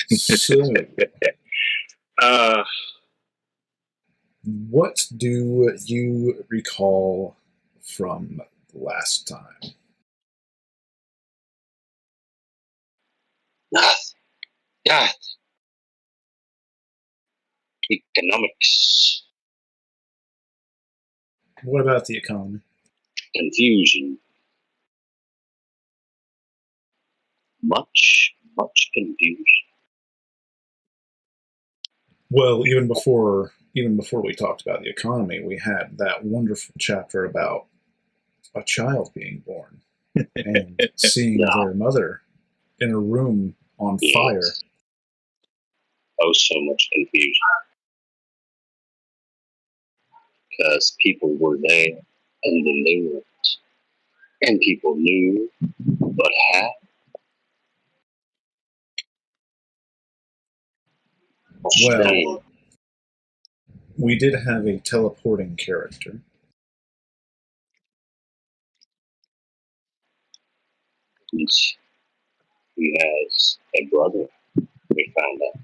So, Uh, what do you recall from last time? God. Economics. What about the economy? Confusion. Much confusion. Well, even before we talked about the economy, we had that wonderful chapter about a child being born and seeing No. their mother in a room on fire. Oh, so much confusion. Because people were there, and then they weren't. And people knew, but how? Well, we did have a teleporting character. He has a brother, we found out.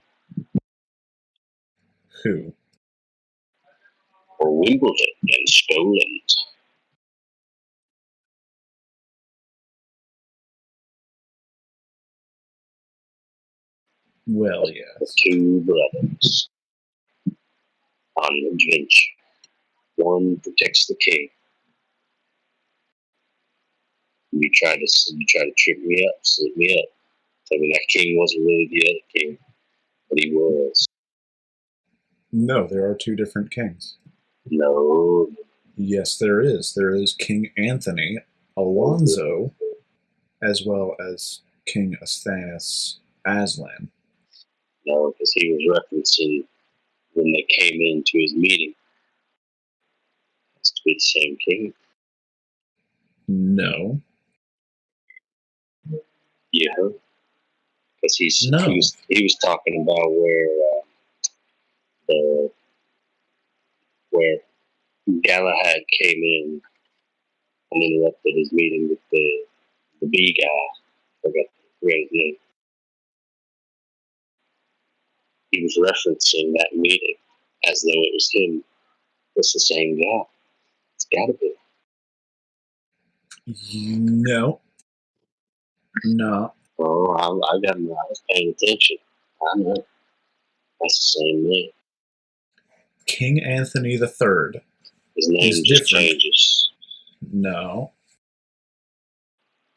Who? For Wimbledon and Scotland. Well, yes. Two brothers on an adventure. One protects the king. You try to trip me up, slip me up. I mean, that king wasn't really the other king, but he was. No, there are two different kings. No. Yes, there is. There is King Anthony Alonso, as well as King Asthanius Aslan. No, because he was referencing when they came into his meeting. It's to be the same king. No. Yeah. Because he was talking about where Galahad came in and interrupted his meeting with the bee guy. I forgot his name. He was referencing that meeting as though it was him. It's the same guy. It's gotta be. No. No. Oh, I was paying attention. I know. That's the same name. King Anthony III. His name just changes. No.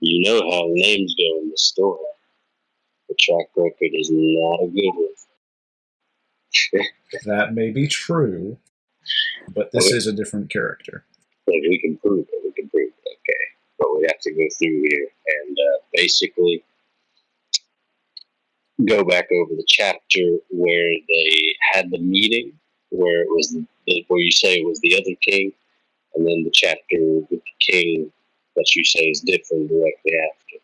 You know how names go in the story. The track record is not a good one. That may be true, but this is a different character. We can prove it. Okay. But we have to go through here and basically go back over the chapter where they had the meeting, where it was where you say it was the other king, and then the chapter with the king that you say is different directly after.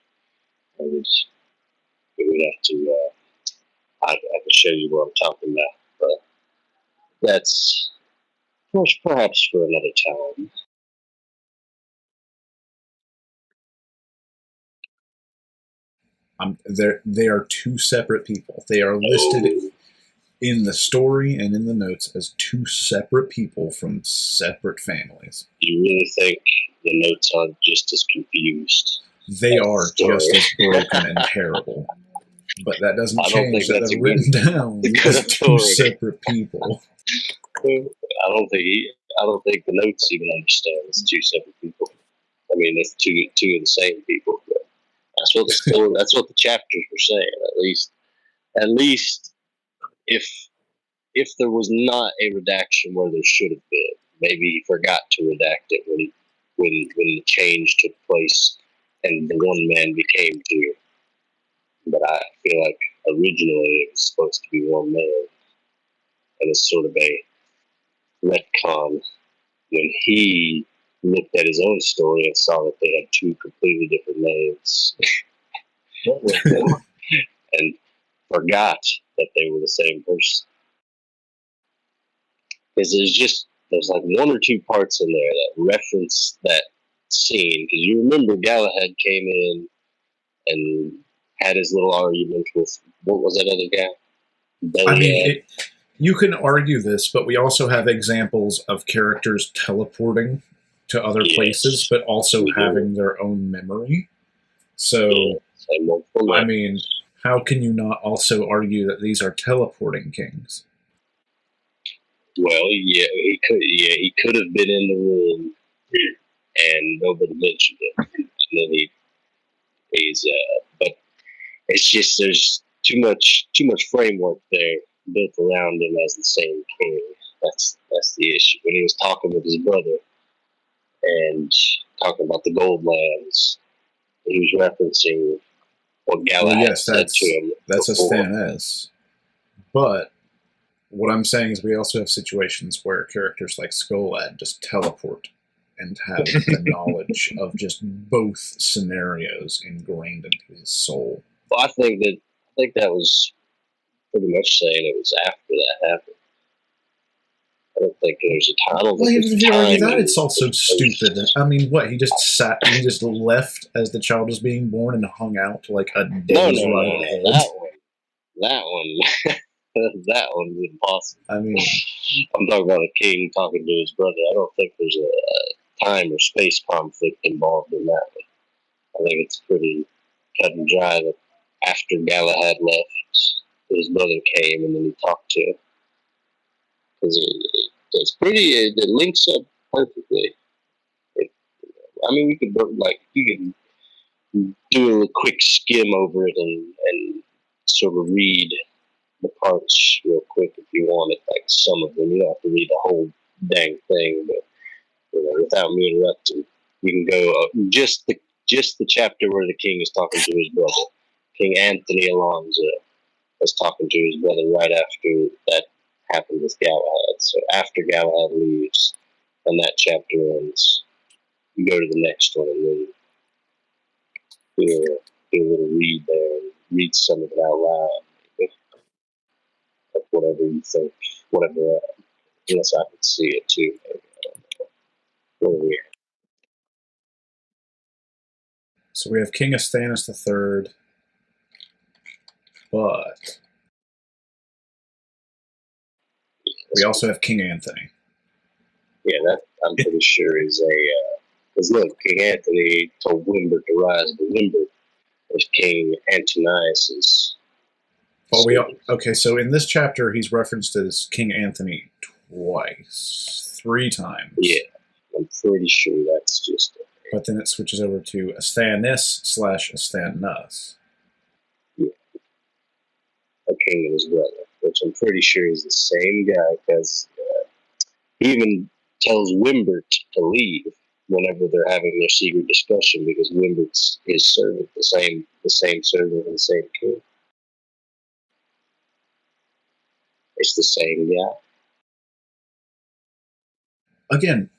And we would have to, I can show you what I'm talking about, but that's perhaps for another time. They are two separate people. They are listed in the story and in the notes as two separate people from separate families. You really think the notes are just as confused? They are just as broken and terrible. But that doesn't change that they're written down as two separate people. I don't think the notes even understand it's two separate people. I mean, it's two of the same people. But that's what the story. That's what the chapters were saying. At least, if there was not a redaction where there should have been, maybe he forgot to redact it when the change took place and the one man became two. But I feel like originally it was supposed to be one man, and it's sort of a retcon when he looked at his own story and saw that they had two completely different names and forgot that they were the same person. Because there's like one or two parts in there that reference that scene. Because you remember Galahad came in and had his little argument with, what was that other guy? I mean, you can argue this, but we also have examples of characters teleporting to other places, but also having their own memory. So, I mean, how can you not also argue that these are teleporting kings? Well, yeah, he could have been in the room, and nobody mentioned it, and then he's but it's just there's too much framework there built around him as the same king. That's the issue. When he was talking with his brother and talking about the gold lands, he was referencing what Galahad said to him. That's a Stannis. But what I'm saying is we also have situations where characters like Skolad just teleport and have the knowledge of just both scenarios ingrained into his soul. Well, I think that was pretty much saying it was after that happened. I don't think there's a time. Well, if you argue that, it's also stupid. I mean, what, he just left as the child was being born and hung out like a day's ride ahead? That one's impossible. I mean, I'm talking about a king talking to his brother. I don't think there's a time or space conflict involved in that one. I think it's pretty cut and dry that after Galahad left, his brother came and then he talked to him. Because it links up perfectly. We could you can do a quick skim over it and sort of read the parts real quick if you want it, like some of them. You don't have to read the whole dang thing, but without me interrupting, you can go just the chapter where the king is talking to his brother. King Anthony Alonso was talking to his brother right after that happened with Galahad. So after Galahad leaves and that chapter ends, you go to the next one and then do a little read there and read some of it out loud. Like whatever you think, whatever, unless I could see it too. Maybe. I don't know. Where are we at? So we have King Stannis III, but we also have King Anthony. Yeah, that I'm pretty sure is because look, King Anthony told Wimber to rise, but Wimber was King Antonius's. Okay, so in this chapter, he's referenced as King Anthony twice, 3 times. Yeah, I'm pretty sure that's just it. But then it switches over to Stannis/Stannis. Yeah, a king and his brother, which I'm pretty sure is the same guy, because he even tells Wimbert to leave whenever they're having their secret discussion, because Wimbert's his servant, the same servant and the same king. It's the same guy. Again,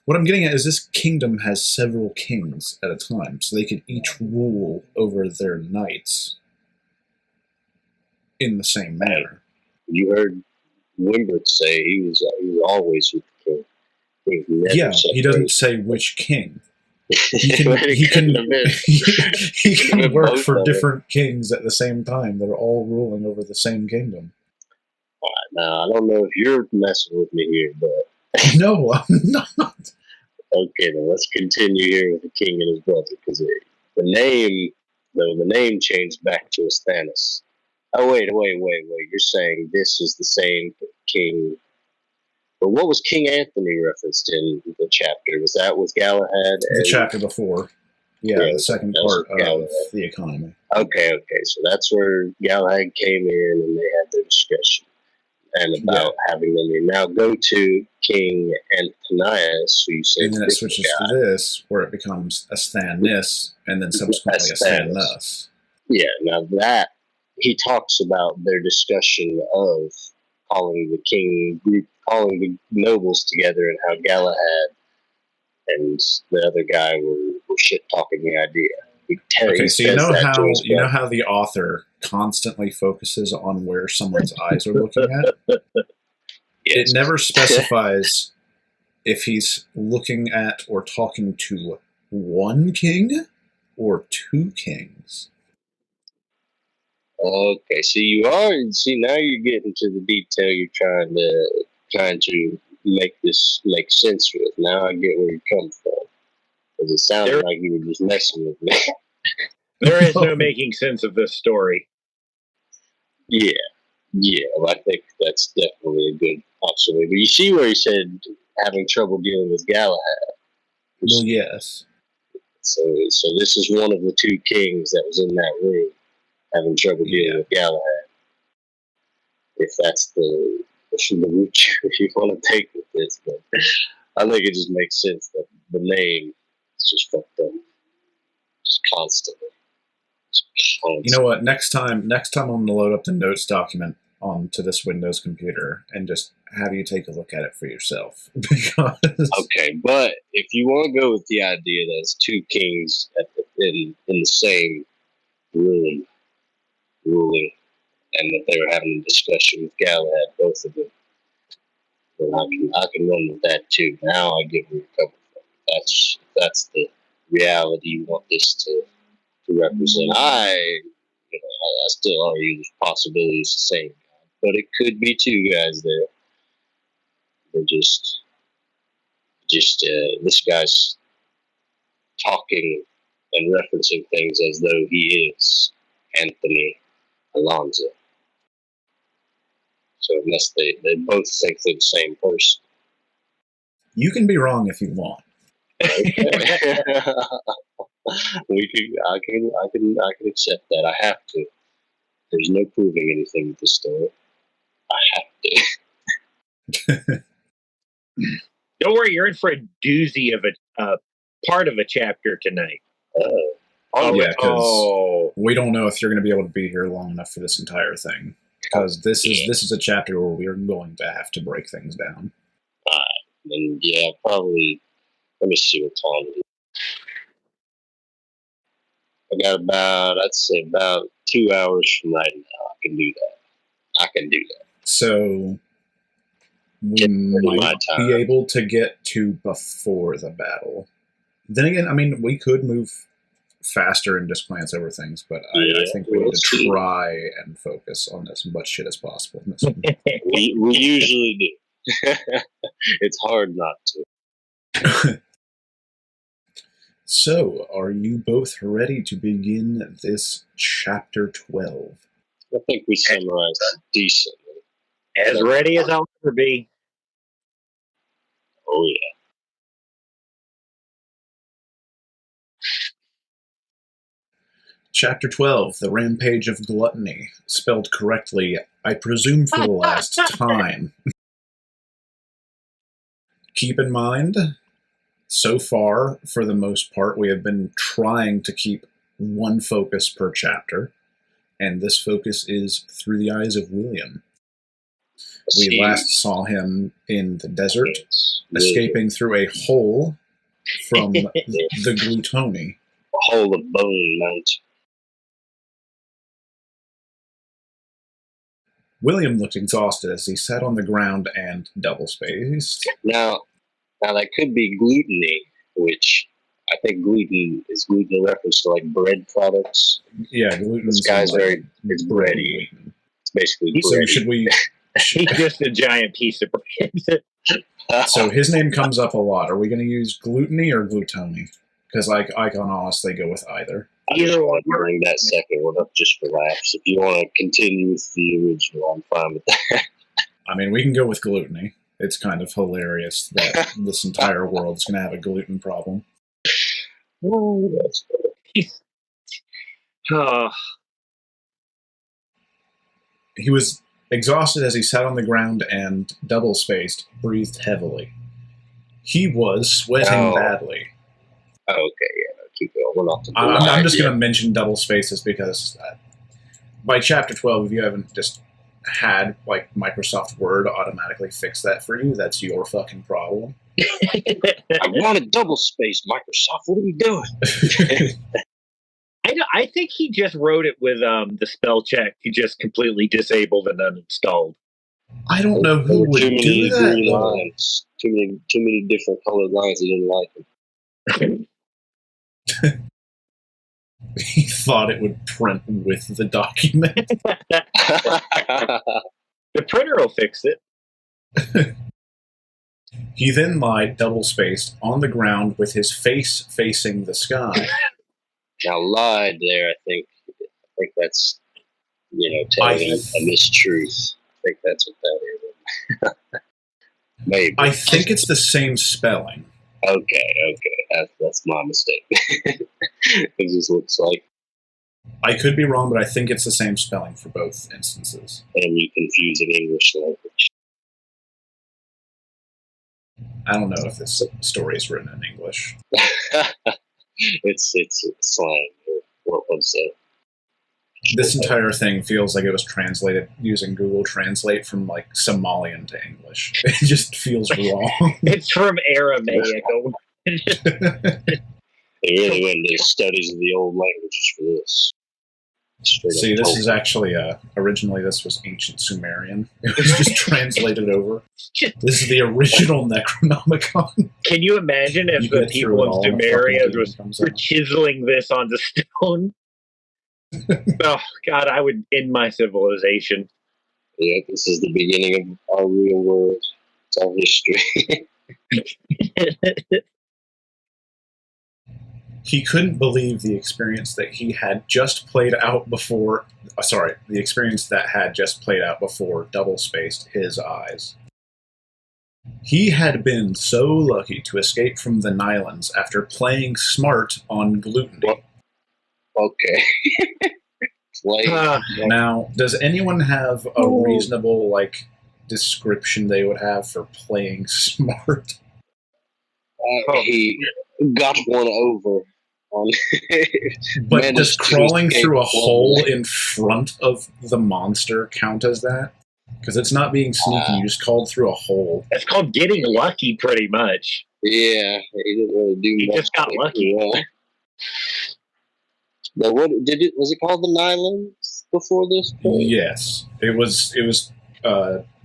what I'm getting at is this kingdom has several kings at a time, so they could each rule over their knights in the same manner. You heard Wimbert say he was always with the king. He doesn't say which king. He can work for different kings at the same time. They're all ruling over the same kingdom. Now, I don't know if you're messing with me here, but no, I'm not. Okay, then let's continue here with the king and his brother, because the name changed back to Stannis. Oh wait! You're saying this is the same king? But what was King Anthony referenced in the chapter? Was that with Galahad? The chapter before. Yeah, the second part of the economy. Okay. So that's where Galahad came in and they had their discussion and about having them in. Now go to King Antonius, who you say, and then it switches to this, where it becomes a Stannis, and then subsequently a Stannis. Yeah, now that he talks about their discussion of calling the nobles together, and how Galahad and the other guy were shit talking the idea. So you know how the author constantly focuses on where someone's eyes are looking at? Yes. It never specifies if he's looking at or talking to one king or two kings? Okay, see now you're getting to the detail you're trying to make this make sense with. Now I get where you come from. Because it sounded like you were just messing with me. There is no making sense of this story. Yeah, well, I think that's definitely a good observation. But you see where he said having trouble dealing with Galahad. Well, yes. So this is one of the two kings that was in that room having trouble dealing with Galahad. If that's the route you want to take with this, but I think it just makes sense that the name is just fucked up, just constantly. You know what? Next time I'm going to load up the notes document onto this Windows computer and just have you take a look at it for yourself. Because okay, but if you want to go with the idea that it's two kings in the same room ruling, and that they were having a discussion with Galahad, both of them, then I can run with that too. Now I get where you're coming from. That's the reality you want this to represent. I still argue there's possibilities the same guy, but it could be two guys there. They're just this guy's talking and referencing things as though he is Anthony Alonso. So unless they both think they're the same person. you can be wrong if you want. I can accept that. I have to. There's no proving anything with the story. I have to. Don't worry, you're in for a doozy of a part of a chapter tonight. Yeah, because we don't know if you're going to be able to be here long enough for this entire thing. Because this is a chapter where we're going to have to break things down. Then yeah, probably. Let me see what time it is. I got I'd say about 2 hours from right now. I can do that. So we might be able to get to before the battle. Then again, I mean, we could move faster and just glance over things, but I think we need to try and focus on as much shit as possible in this one. we usually do. It's hard not to. So, are you both ready to begin this chapter 12? I think we summarized it decently. As ready as I'll ever be. Oh, yeah. Chapter 12, The Rampage of Gluttony. Spelled correctly, I presume for the last time. Keep in mind, so far, for the most part, we have been trying to keep one focus per chapter, and this focus is through the eyes of William. We last saw him in the desert, escaping through a hole from the Gluttony. A hole of bone mountain. William looked exhausted as he sat on the ground and double-spaced. Now that could be gluttony, which I think gluten a reference to like bread products. Yeah, gluten. This guy's it's bready. It's basically bready. So should we? He's just a giant piece of bread. So his name comes up a lot. Are we going to use gluttony or glutony? Because I can honestly go with either. I just want to bring that second one up just for laughs. If you want to continue with the original, I'm fine with that. I mean, we can go with gluttony. It's kind of hilarious that this entire world is going to have a gluten problem. Oh, that's funny. He was exhausted as he sat on the ground and, double-spaced, breathed heavily. He was sweating badly. Oh, okay, yeah. Keep going. We're not I'm just going to mention double spaces because by chapter 12, if you haven't just had like Microsoft Word automatically fix that for you, that's your fucking problem. I wanted double space, Microsoft. What are we doing? I think he just wrote it with the spell check. He just completely disabled and uninstalled. I don't know who would do that. Green lines. Too many different colored lines. He didn't like them. He thought it would print with the document. The printer will fix it. He then lied double-spaced on the ground with his face facing the sky. Now, lied there, I think that's, telling a mistruth. I think that's what that is. Maybe. I think it's the same spelling. Okay. That's my mistake. It just looks like. I could be wrong, but I think it's the same spelling for both instances. And you confusing English language. I don't know if this story is written in English. It's slang. What was it? This entire thing feels like it was translated using Google Translate from like Somalian to English. It just feels wrong. It's from Aramaic. They really went into studies of the old languages for this. See, this is actually originally this was ancient Sumerian. It was just translated over. This is the original Necronomicon. Can you imagine if the people in Sumeria were chiseling this onto stone? Oh God, I would end my civilization. Yeah, this is the beginning of our real world. It's our history. He couldn't believe the experience that he had just played out before. The experience that had just played out before double-spaced his eyes. He had been so lucky to escape from the Nylons after playing smart on Gluttony. Okay. Now, does anyone have a reasonable description they would have for playing smart? He got one over. But does crawling through a hole in front of the monster count as that? Because it's not being sneaky, you just crawled through a hole. That's called getting lucky, pretty much. Yeah, he didn't really do much. He just got lucky. Now, was it called the Nylons before this point? Yes, it was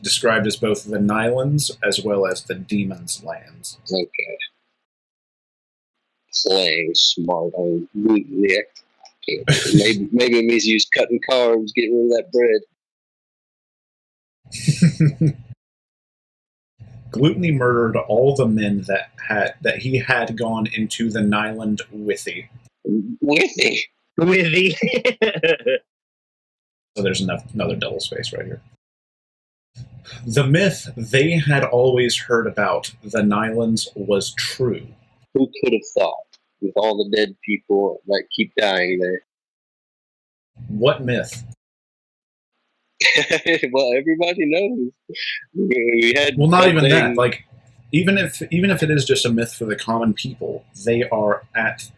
described as both the Nylons as well as the Demon's Lands. Okay. Playing smart on yeah. Maybe it means use cutting carbs, getting rid of that bread. Gluttony murdered all the men that he had gone into the Nyland withy. Withy. So there's another double space right here. The myth they had always heard about the Nylands was true. Who could have thought, with all the dead people that keep dying there? What myth? Well, everybody knows. Well, not even that. Even if it is just a myth for the common people, they are at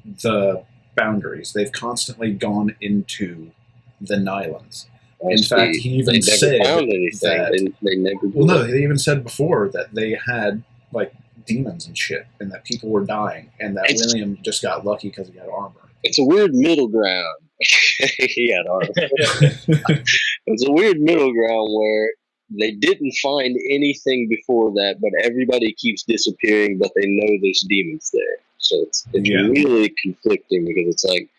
the boundaries. They've constantly gone into the Nylands. In fact, he even said that they never. Well, no, they even said before that they had demons and shit, and that people were dying, and that William just got lucky because he had armor. It's a weird middle ground. He had armor. It's a weird middle ground where they didn't find anything before that, but everybody keeps disappearing, but they know there's demons there. So it's really conflicting because it's like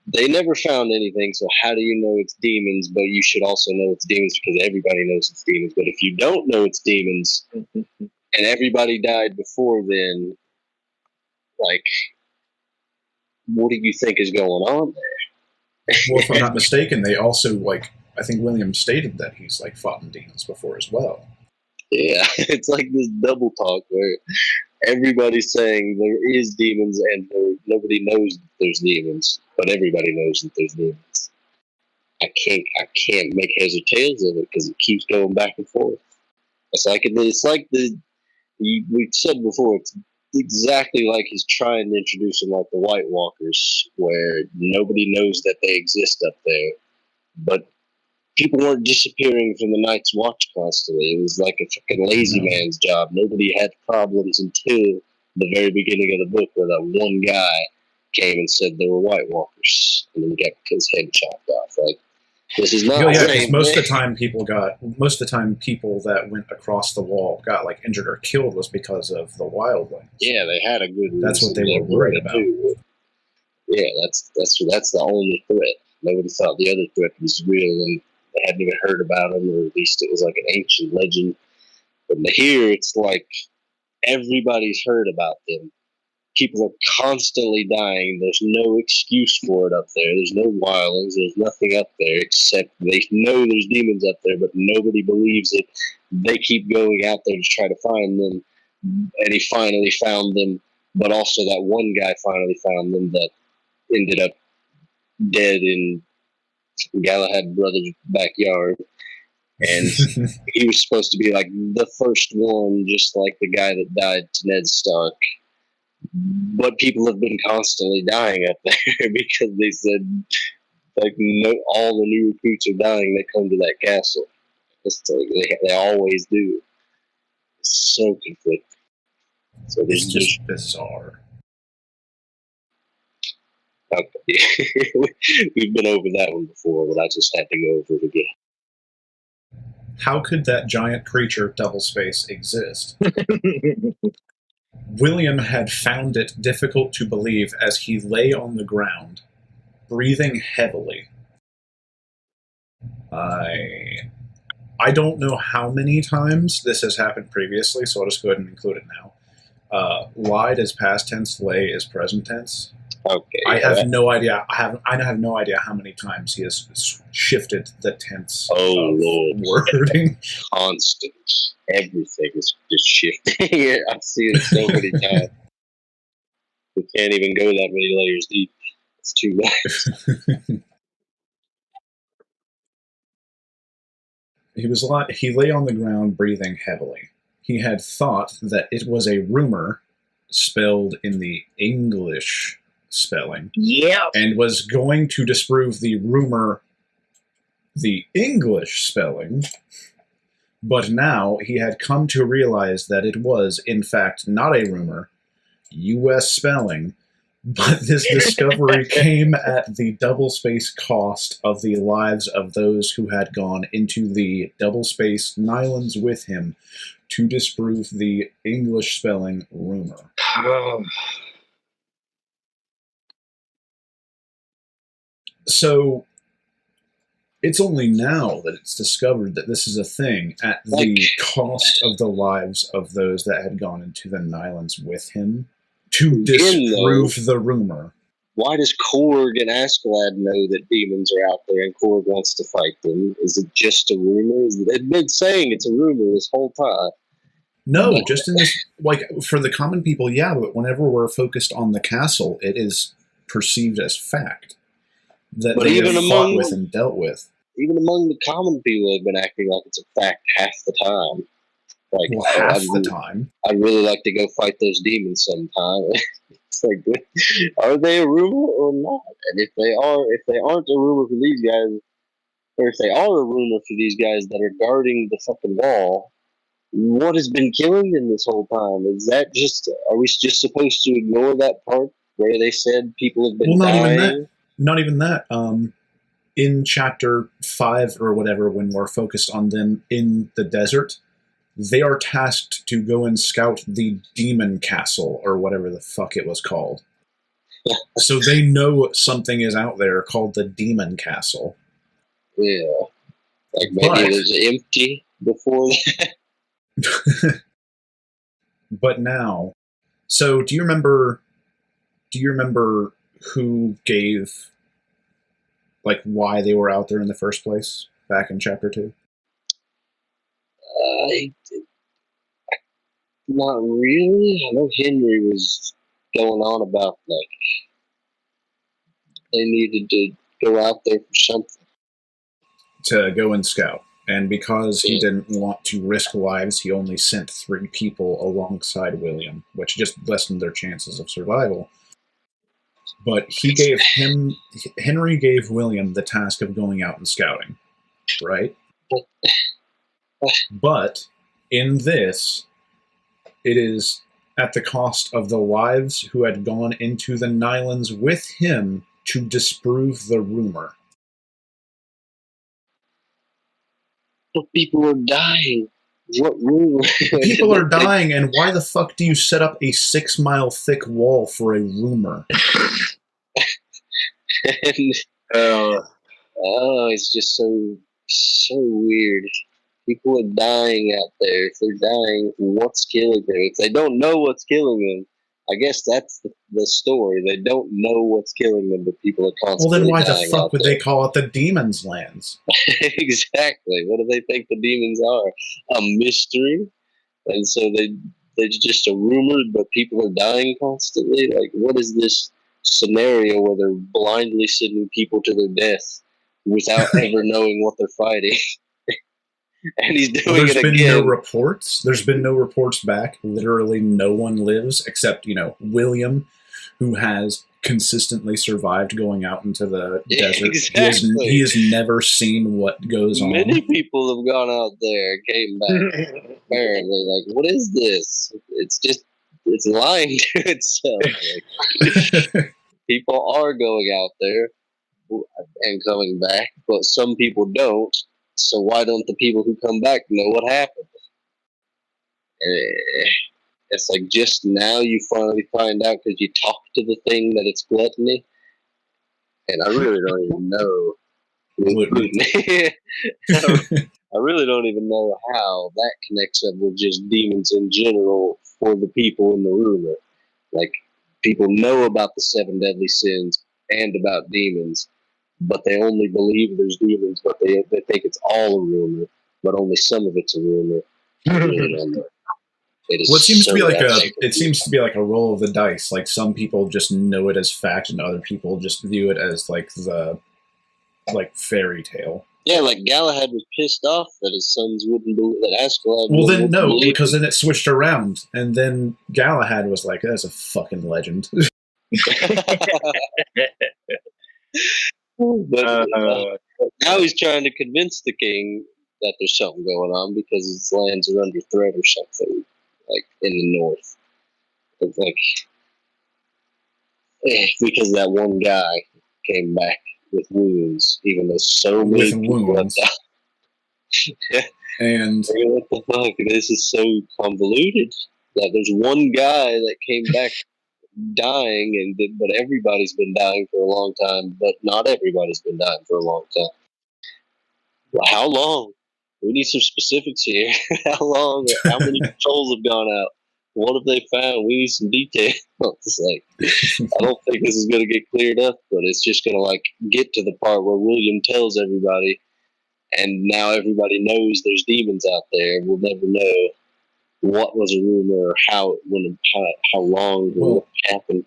they never found anything, so how do you know it's demons? But you should also know it's demons because everybody knows it's demons. But if you don't know it's demons and everybody died before then, what do you think is going on there? Well, if I'm not mistaken, they also I think William stated that he's fought in demons before as well. Yeah, it's like this double talk where everybody's saying there is demons and nobody knows that there's demons, but everybody knows that there's demons. I can't make heads or tails of it because it keeps going back and forth. We've said before, it's exactly like he's trying to introduce them like the White Walkers, where nobody knows that they exist up there, but people weren't disappearing from the Night's Watch constantly. It was like a fucking lazy man's job. Nobody had problems until the very beginning of the book, where that one guy came and said there were White Walkers, and then got his head chopped off. This is not. Because most of the time people that went across the wall got injured or killed was because of the wildlings. Yeah, they had a good reason. That's what they were worried about. Yeah, that's the only threat. Nobody thought the other threat was real, and they hadn't even heard about him, or at least it was like an ancient legend. But here, it's like everybody's heard about them. People are constantly dying. There's no excuse for it up there. There's no wildlings. There's nothing up there except they know there's demons up there, but nobody believes it. They keep going out there to try to find them, and he finally found them. But also that one guy finally found them that ended up dead in Galahad Brothers' backyard. And he was supposed to be like the first one, just like the guy that died to Ned Stark. But people have been constantly dying up there because they said, like, no, all the new recruits are dying that come to that castle. It's like they always do. It's so conflicting. So it's just bizarre. Okay. We've been over that one before, but I just had to go over it again. How could that giant creature, doublespace, exist? William had found it difficult to believe as he lay on the ground, breathing heavily. I don't know how many times this has happened previously, so I'll just go ahead and include it now. Lied is past tense, lay is present tense. Okay. I have no idea. I have no idea how many times he has shifted the tense of wording. Constant. Everything is just shifting. I've seen it so many times. We can't even go that many layers deep. It's too much. He lay on the ground breathing heavily. He had thought that it was a rumor spelled in the English spelling. Yeah. And was going to disprove the rumor, the English spelling. But now he had come to realize that it was, in fact, not a rumor, U.S. spelling, but this discovery came at the double-space cost of the lives of those who had gone into the double-space Nylons with him to disprove the English spelling rumor. So it's only now that it's discovered that this is a thing at the cost of the lives of those that had gone into the Nylons with him to disprove the rumor. Why does Korg and Askeladd know that demons are out there and Korg wants to fight them? Is it just a rumor? They've been saying it's a rumor this whole time. No, just in this, like, for the common people, yeah, but whenever we're focused on the castle, it is perceived as fact that they have fought with and dealt with. Even among the common people, they've been acting like it's a fact half the time. Like, well, half the time. I'd really like to go fight those demons sometime. It's like, are they a rumor or not? And if they aren't a rumor for these guys, or if they are a rumor for these guys that are guarding the fucking wall, what has been killing them this whole time? Is that just, are we just supposed to ignore that part where they said people have been dying? Not even that. In chapter 5 or whatever, when we're focused on them in the desert, they are tasked to go and scout the demon castle or whatever the fuck it was called. So they know something is out there called the demon castle. Yeah. Like maybe it was empty before that. But now, so do you remember who gave, like, why they were out there in the first place back in chapter 2? Not really. I know Henry was going on about, like, they needed to go out there for something. To go and scout. And because he didn't want to risk lives, he only sent 3 people alongside William, which just lessened their chances of survival. But Henry gave William the task of going out and scouting, right? But in this, it is at the cost of the lives who had gone into the Nylons with him to disprove the rumor. But people are dying. What rumor? People are dying, and why the fuck do you set up a 6-mile thick wall for a rumor? And oh, it's just so weird. People are dying out there. If they're dying, what's killing them? If they don't know what's killing them, I guess that's the story. They don't know what's killing them, but people are constantly dying. Well, then why the fuck would they call it the Demon's Lands? Exactly. What do they think the demons are? A mystery? And so they're just a rumor, but people are dying constantly? Like, what is this scenario where they're blindly sending people to their death without ever knowing what they're fighting? And he's doing it again. There's been no reports. There's been no reports back. Literally no one lives except, William, who has consistently survived going out into the desert. Exactly. He has never seen what goes on. Many people have gone out there and came back. Apparently, like, what is this? It's lying to itself. Like, people are going out there and coming back, but some people don't. So why don't the people who come back know what happened? It's like just now you finally find out because you talk to the thing that it's gluttony. And I really don't even know. I really don't even know how that connects up with just demons in general for the people in the rumor. Like, people know about the 7 deadly sins and about demons, but they only believe there's demons, but they think it's all a rumor, but only some of it's a rumor. I really don't know. Well, it seems to be like a roll of the dice. Like, some people just know it as fact, and other people just view it as the fairy tale. Yeah, like Galahad was pissed off that his sons wouldn't believe that Askeladd. Well, then no, because then it switched around, and then Galahad was like, "That's a fucking legend." But now he's trying to convince the king that there's something going on because his lands are under threat or something, like in the north. It's like because that one guy came back with wounds, even though so many people have died. And what the fuck? This is so convoluted. That there's one guy that came back dying, but everybody's been dying for a long time. But not everybody's been dying for a long time. Well, how long? We need some specifics here. How long? How many souls have gone out? What have they found? We need some details. It's like, I don't think this is going to get cleared up, but it's just going to get to the part where William tells everybody, and now everybody knows there's demons out there. We'll never know what was a rumor or how long it happened.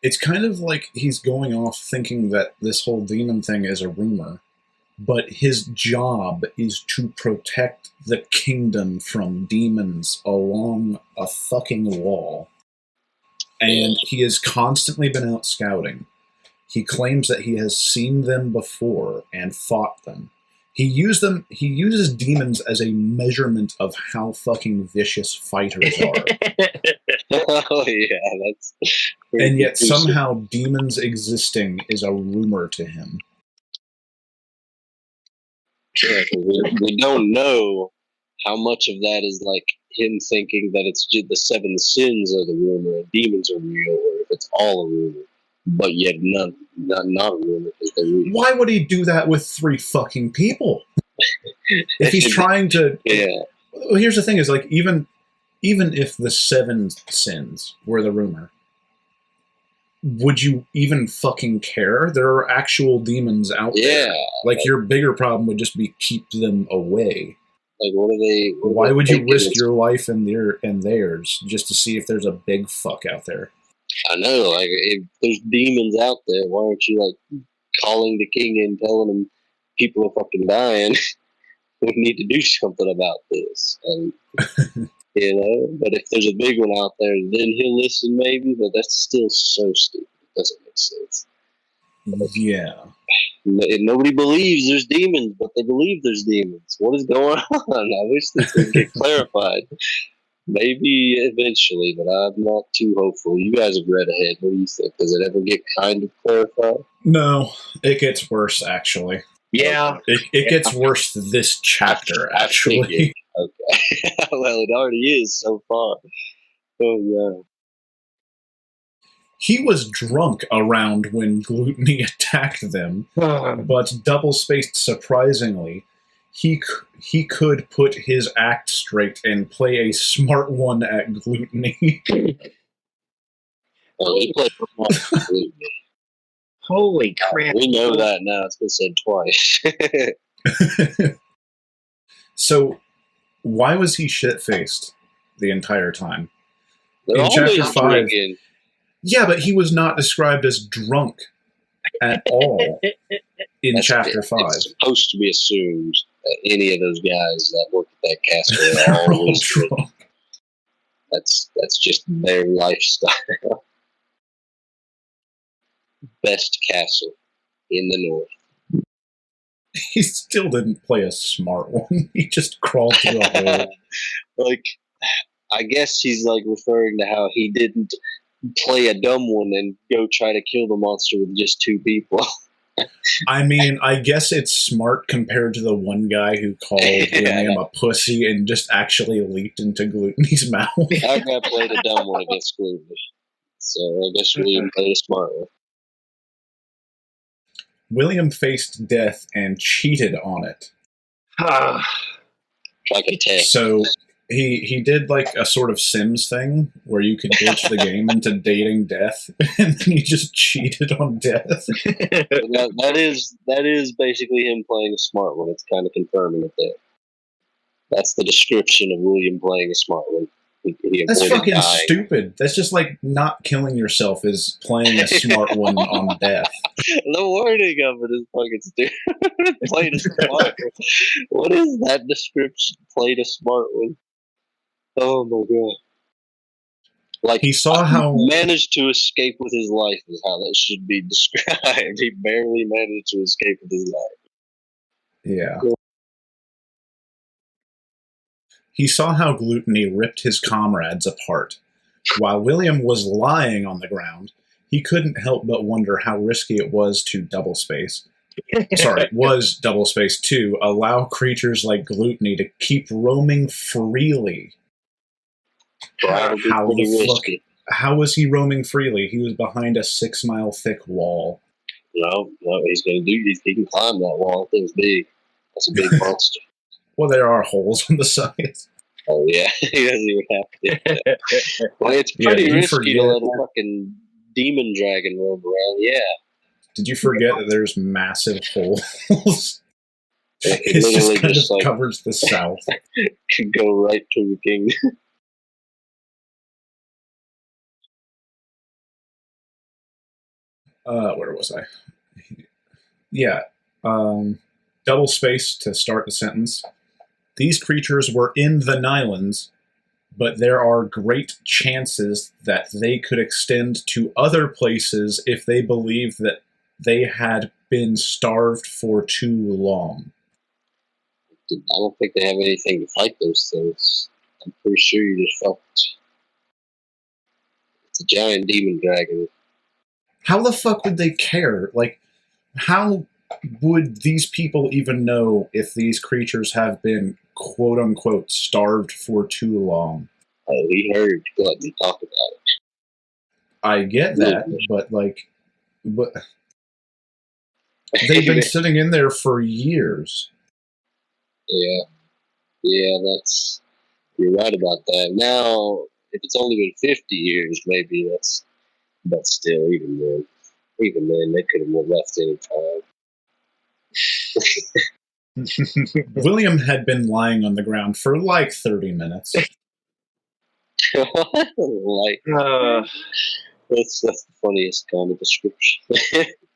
It's kind of like he's going off thinking that this whole demon thing is a rumor, but his job is to protect the kingdom from demons along a fucking wall. And he has constantly been out scouting. He claims that he has seen them before and fought them. He uses demons as a measurement of how fucking vicious fighters are. Oh yeah, that's. And yet somehow demons existing is a rumor to him. Yeah, we don't know how much of that is like him thinking that it's just the 7 sins are the rumor and demons are real, or if it's all a rumor, but yet not a rumor because they're real. Why would he do that with 3 fucking people? If he's trying to, yeah. Well, here's the thing: is like even if the 7 sins were the rumor, would you even fucking care? There are actual demons out there. Yeah. Like, your bigger problem would just be keep them away. Like, what are they? Why would you risk your life and theirs just to see if there's a big fuck out there? I know. Like, if there's demons out there, why aren't you calling the king and telling him people are fucking dying? We need to do something about this. And but if there's a big one out there, then he'll listen maybe, but that's still so stupid. It doesn't make sense. Yeah. Nobody believes there's demons, but they believe there's demons. What is going on? I wish this would get clarified. Maybe eventually, but I'm not too hopeful. You guys have read ahead. What do you think? Does it ever get kind of clarified? No, it gets worse, actually. Yeah. It gets worse this chapter, actually. Okay. Well, it already is so far. Oh, yeah. He was drunk around when Gluttony attacked them, but double-spaced surprisingly, he could put his act straight and play a smart one at Gluttony. Oh, he played smart. Holy crap. We know that now. It's been said twice. So, why was he shit-faced the entire time? They're In chapter always 5... drinking. Yeah, but he was not described as drunk at all in chapter 5. It's supposed to be assumed that any of those guys that work at that castle They're are all always drunk. drunk. That's just their lifestyle. Best castle in the north. He still didn't play a smart one. He just crawled through a hole. Like, I guess he's like referring to how he didn't play a dumb one and go try to kill the monster with just 2 people. I mean, I guess it's smart compared to the one guy who called William a pussy and just actually leaped into Gluttony's mouth. That guy played a dumb one against Gluttony. So I guess William played a smart one. William faced death and cheated on it. Like a test. So he did like a sort of Sims thing where you could glitch the game into dating death, and then he just cheated on death. That is basically him playing a smart one. It's kind of confirming it there. That's the description of William playing a smart one. That's fucking stupid. That's just like not killing yourself is playing a smart one on death. The wording of it is fucking stupid. Played a smart one. What is that description? Played a smart one. Oh my god. Like, he saw how managed to escape with his life is how that should be described. He barely managed to escape with his life. Yeah. He saw how Gluttony ripped his comrades apart. While William was lying on the ground, he couldn't help but wonder how risky it was to doublespace. Was doublespace to allow creatures like Gluttony to keep roaming freely. How was he roaming freely? He was behind a 6-mile thick wall. No, he's going to do. He can climb that wall. Thing's big. That's a big monster. Well, there are holes on the sides. Oh yeah, he doesn't even have to. Well, it's pretty risky to let a fucking demon dragon roam around. Yeah. Did you forget that there's massive holes? It just kind of like, covers the south. Could go right to the king. Where was I? Yeah. Double space to start the sentence. These creatures were in the Nylands, but there are great chances that they could extend to other places if they believed that they had been starved for too long. I don't think they have anything to fight those things. I'm pretty sure you just fucked. It's a giant demon dragon. How the fuck would they care? Like, how would these people even know if these creatures have been quote-unquote starved for too long? Oh, we heard Gluttony talk about it. I get that, but they've been sitting in there for years. Yeah, you're right about that. Now, if it's only been 50 years, maybe but still, even then, they could have left any time. William had been lying on the ground for like 30 minutes. That's the funniest kind of description.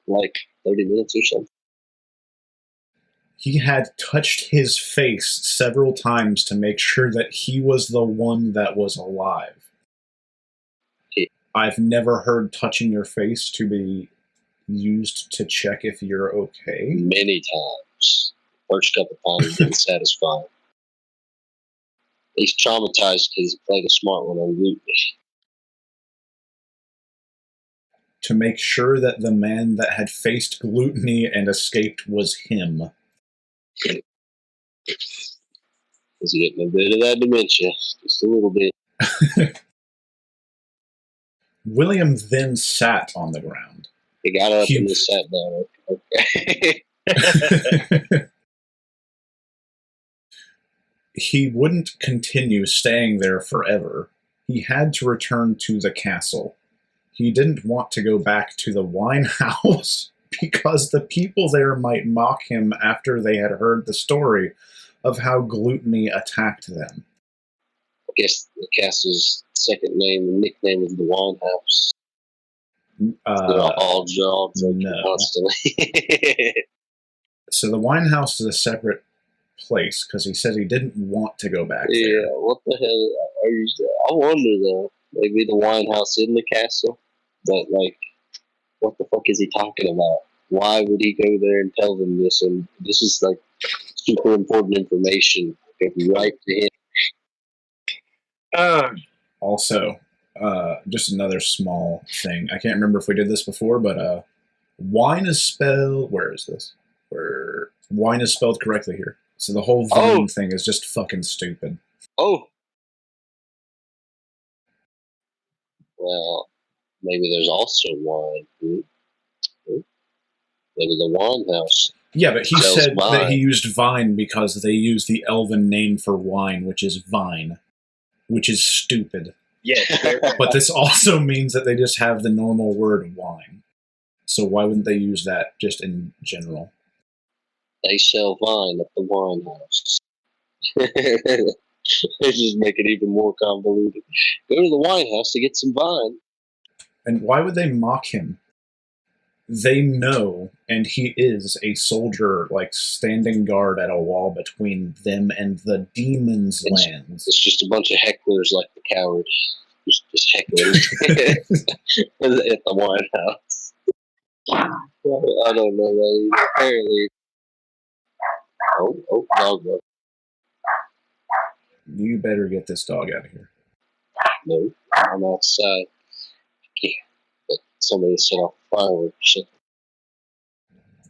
Like 30 minutes or something. He had touched his face several times to make sure that he was the one that was alive. I've never heard touching your face to be used to check if you're okay. Many times. First couple times didn't satisfy him. He's traumatized because he played a smart one on Gluttony. To make sure that the man that had faced Gluttony and escaped was him. He's getting a bit of that dementia. Just a little bit. William then sat on the ground. He got up and just sat down. Okay. He wouldn't continue staying there forever. He had to return to the castle. He didn't want to go back to the wine house because the people there might mock him after they had heard the story of how gluttony attacked them. I guess the castle's second name and nickname is the wine house. All jobs constantly. So the wine house is a separate place because he said he didn't want to go back there. Yeah, what the hell are you? I wonder though. Maybe the wine house in the castle, but like, what the fuck is he talking about? Why would he go there and tell them this? And this is like super important information. Right to him. Also, just another small thing. I can't remember if we did this before, but wine is spelled. Where is this? Where wine is spelled correctly here. So the whole vine thing is just fucking stupid. Oh. Well, maybe there's also wine. Maybe the wine house. Yeah, but he said that he used vine because they use the elven name for wine, which is vine, which is stupid. Yeah. But this also means that they just have the normal word wine. So why wouldn't they use that just in general? They sell vine at the wine house. They just make it even more convoluted. Go to the wine house to get some vine. And why would they mock him? They know, and he is a soldier, like standing guard at a wall between them and the demon's lands. It's just a bunch of hecklers like the coward. Just hecklers at the wine house. I don't know that either. Apparently. Oh, dog. You better get this dog out of here. No, I'm outside. Yeah, but somebody set off a firework or something.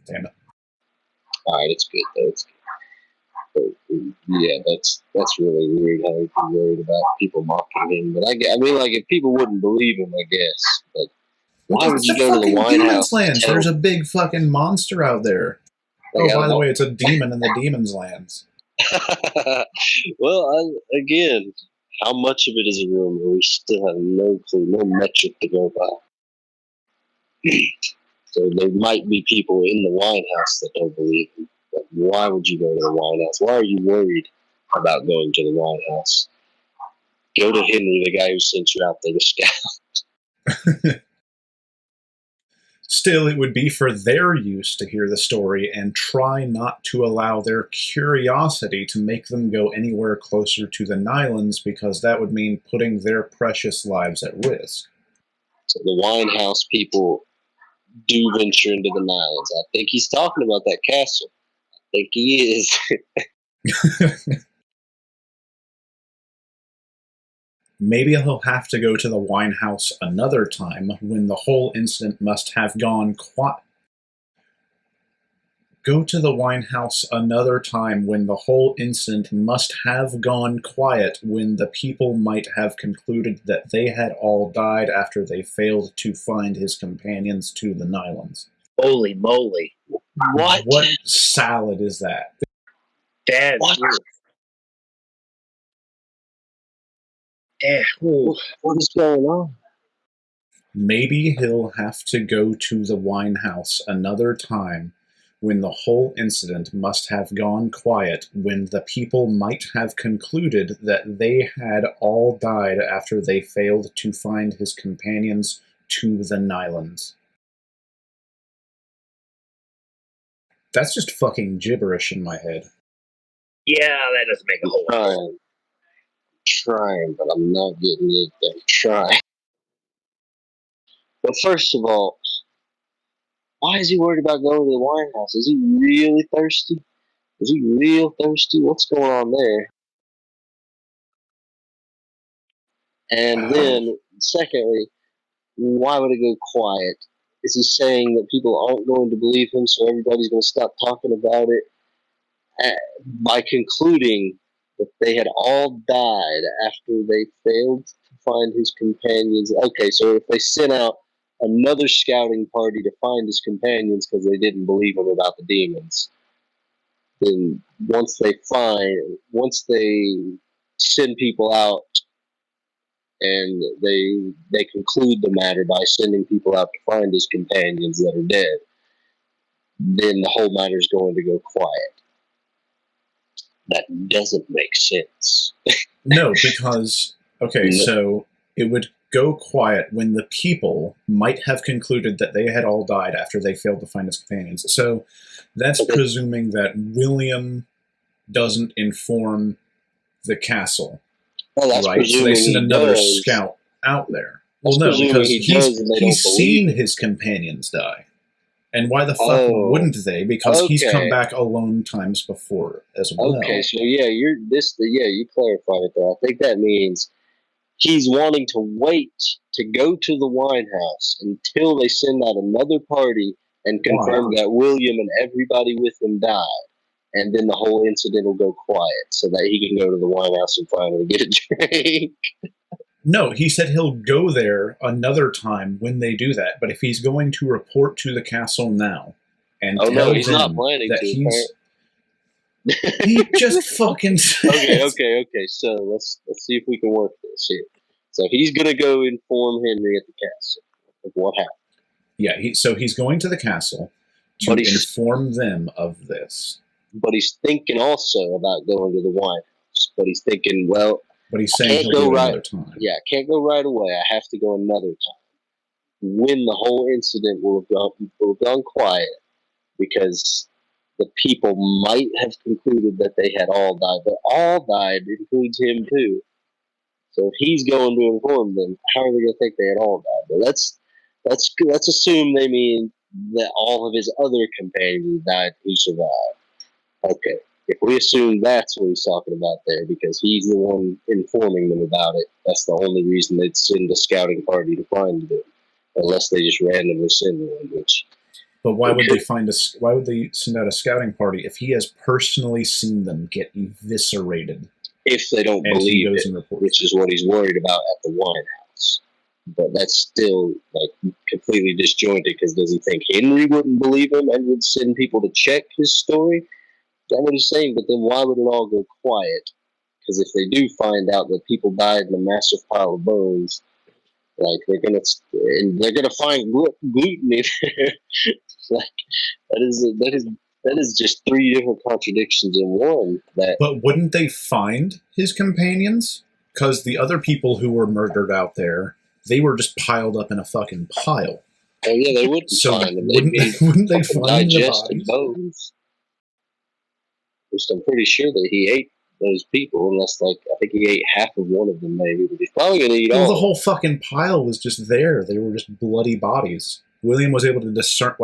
Damn it. Alright, it's good though. It's good. But, yeah, that's really weird how he'd be worried about people mocking him. But I mean, like, if people wouldn't believe him, I guess. But why would you go to the wine house? Lands. There's a big fucking monster out there. Oh, by the way, it's a demon in the demon's lands. Well, again, how much of it is a rumor? We still have no clue, no metric to go by. So there might be people in the wine house that don't believe him. But why would you go to the wine house? Why are you worried about going to the wine house? Go to Henry, the guy who sent you out there to scout. Still, it would be for their use to hear the story and try not to allow their curiosity to make them go anywhere closer to the Nylons, because that would mean putting their precious lives at risk. So the wine house people do venture into the Nylons. I think he's talking about that castle. I think he is. Maybe he'll have to go to the wine house another time when the whole incident must have gone quiet. Go to the wine house another time when the whole incident must have gone quiet, when the people might have concluded that they had all died after they failed to find his companions to the Nylons. Holy moly. What salad is that? Dad. What is going on? Maybe he'll have to go to the wine house another time when the whole incident must have gone quiet, when the people might have concluded that they had all died after they failed to find his companions to the Nylons. That's just fucking gibberish in my head. Yeah, that doesn't make a whole lot. Trying, but I'm not getting it. I'm trying. But first of all, why is he worried about going to the wine house? Is he really thirsty? Is he real thirsty? What's going on there? And then, secondly, why would it go quiet? Is he saying that people aren't going to believe him, so everybody's going to stop talking about it? By concluding that they had all died after they failed to find his companions. Okay, so if they sent out another scouting party to find his companions because they didn't believe him about the demons, then once they send people out and they conclude the matter by sending people out to find his companions that are dead, then the whole matter is going to go quiet. That doesn't make sense. No, because, okay, so it would go quiet when the people might have concluded that they had all died after they failed to find his companions. So that's presuming that William doesn't inform the castle. Well, that's right? So they send another scout out there. Well, no, because he's seen his companions die. And why the fuck wouldn't they? Because he's come back alone times before as well. Okay, so you clarified it there. I think that means he's wanting to wait to go to the wine house until they send out another party and confirm that William and everybody with him died. And then the whole incident will go quiet so that he can go to the wine house and finally get a drink. No, he said he'll go there another time when they do that. But if he's going to report to the castle now and tell he's them not planning that to. He just fucking says. Okay. So let's see if we can work this here. So he's gonna go inform Henry at the castle of what happened. Yeah, so he's going to the castle to inform them of this. But he's thinking also about going to the wine house. But he's thinking, but he's saying he'll do it another time. Yeah, I can't go right away. I have to go another time. When the whole incident will have gone quiet, because the people might have concluded that they had all died, but all died includes him too. So if he's going to inform them, how are they going to think they had all died? But let's assume they mean that all of his other companions died who survived. Okay. If we assume that's what he's talking about there, because he's the one informing them about it, that's the only reason they'd send a scouting party to find them, unless they just randomly send one. But why would they why would they send out a scouting party if he has personally seen them get eviscerated? If they don't believe it, which is what he's worried about at the wine house. But that's still completely disjointed, because does he think Henry wouldn't believe him and would send people to check his story? That's what he's saying, but then why would it all go quiet? Because if they do find out that people died in a massive pile of bones, they're gonna find gluten in there. That is just three different contradictions in one. But wouldn't they find his companions? Because the other people who were murdered out there, they were just piled up in a fucking pile. Oh yeah, they wouldn't find them. Wouldn't they find the bodies? Bones. I'm pretty sure that he ate those people, unless I think he ate half of one of them maybe, but he's probably going to eat all. The whole fucking pile was just there. They were just bloody bodies. William was able to discern,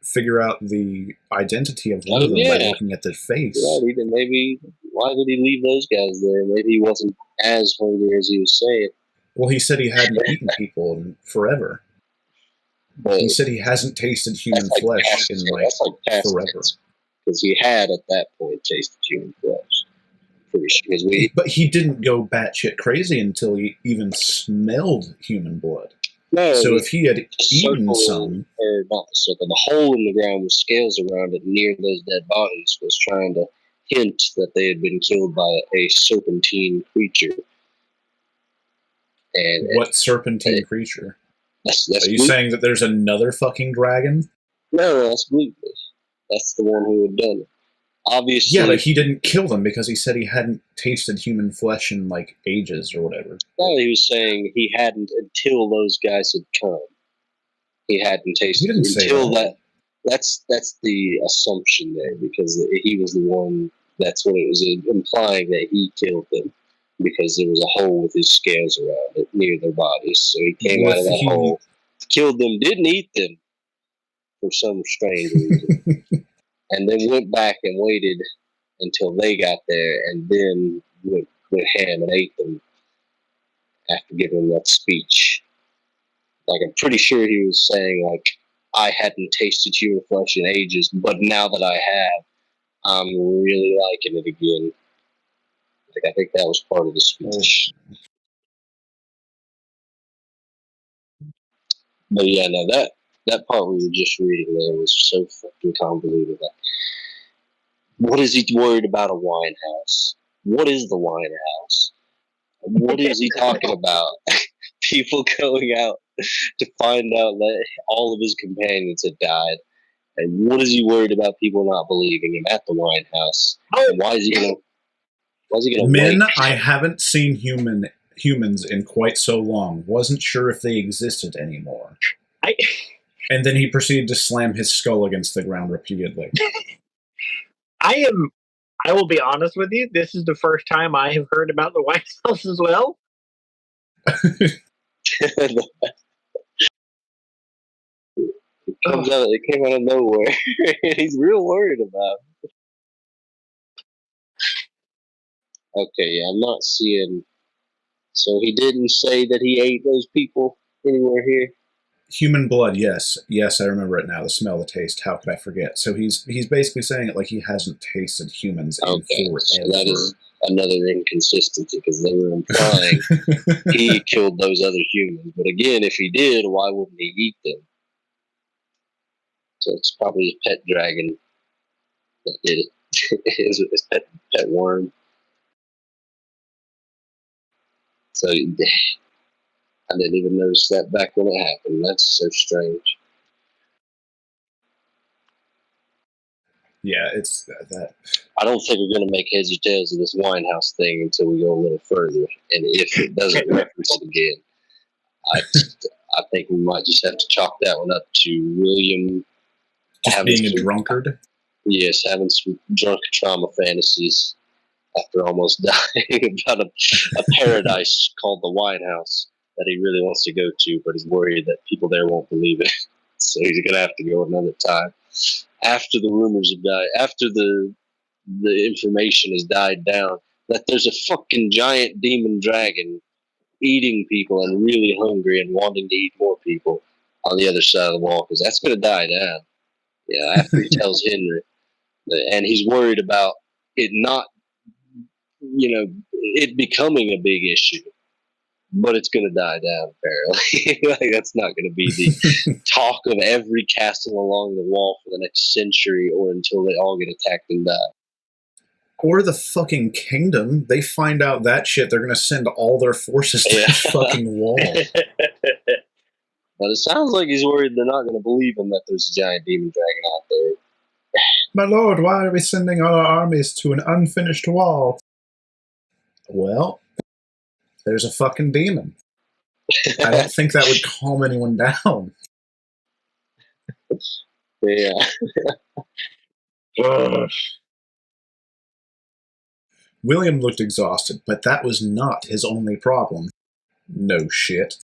figure out the identity of one of them by looking at their face. Yeah, maybe why did he leave those guys there? Maybe he wasn't as hungry as he was saying. Well, he said he hadn't eaten people in forever. But he said he hasn't tasted human flesh in forever. Because he had at that point tasted human flesh. Pretty sure. But he didn't go batshit crazy until he even smelled human blood. No, so if he had eaten some, or not the circle, the hole in the ground with scales around it near those dead bodies was trying to hint that they had been killed by a serpentine creature. And what serpentine creature? That's Are you saying that there's another fucking dragon? No, that's Gluten. That's the one who had done it. Obviously. Yeah, but he didn't kill them because he said he hadn't tasted human flesh in ages or whatever. No, he was saying he hadn't until those guys had come. He hadn't tasted he didn't until say that. That's the assumption there, because he was the one. That's what it was implying, that he killed them, because there was a hole with his scales around it near their bodies. So he came out of that hole, killed them, didn't eat them for some strange reason, and then went back and waited until they got there, and then went ham and ate them after giving them that speech. I'm pretty sure he was saying, I hadn't tasted human flesh in ages, but now that I have, I'm really liking it again. I think that was part of the speech. But yeah, no, that part we were just reading there was so fucking convoluted. Like, what is he worried about a wine house? What is the wine house? What is he talking about? People going out to find out that all of his companions had died. And what is he worried about people not believing him at the wine house? And why is he gonna Men, wait? I haven't seen humans in quite so long. Wasn't sure if they existed anymore. And then he proceeded to slam his skull against the ground repeatedly. I will be honest with you, this is the first time I have heard about the White House as well. It came out of nowhere. He's real worried about it. Okay, yeah, I'm not seeing. So he didn't say that he ate those people anywhere here? Human blood, yes. Yes, I remember it now. The smell, the taste. How could I forget? So he's basically saying it like he hasn't tasted humans in forever. So that is another inconsistency, because they were implying he killed those other humans. But again, if he did, why wouldn't he eat them? So it's probably his pet dragon that did it. His pet worm. So I didn't even notice that back when it happened. That's so strange. Yeah, it's that. I don't think we're going to make heads or tails of this Winehouse thing until we go a little further. And if it doesn't reference it again, I think we might just have to chalk that one up to William just being a drunkard. Yes, having some drunk trauma fantasies after almost dying about a paradise called the Winehouse that he really wants to go to, but he's worried that people there won't believe it. So he's going to have to go another time. After the rumors have died, after the information has died down, that there's a fucking giant demon dragon eating people and really hungry and wanting to eat more people on the other side of the wall, because that's going to die down. Yeah, after he tells Henry. And he's worried about it not, it becoming a big issue. But it's going to die down, apparently. Like, that's not going to be the talk of every castle along the wall for the next century, or until they all get attacked and die. Or the fucking kingdom. They find out that shit, they're going to send all their forces to the fucking wall. But it sounds like he's worried they're not going to believe him that there's a giant demon dragon out there. My lord, why are we sending all our armies to an unfinished wall? Well, there's a fucking demon. I don't think that would calm anyone down. Yeah. William looked exhausted, but that was not his only problem. No shit.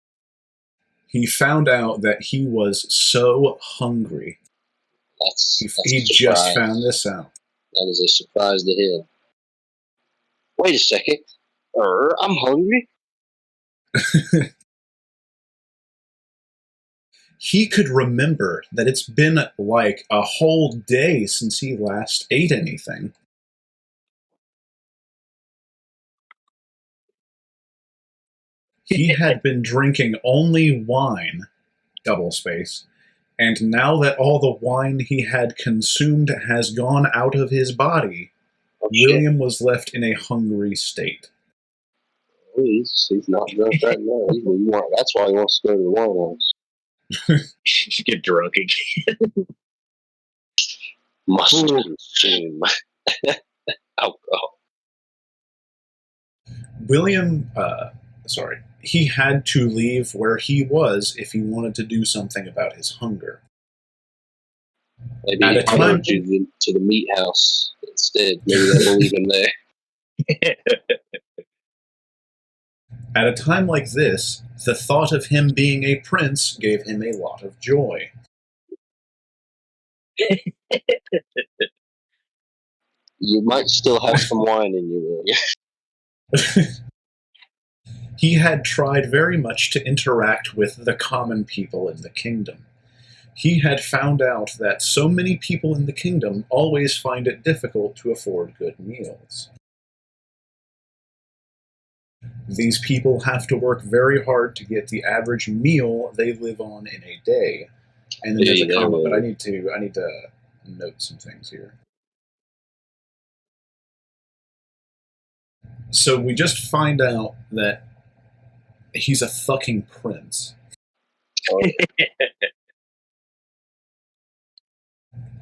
He found out that he was so hungry. He just found this out. That is a surprise to him. Wait a second. I'm hungry? He could remember that it's been like a whole day since he last ate anything. He had been drinking only wine, double space, and now that all the wine he had consumed has gone out of his body, William was left in a hungry state. He's not drunk right now. That's why he wants to go to the wine house. Just get drunk again. Must consume alcohol. William, he had to leave where he was if he wanted to do something about his hunger. Maybe he followed you to the meat house instead. Maybe they'll leave him there. At a time like this, the thought of him being a prince gave him a lot of joy. You might still have some wine in you, William. He had tried very much to interact with the common people in the kingdom. He had found out that so many people in the kingdom always find it difficult to afford good meals. These people have to work very hard to get the average meal they live on in a day. And then there's a comma, but I need to note some things here. So we just find out that he's a fucking prince.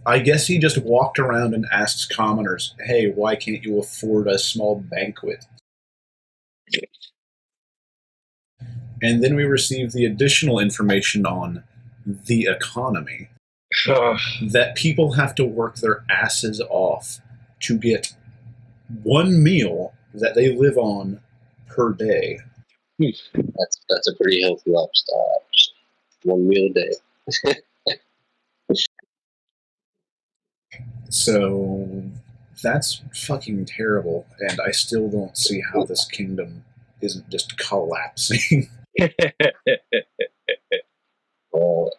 I guess he just walked around and asked commoners, hey, why can't you afford a small banquet? And then we receive the additional information on the economy. That people have to work their asses off to get one meal that they live on per day. That's a pretty healthy lifestyle, actually. One meal a day. So that's fucking terrible, and I still don't see how this kingdom isn't just collapsing. Well,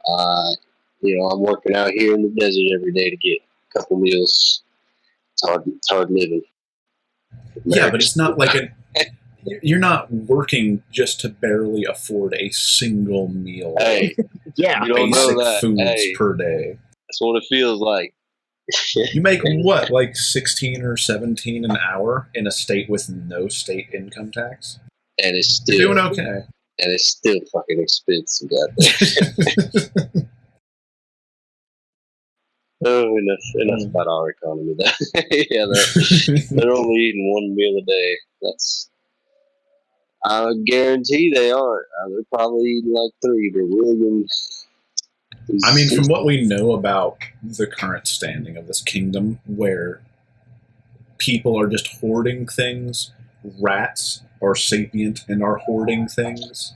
I'm working out here in the desert every day to get a couple meals. It's hard living. Yeah, but it's not like you're not working just to barely afford a single meal. Hey, yeah, you don't know basic that. foods per day. That's what it feels like. You make what, like 16 or 17 an hour in a state with no state income tax? And it's still You're doing okay. And it's still fucking expensive, goddamn. Oh, enough about our economy. Yeah, they're only eating one meal a day. I guarantee they aren't. They're probably eating like 3. But William, I mean, from what we know about the current standing of this kingdom, where people are just hoarding things, rats are sapient and are hoarding things.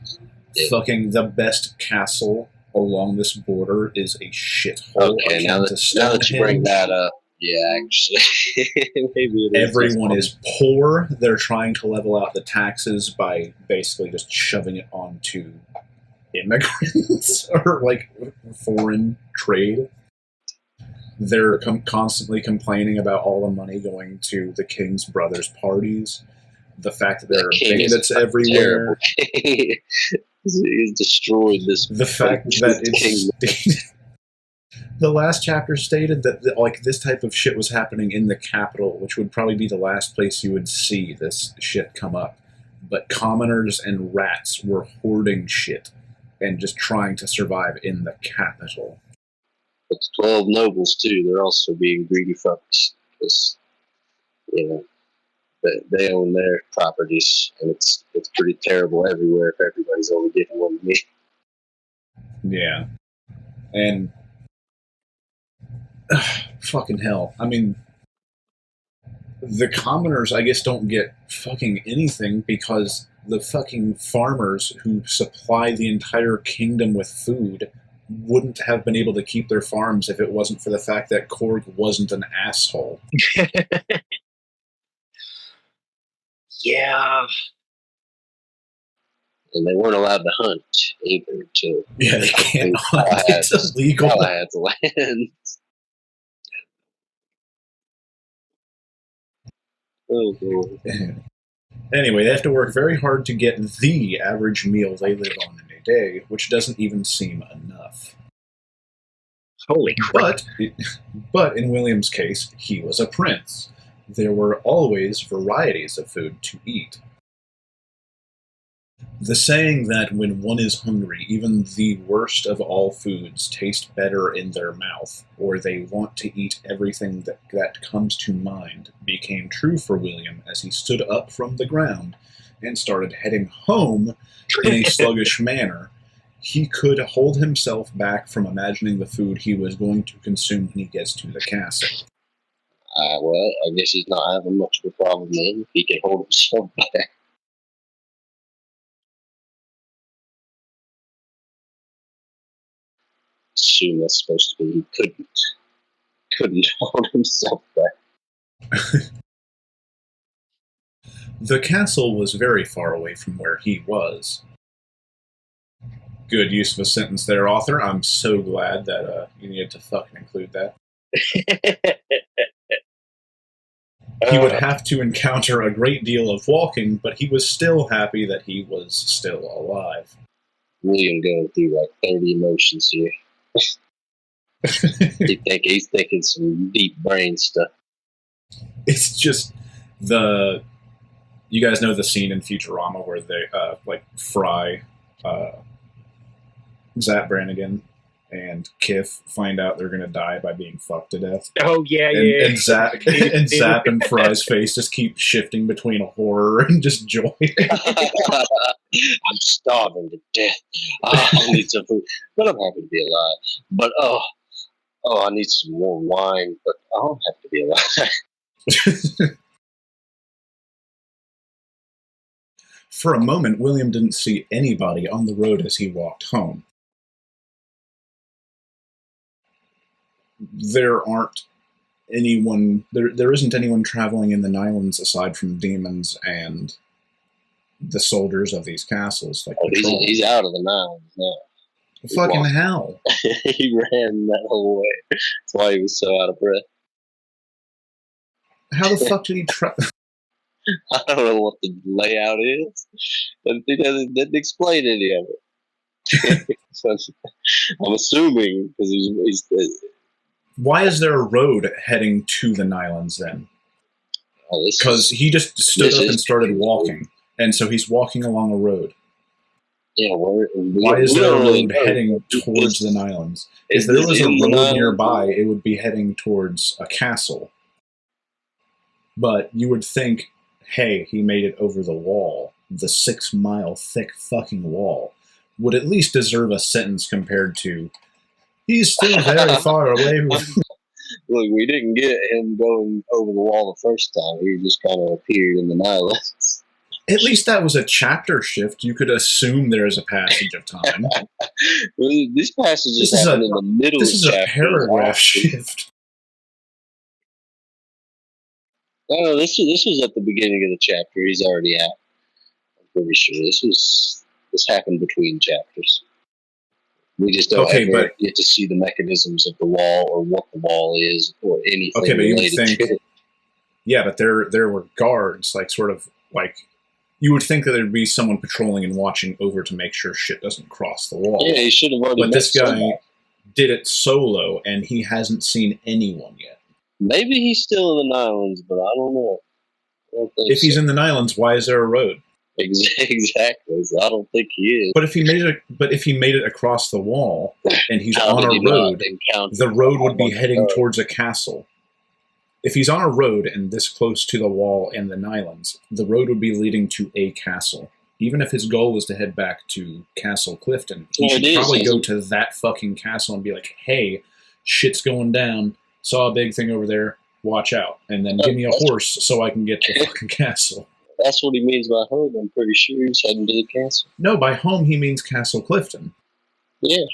Yeah. Fucking the best castle along this border is a shithole. Okay, now that you bring that up, yeah, actually, maybe everyone is poor. They're trying to level out the taxes by basically just shoving it onto immigrants or like foreign trade. They're constantly complaining about all the money going to the king's brothers' parties. The fact that there are bandits everywhere. He's destroyed this. The fact that it's the last chapter stated that like this type of shit was happening in the capital, which would probably be the last place you would see this shit come up. But commoners and rats were hoarding shit and just trying to survive in the capital. But the 12 nobles too, they're also being greedy fucks because they own their properties, and it's pretty terrible everywhere if everybody's only getting one meal. Yeah, and fucking hell. I mean, the commoners, I guess, don't get fucking anything because the fucking farmers who supply the entire kingdom with food wouldn't have been able to keep their farms if it wasn't for the fact that Korg wasn't an asshole. Yeah. And they weren't allowed to hunt either. Yeah, they can't hunt. It's illegal. Galahad's land. Oh, God. Anyway, they have to work very hard to get the average meal they live on in a day, which doesn't even seem enough. Holy crap. But in William's case, he was a prince. There were always varieties of food to eat. The saying that when one is hungry, even the worst of all foods taste better in their mouth, or they want to eat everything that comes to mind, became true for William as he stood up from the ground and started heading home in a sluggish manner. He could hold himself back from imagining the food he was going to consume when he gets to the castle. Well, I guess he's not having much of a problem then if he can hold himself back. Assume that's supposed to be he couldn't hold himself back. The castle was very far away from where he was. Good use of a sentence there, author. I'm so glad that you needed to fucking include that. He would have to encounter a great deal of walking, but he was still happy that he was still alive. William going through like 30 emotions here. He's thinking some deep brain stuff. It's just you guys know the scene in Futurama where they Fry, Zap Brannigan, and Kif find out they're gonna die by being fucked to death. Oh yeah, and Zap and Fry's face just keep shifting between horror and just joy. I'm starving to death. I need some food, but I'm happy to be alive. But I need some more wine, but I don't have to be alive. For a moment, William didn't see anybody on the road as he walked home. There isn't anyone traveling in the Nylands aside from demons and the soldiers of these castles. He's out of the Nylands now. Fucking hell. He ran that whole way. That's why he was so out of breath. How the fuck did he travel? I don't know what the layout is. He didn't explain any of it. So I'm assuming because he's why is there a road heading to the Nylands then? Because he just stood up and started walking, and so he's walking along a road. Yeah, why is there a road heading towards the Nylands? If there was a road nearby, it would be heading towards a castle. But you would think, hey, he made it over the wall. The 6-mile thick fucking wall would at least deserve a sentence compared to, he's still very far away. Look, we didn't get him going over the wall the first time. He just kind of appeared in the Nylands. At least that was a chapter shift. You could assume there is a passage of time. This passage is happening in the middle of the chapter. This is a paragraph shift. No, this was at the beginning of the chapter. He's already out. I'm pretty sure this happened between chapters. We just don't ever get to see the mechanisms of the wall or what the wall is or anything related to it. Yeah, but there were guards, you would think that there'd be someone patrolling and watching over to make sure shit doesn't cross the wall. Yeah, he should have already. But this guy did it solo, and he hasn't seen anyone yet. Maybe he's still in the Nylands, but I don't know. If he's in the Nylands, why is there a road? Exactly. I don't think he is. But if he made it across the wall and he's on a road, the road would be heading towards a castle. If he's on a road and this close to the wall in the Nylands, the road would be leading to a castle. Even if his goal was to head back to Castle Clifton, he should probably go to that fucking castle and be like, hey, shit's going down. Saw a big thing over there. Watch out. And then give me a horse so I can get to the fucking castle. That's what he means by home. I'm pretty sure he's heading to the castle. No, by home he means Castle Clifton. Yeah.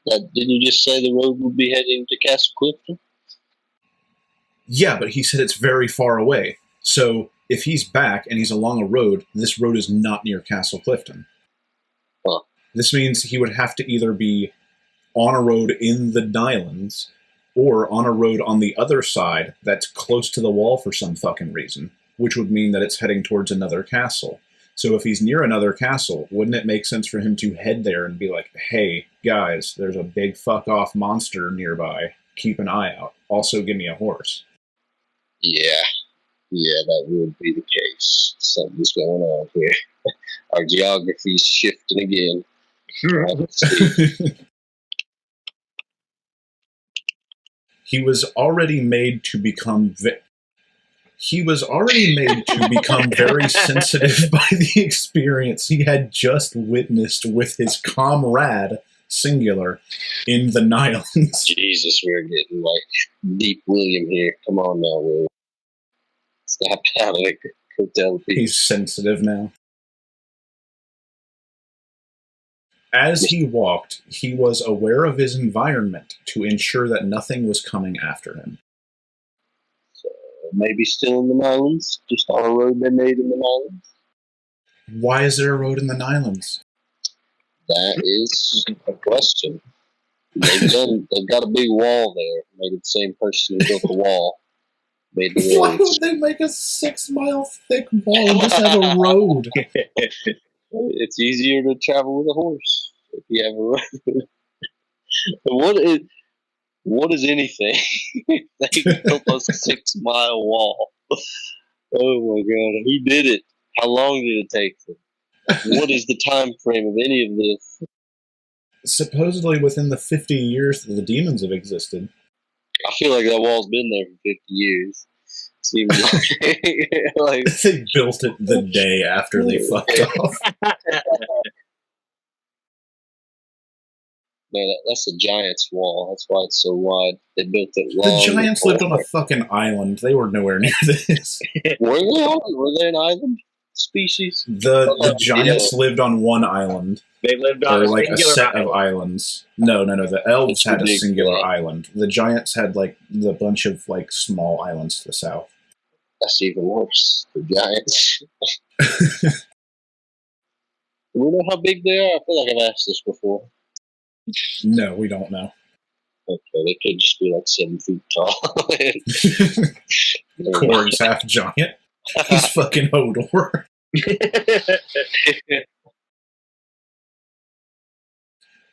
Didn't you just say the road would be heading to Castle Clifton? Yeah, but he said it's very far away. So if he's back and he's along a road, this road is not near Castle Clifton. Huh. This means he would have to either be on a road in the Nylands or on a road on the other side that's close to the wall for some fucking reason, which would mean that it's heading towards another castle. So if he's near another castle, wouldn't it make sense for him to head there and be like, hey, guys, there's a big fuck-off monster nearby. Keep an eye out. Also, give me a horse. Yeah, that would be the case. Something's going on here. Our geography's shifting again. He was already made to become very sensitive by the experience he had just witnessed with his comrade, singular, in the Nylands. Jesus, we're getting deep William here. Come on now, William. Snap out of it. Go tell people. He's sensitive now. As he walked, he was aware of his environment to ensure that nothing was coming after him. So maybe still in the Nylands? Just on a road they made in the Nylands? Why is there a road in the Nylands? That is a question. They've got a big wall there. Maybe the same person who built the wall Made the Why roads. would they make a 6-mile thick wall and just have a road? It's easier to travel with a horse if you have a road. What is anything? They built a 6-mile wall. Oh my god, he did it. How long did it take him? What is the time frame of any of this? Supposedly within the 50 years that the demons have existed. I feel like that wall's been there for 50 years. Seems like They built it the day after they fucked off. Man, that's a giant's wall. That's why it's so wide. They built it long. The giants lived on a fucking island. They were nowhere near this. Were they an island species? The giants lived on one island. They lived on like a set island. of islands. No. The elves had a singular island. The giants had like the bunch of like small islands to the south. That's even worse. The giants. Do we know how big they are? I feel like I've asked this before. No, we don't know. Okay, they could just be like 7 feet tall. Korg's half giant. He's fucking Hodor.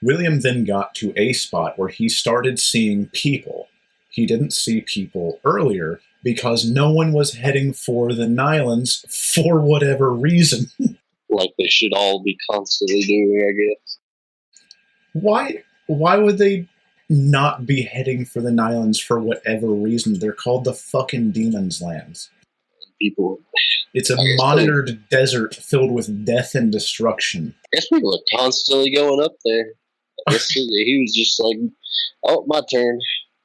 William then got to a spot where he started seeing people. He didn't see people earlier because no one was heading for the Nylands for whatever reason. Like they should all be constantly doing, I guess. Why would they not be heading for the Nylands for whatever reason? They're called the fucking Demon's Lands. People. It's a monitored desert filled with death and destruction. I guess people are constantly going up there. I guess he was just like, oh, my turn.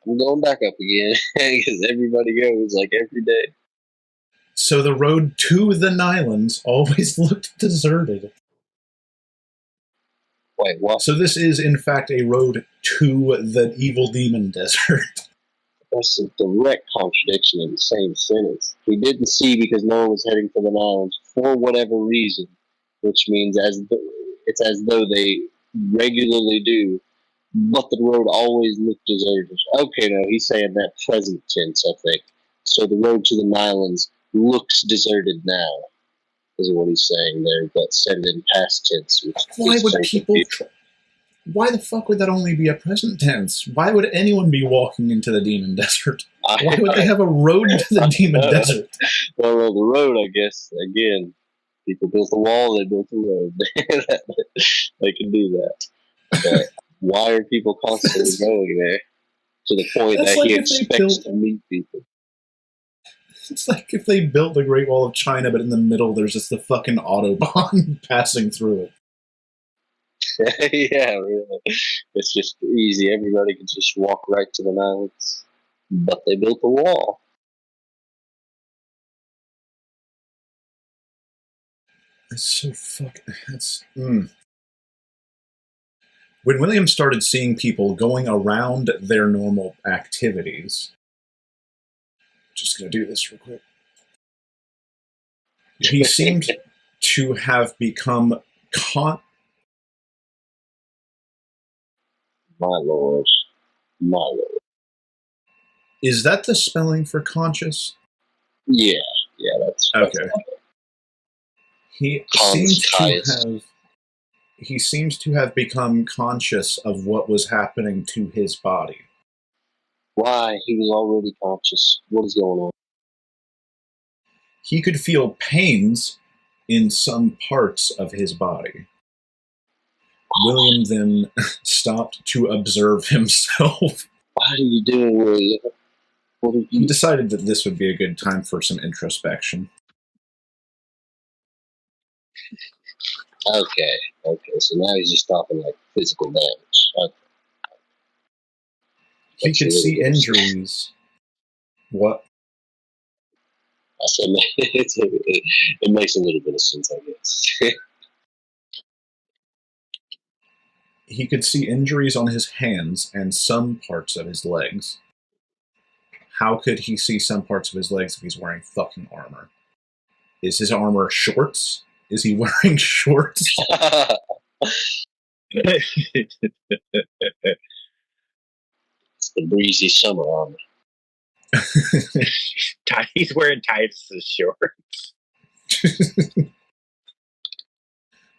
I'm going back up again. Because everybody goes like every day. So the road to the Nylands always looked deserted. Wait, what? So this is, in fact, a road to the evil demon desert. That's a direct contradiction in the same sentence. We didn't see because no one was heading for the Nylands for whatever reason, which means it's as though they regularly do, but the road always looked deserted. Okay, no, he's saying that present tense, I think. So the road to the Nylands looks deserted now, is what he's saying there, but said it in past tense. Why would people... Why the fuck would that only be a present tense? Why would anyone be walking into the demon desert? Why would they have a road to the demon desert? Well, the road, I guess, again, people built a wall, they built a road. They can do that. But why are people constantly going there to the point that he expects to meet people? It's like if they built the Great Wall of China, but in the middle there's just the fucking Autobahn passing through it. Yeah, really. It's just easy. Everybody can just walk right to the Nylands. But they built a wall. It's so fucking... When William started seeing people going around their normal activities... Just gonna do this real quick. He seemed to have become My lord. My lord. Is that the spelling for conscious? Yeah, that's okay. He seems to have become conscious of what was happening to his body. Why? He was already conscious. What is going on? He could feel pains in some parts of his body. William then stopped to observe himself. What are you doing, William? He decided that this would be a good time for some introspection. Okay, so now he's just stopping like physical damage. Okay. He could see injuries. What? I said it makes a little bit of sense, I guess. He could see injuries on his hands and some parts of his legs. How could he see some parts of his legs if he's wearing fucking armor? Is his armor shorts? Is he wearing shorts? It's the breezy summer armor. He's wearing Titus's shorts.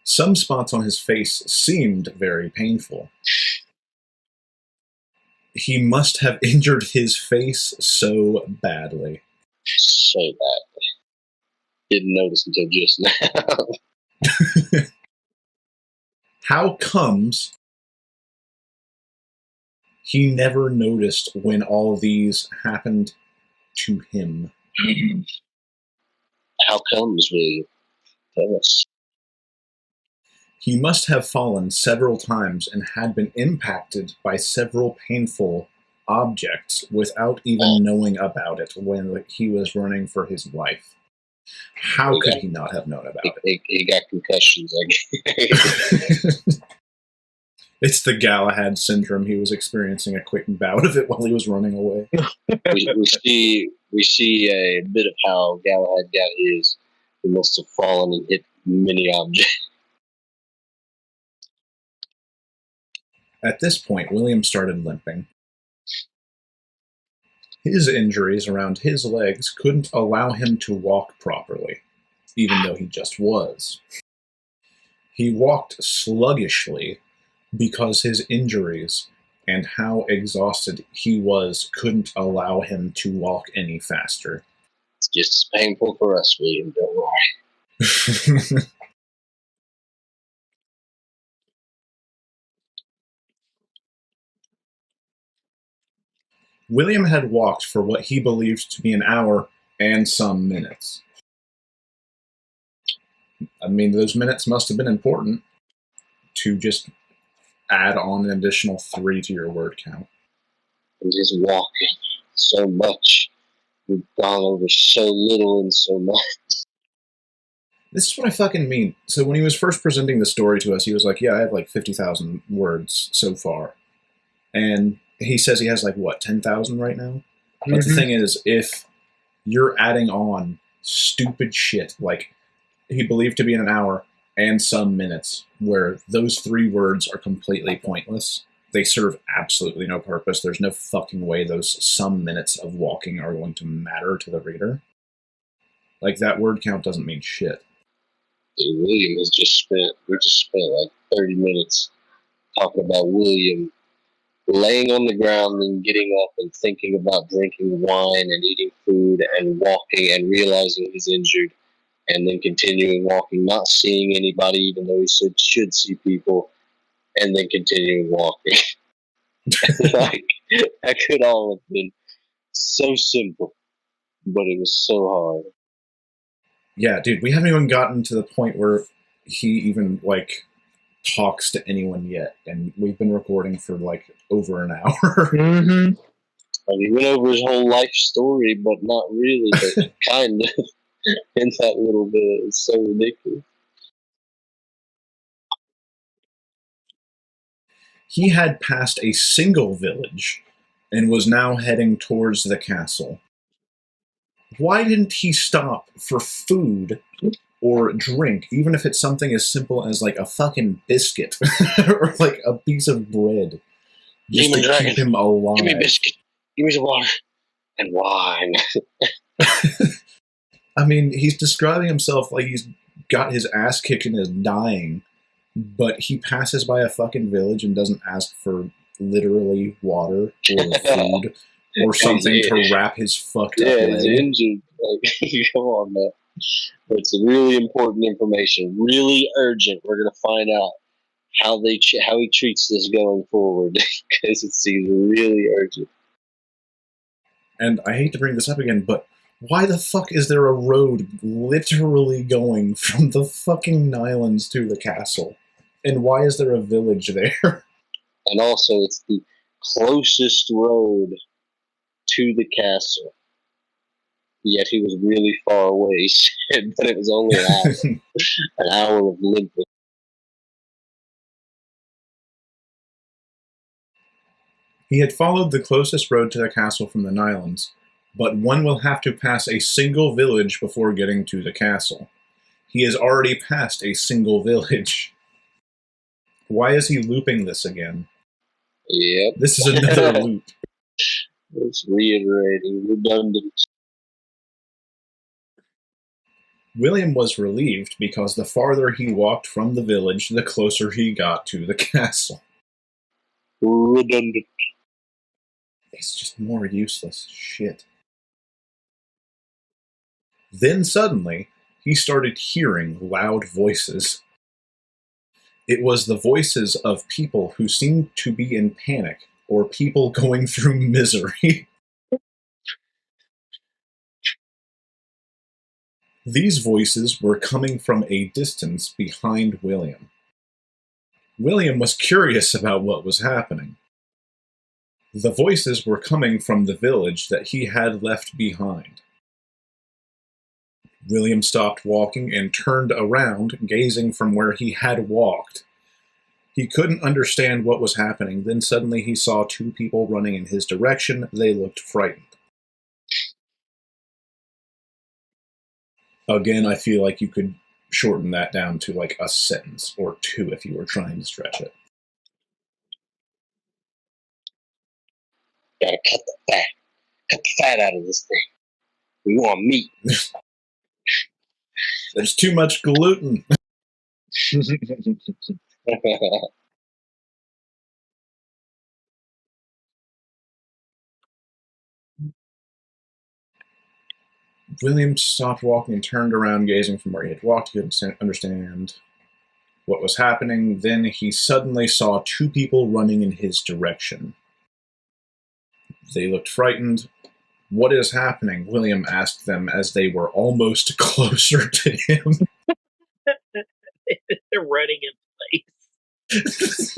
Some spots on his face seemed very painful. He must have injured his face so badly. So badly. Didn't notice until just now. How comes he never noticed when all these happened to him? How comes, William? Tell us. He must have fallen several times and had been impacted by several painful objects without even knowing about it when he was running for his life. How could he not have known about it? He got concussions, I guess. It's the Galahad syndrome. He was experiencing a quick bout of it while he was running away. we see a bit of how Galahad got his. He must have fallen and hit many objects. At this point, William started limping. His injuries around his legs couldn't allow him to walk properly, even though he just was. He walked sluggishly because his injuries and how exhausted he was couldn't allow him to walk any faster. It's just as painful for us, William, don't worry. William had walked for what he believed to be an hour and some minutes. I mean, those minutes must have been important to just add on an additional 3 to your word count. And just walking so much. We've gone over so little and so much. This is what I fucking mean. So when he was first presenting the story to us, he was like, yeah, I have like 50,000 words so far. And he says he has like, what, 10,000 right now? Mm-hmm. But the thing is, if you're adding on stupid shit, like he believed to be in an hour and some minutes, where those 3 words are completely pointless, they serve absolutely no purpose. There's no fucking way those some minutes of walking are going to matter to the reader. Like, that word count doesn't mean shit. William has we just spent like 30 minutes talking about William laying on the ground and getting up and thinking about drinking wine and eating food and walking and realizing he's injured and then continuing walking, not seeing anybody even though he should see people, and then continuing walking. Like, that could all have been so simple, but it was so hard. Yeah, dude, we haven't even gotten to the point where he even, like, talks to anyone yet, and we've been recording for, like, over an hour. Mm-hmm. And he went over his whole life story, but not really, but kind of, in that little bit. It's so ridiculous. He had passed a single village and was now heading towards the castle. Why didn't he stop for food or drink, even if it's something as simple as like a fucking biscuit or like a piece of bread, just to keep him alive? Give me a biscuit. Give me some water and wine. I mean, he's describing himself like he's got his ass kicked and is dying, but he passes by a fucking village and doesn't ask for literally water or food or something to wrap his fucked up leg. Yeah, he's injured. Like, come on, man. It's really important information, really urgent. We're gonna find out how he treats this going forward because it seems really urgent. And I hate to bring this up again, but why the fuck is there a road literally going from the fucking Nylands to the castle? And why is there a village there? And also, it's the closest road to the castle. Yet he was really far away, he said, but it was only an hour of limping. He had followed the closest road to the castle from the Nylands, but one will have to pass a single village before getting to the castle. He has already passed a single village. Why is he looping this again? Yep. This is another loop. It's reiterating, redundant. William was relieved because the farther he walked from the village, the closer he got to the castle. Redundant. It's just more useless shit. Then suddenly, he started hearing loud voices. It was the voices of people who seemed to be in panic, or people going through misery. These voices were coming from a distance behind William. William was curious about what was happening. The voices were coming from the village that he had left behind. William stopped walking and turned around, gazing from where he had walked. He couldn't understand what was happening. Then suddenly he saw two people running in his direction. They looked frightened. Again, I feel like you could shorten that down to like a sentence or two if you were trying to stretch it. Gotta cut the fat out of this thing. We want meat. There's too much gluten. William stopped walking and turned around, gazing from where he had walked. He couldn't understand what was happening. Then he suddenly saw two people running in his direction. They looked frightened. What is happening? William asked them as they were almost closer to him. They're running in place.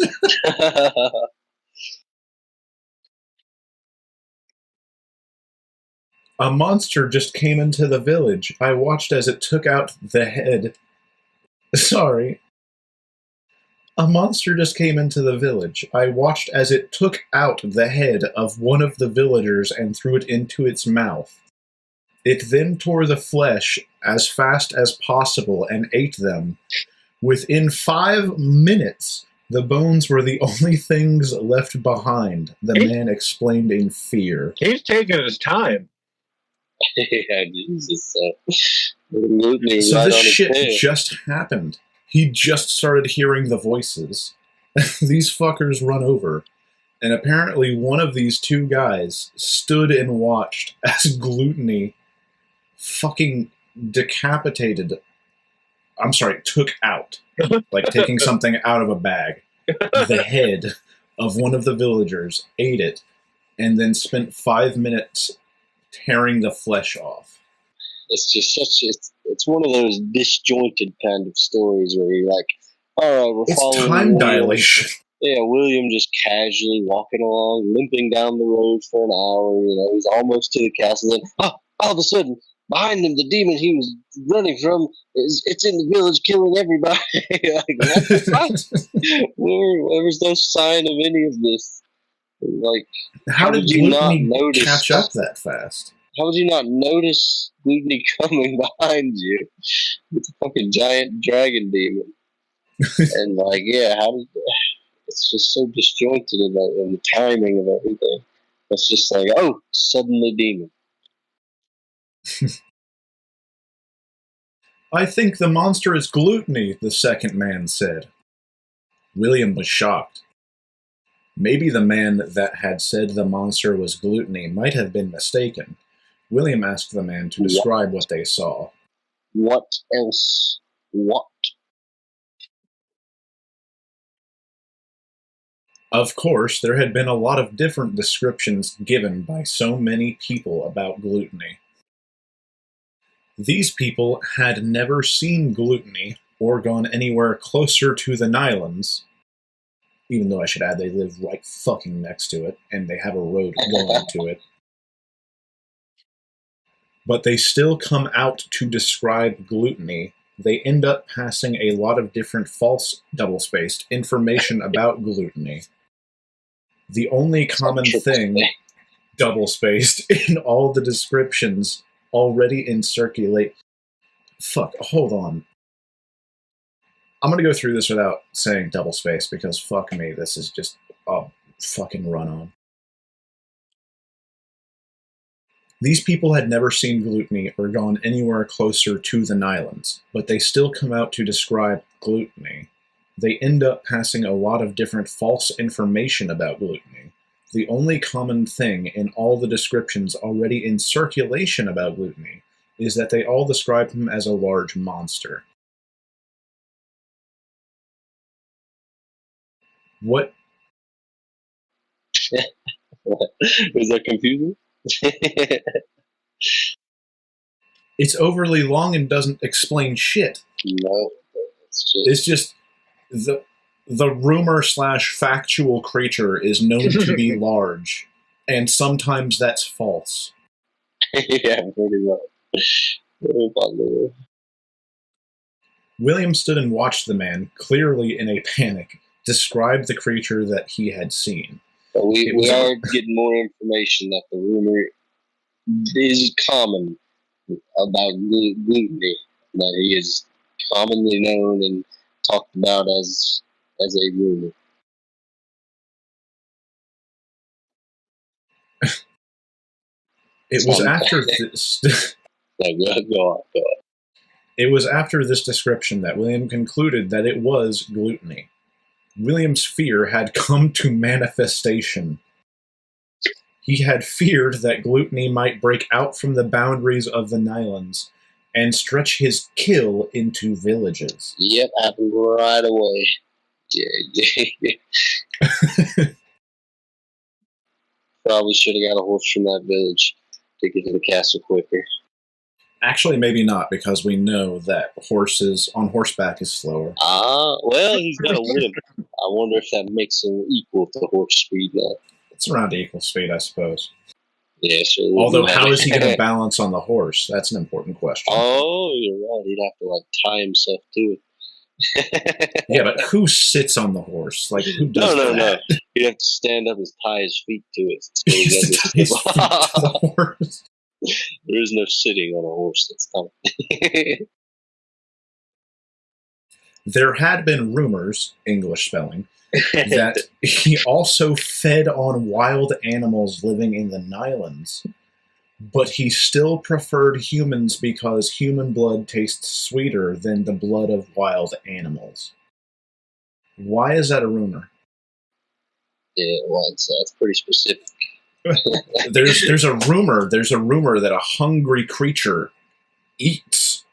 A monster just came into the village. I watched as it took out the head. Sorry. A monster just came into the village. I watched as it took out the head of one of the villagers and threw it into its mouth. It then tore the flesh as fast as possible and ate them. Within 5 minutes, the bones were the only things left behind, the man explained in fear. He's taking his time. Yeah, Jesus. So this shit just happened. He just started hearing the voices. These fuckers run over. And apparently one of these two guys stood and watched as Gluttony fucking took out, like taking something out of a bag, the head of one of the villagers, ate it, and then spent 5 minutes tearing the flesh off. It's just it's one of those disjointed kind of stories where you're like, all right, we're following time William. Dilation. Yeah, William just casually walking along, limping down the road for an hour. You know, he's almost to the castle. Then, all of a sudden, behind him, the demon he was running from it's in the village, killing everybody. Like, what the fuck? Where was no sign of any of this? Like, how did you not notice catch up that fast? How would you not notice Gluttony coming behind you? It's a fucking giant dragon demon. And like, yeah, it's just so disjointed in the timing of everything. It's just like, oh, suddenly demon. I think the monster is Gluttony, the second man said. William was shocked. Maybe the man that had said the monster was Gluttony might have been mistaken. William asked the man to describe what they saw. What else? What? Of course, there had been a lot of different descriptions given by so many people about Gluttony. These people had never seen Gluttony or gone anywhere closer to the Nylands, even though I should add they live right fucking next to it, and they have a road going to it. But they still come out to describe Gluttony. They end up passing a lot of different false double-spaced information about Gluttony. The only common thing, double-spaced, in all the descriptions already in circulate. Fuck, hold on. I'm gonna go through this without saying double-spaced because fuck me, this is just a fucking run-on. These people had never seen gluttony or gone anywhere closer to the Nylons, but they still come out to describe gluttony. They end up passing a lot of different false information about gluttony. The only common thing in all the descriptions already in circulation about gluttony is that they all describe him as a large monster. What? Was that confusing? It's overly long and doesn't explain shit. No, it's just the rumor/factual creature is known to be large, and sometimes that's false. Yeah, pretty much. William stood and watched the man, clearly in a panic, describe the creature that he had seen. But we are getting more information that the rumor is common about gluttony, that he is commonly known and talked about as a rumor. It was after this. Go on. It was after this description that William concluded that it was gluttony. William's fear had come to manifestation. He had feared that gluttony might break out from the boundaries of the Nylons and stretch his kill into villages. Yep, happened right away. Yeah. Probably should have got a horse from that village to get to the castle quicker. Actually, maybe not, because we know that horses on horseback is slower. Well, he's got a whip. I wonder if that makes him equal to horse speed now. It's around equal speed, I suppose. Yeah, sure. Although, how is he going to balance on the horse? That's an important question. Oh, you're right. He'd have to tie himself to it. Yeah, but who sits on the horse? Who does that? No. He'd have to stand up and tie his feet to it. Horse. There is no sitting on a horse that's coming. There had been rumors, English spelling, that he also fed on wild animals living in the Nylons, but he still preferred humans because human blood tastes sweeter than the blood of wild animals. Why is that a rumor? Yeah, well, that's pretty specific. There's a rumor that a hungry creature eats.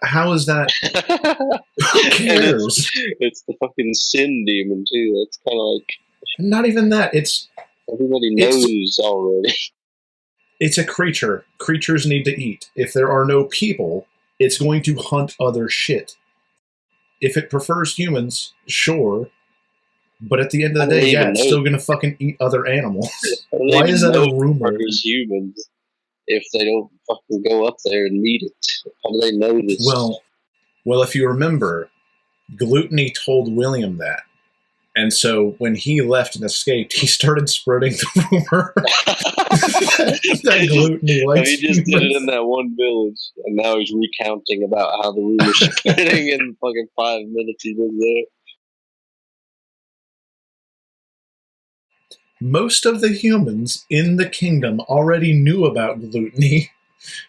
How is that? Who cares? It's the fucking sin demon too. That's kind of not even that. Everybody knows already. It's a creature. Creatures need to eat. If there are no people, it's going to hunt other shit. If it prefers humans, sure. But at the end of the day, it's still going to fucking eat other animals. Why is that a rumor? Prefers humans if they don't fucking go up there and meet it. How do they know this? Well, if you remember, Gluttony told William that. And so when he left and escaped, he started spreading the rumor that Gluttony likes he just did it in that one village, and now he's recounting about how the rumor's spreading in fucking 5 minutes he was there. Most of the humans in the kingdom already knew about gluttony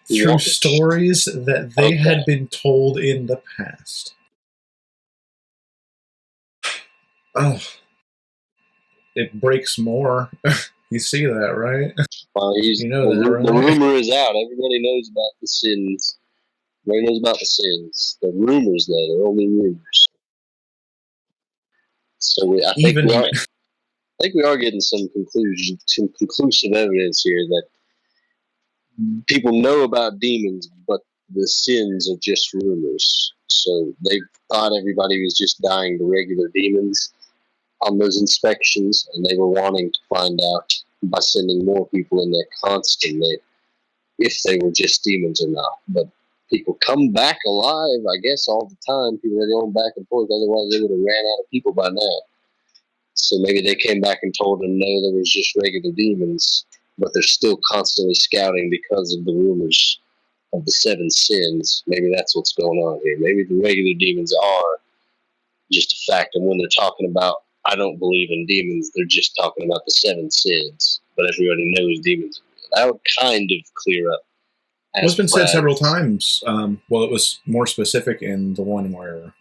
through stories that they had been told in the past. Oh, it breaks more. You see that, right? You know that, right? The rumor is out. Everybody knows about the sins. Everybody knows about the sins. The rumors, though, they're only rumors. So I think we are getting some conclusive evidence here that people know about demons, but the sins are just rumors. So they thought everybody was just dying to regular demons on those inspections, and they were wanting to find out by sending more people in there constantly if they were just demons or not. But people come back alive, I guess, all the time. People are going back and forth. Otherwise, they would have ran out of people by now. So maybe they came back and told them, no, there was just regular demons, but they're still constantly scouting because of the rumors of the 7 sins. Maybe that's what's going on here. Maybe the regular demons are just a fact, and when they're talking about, I don't believe in demons, they're just talking about the 7 sins. but everybody knows demons. That would kind of clear up. Well, it's been said several times. Well, it was more specific in the one where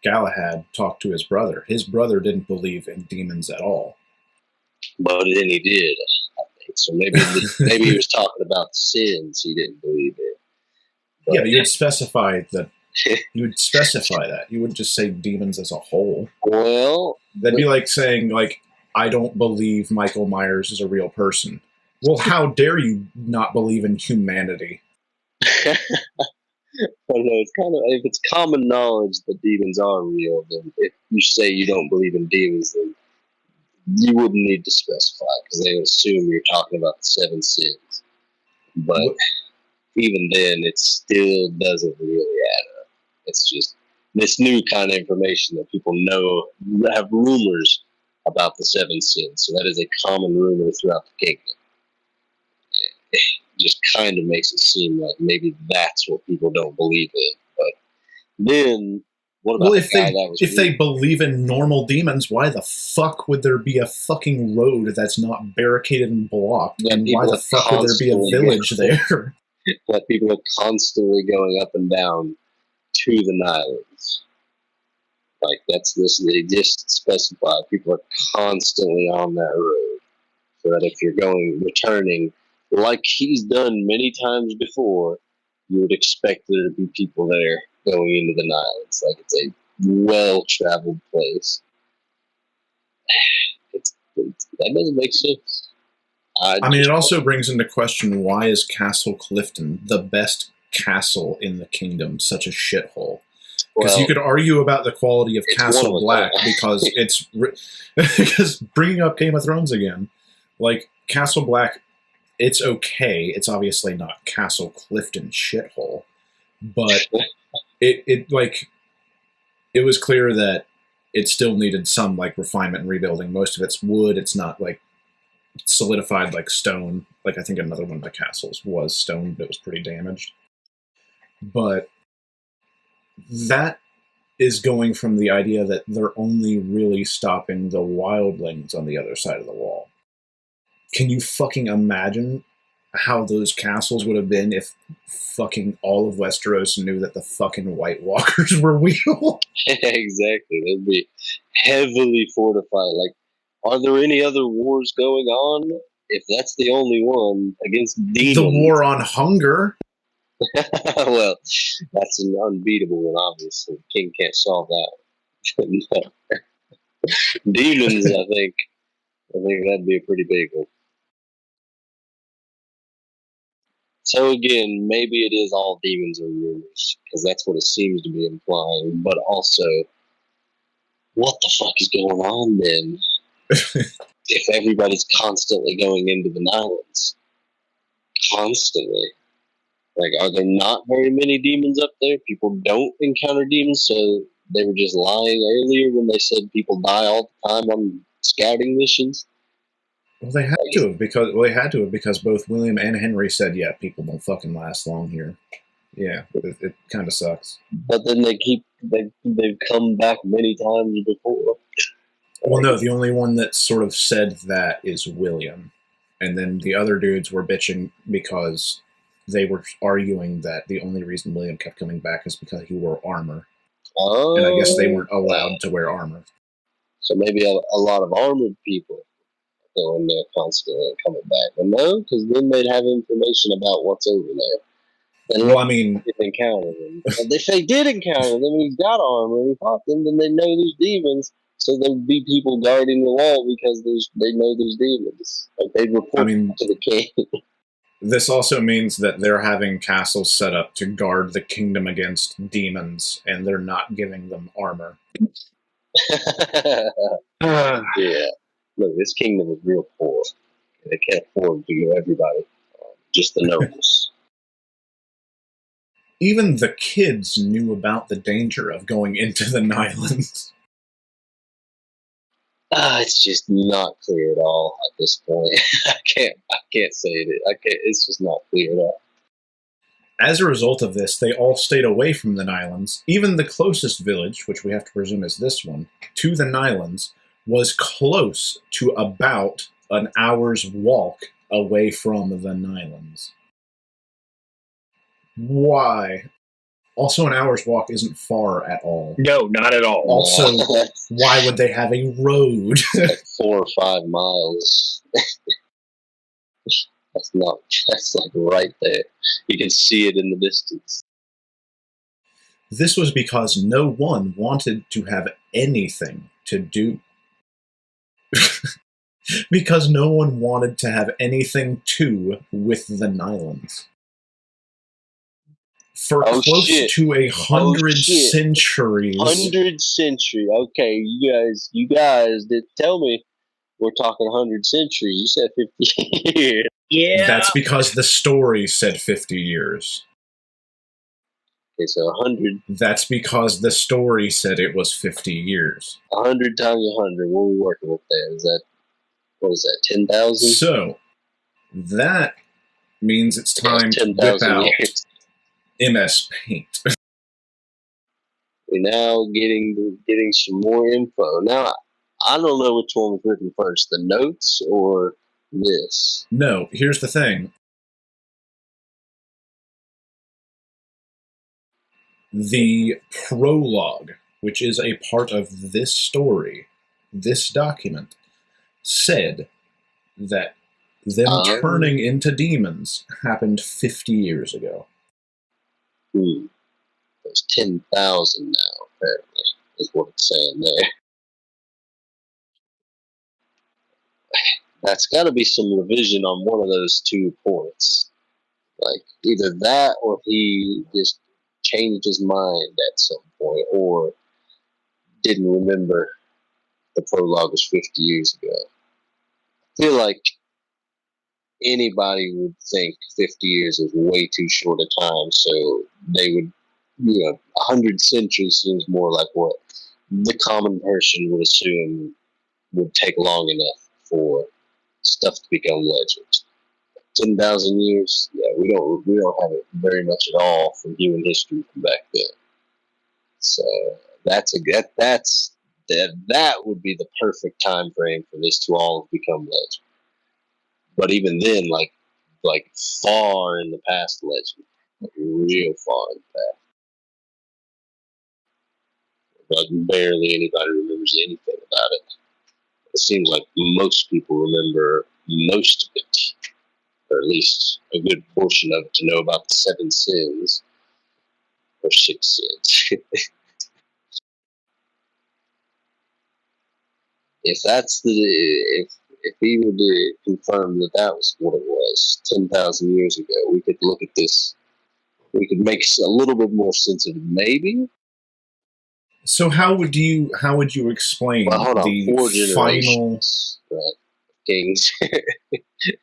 Galahad talked to his brother. His brother didn't believe in demons at all. But then he did, I think. So maybe he was talking about sins he didn't believe in. But, yeah, but you'd specify that. You would specify that. You wouldn't just say demons as a whole. Well, that'd be like saying, like, I don't believe Michael Myers is a real person. Well, how dare you not believe in humanity? I don't know. It's kind of, if it's common knowledge that demons are real, then if you say you don't believe in demons, then you wouldn't need to specify because they assume you're talking about the 7 sins. But even then, it still doesn't really add up. It's just this new kind of information that people know, have rumors about the 7 sins. So that is a common rumor throughout the kingdom. It just kind of makes it seem like maybe that's what people don't believe in. But then, what about if they believe in normal demons, why the fuck would there be a fucking road that's not barricaded and blocked? And why the fuck would there be a village there? That people are constantly going up and down to the Nylons. Like, that's this, they just specify people are constantly on that road. So that if you're returning, like he's done many times before, you would expect there to be people there going into the Nylons. Like, it's a well-traveled place. That doesn't make sense. I mean, it also brings into question, why is Castle Clifton, the best castle in the kingdom, such a shithole? Because you could argue about the quality of Castle Black because it's because bringing up Game of Thrones again, like Castle Black, it's okay. It's obviously not Castle Clifton shithole, but it was clear that it still needed some like refinement and rebuilding. Most of it's wood. It's not like solidified like stone. Like I think another one of the castles was stone, but it was pretty damaged. But that is going from the idea that they're only really stopping the wildlings on the other side of the wall. Can you fucking imagine how those castles would have been if fucking all of Westeros knew that the fucking White Walkers were real? Exactly. They'd be heavily fortified. Like, are there any other wars going on? If that's the only one against demons. The war on hunger. Well, that's an unbeatable one, obviously. The king can't solve that. Demons, I think that'd be a pretty big one. So again, maybe it is all demons or rumors, because that's what it seems to be implying. But also, what the fuck is going on then? If everybody's constantly going into the Nylons. Constantly. Like, are there not very many demons up there? People don't encounter demons, so they were just lying earlier when they said people die all the time on scouting missions? Well, they had to have because both William and Henry said, yeah, people don't fucking last long here. Yeah, it kind of sucks. But then they've come back many times before. Well, no, the only one that sort of said that is William. And then the other dudes were bitching because they were arguing that the only reason William kept coming back is because he wore armor. Oh. And I guess they weren't allowed to wear armor. So maybe a lot of armored people going there constantly and coming back. But no, because then they'd have information about what's over there. And well, I mean, if they encounter them. If they did encounter them and he's got armor and he fought them, then they know there's demons. So there'd be people guarding the wall because they know there's demons. Like, they'd report to the king. This also means that they're having castles set up to guard the kingdom against demons, and they're not giving them armor. Yeah. Look, this kingdom is real poor. They can't afford to give everybody, just the nobles. Even the kids knew about the danger of going into the Nylons. It's just not clear at all at this point. I can't say it. It's just not clear at all. As a result of this, they all stayed away from the Nylons. Even the closest village, which we have to presume is this one, to the Nylons, was close to about an hour's walk away from the Nylons. Why? Also, an hour's walk isn't far at all. No, not at all. Also, why would they have a road? Like 4 or 5 miles. That's like right there. You can see it in the distance. This was because no one wanted to have anything to do. Because no one wanted to have anything to with the Nylons. For close to 100 centuries. 100 century. Okay, you guys did tell me we're talking 100 centuries. You said 50 years. Yeah. That's because the story said 50 years. Okay, so 100. That's because the story said it was 50 years. 100 times 100. What are we working with there? What is that, 10,000? So, that means it's time to whip out MS Paint. We're now getting some more info. Now, I don't know which one was written first, the notes or this. No, here's the thing. The prologue, which is a part of this story, this document, said that them turning into demons happened 50 years ago. There's 10,000 now, apparently, is what it's saying there. That's got to be some revision on one of those 2 points. Like, either that or he just changed his mind at some point, or didn't remember the prologue was 50 years ago. I feel like anybody would think 50 years is way too short a time, so they would, 100 centuries seems more like what the common person would assume would take long enough for stuff to become legends. 10,000 years, yeah, we don't have it very much at all from human history from back then. So that would be the perfect time frame for this to all become legend. But even then, like far in the past legend, like real far in the past. Like barely anybody remembers anything about it. It seems like most people remember most of it, or at least a good portion of it, to know about the 7 sins or 6 sins. If he were to confirm that was what it was 10,000 years ago, we could look at this. We could make a little bit more sense of it, maybe. So how would you explain the final kings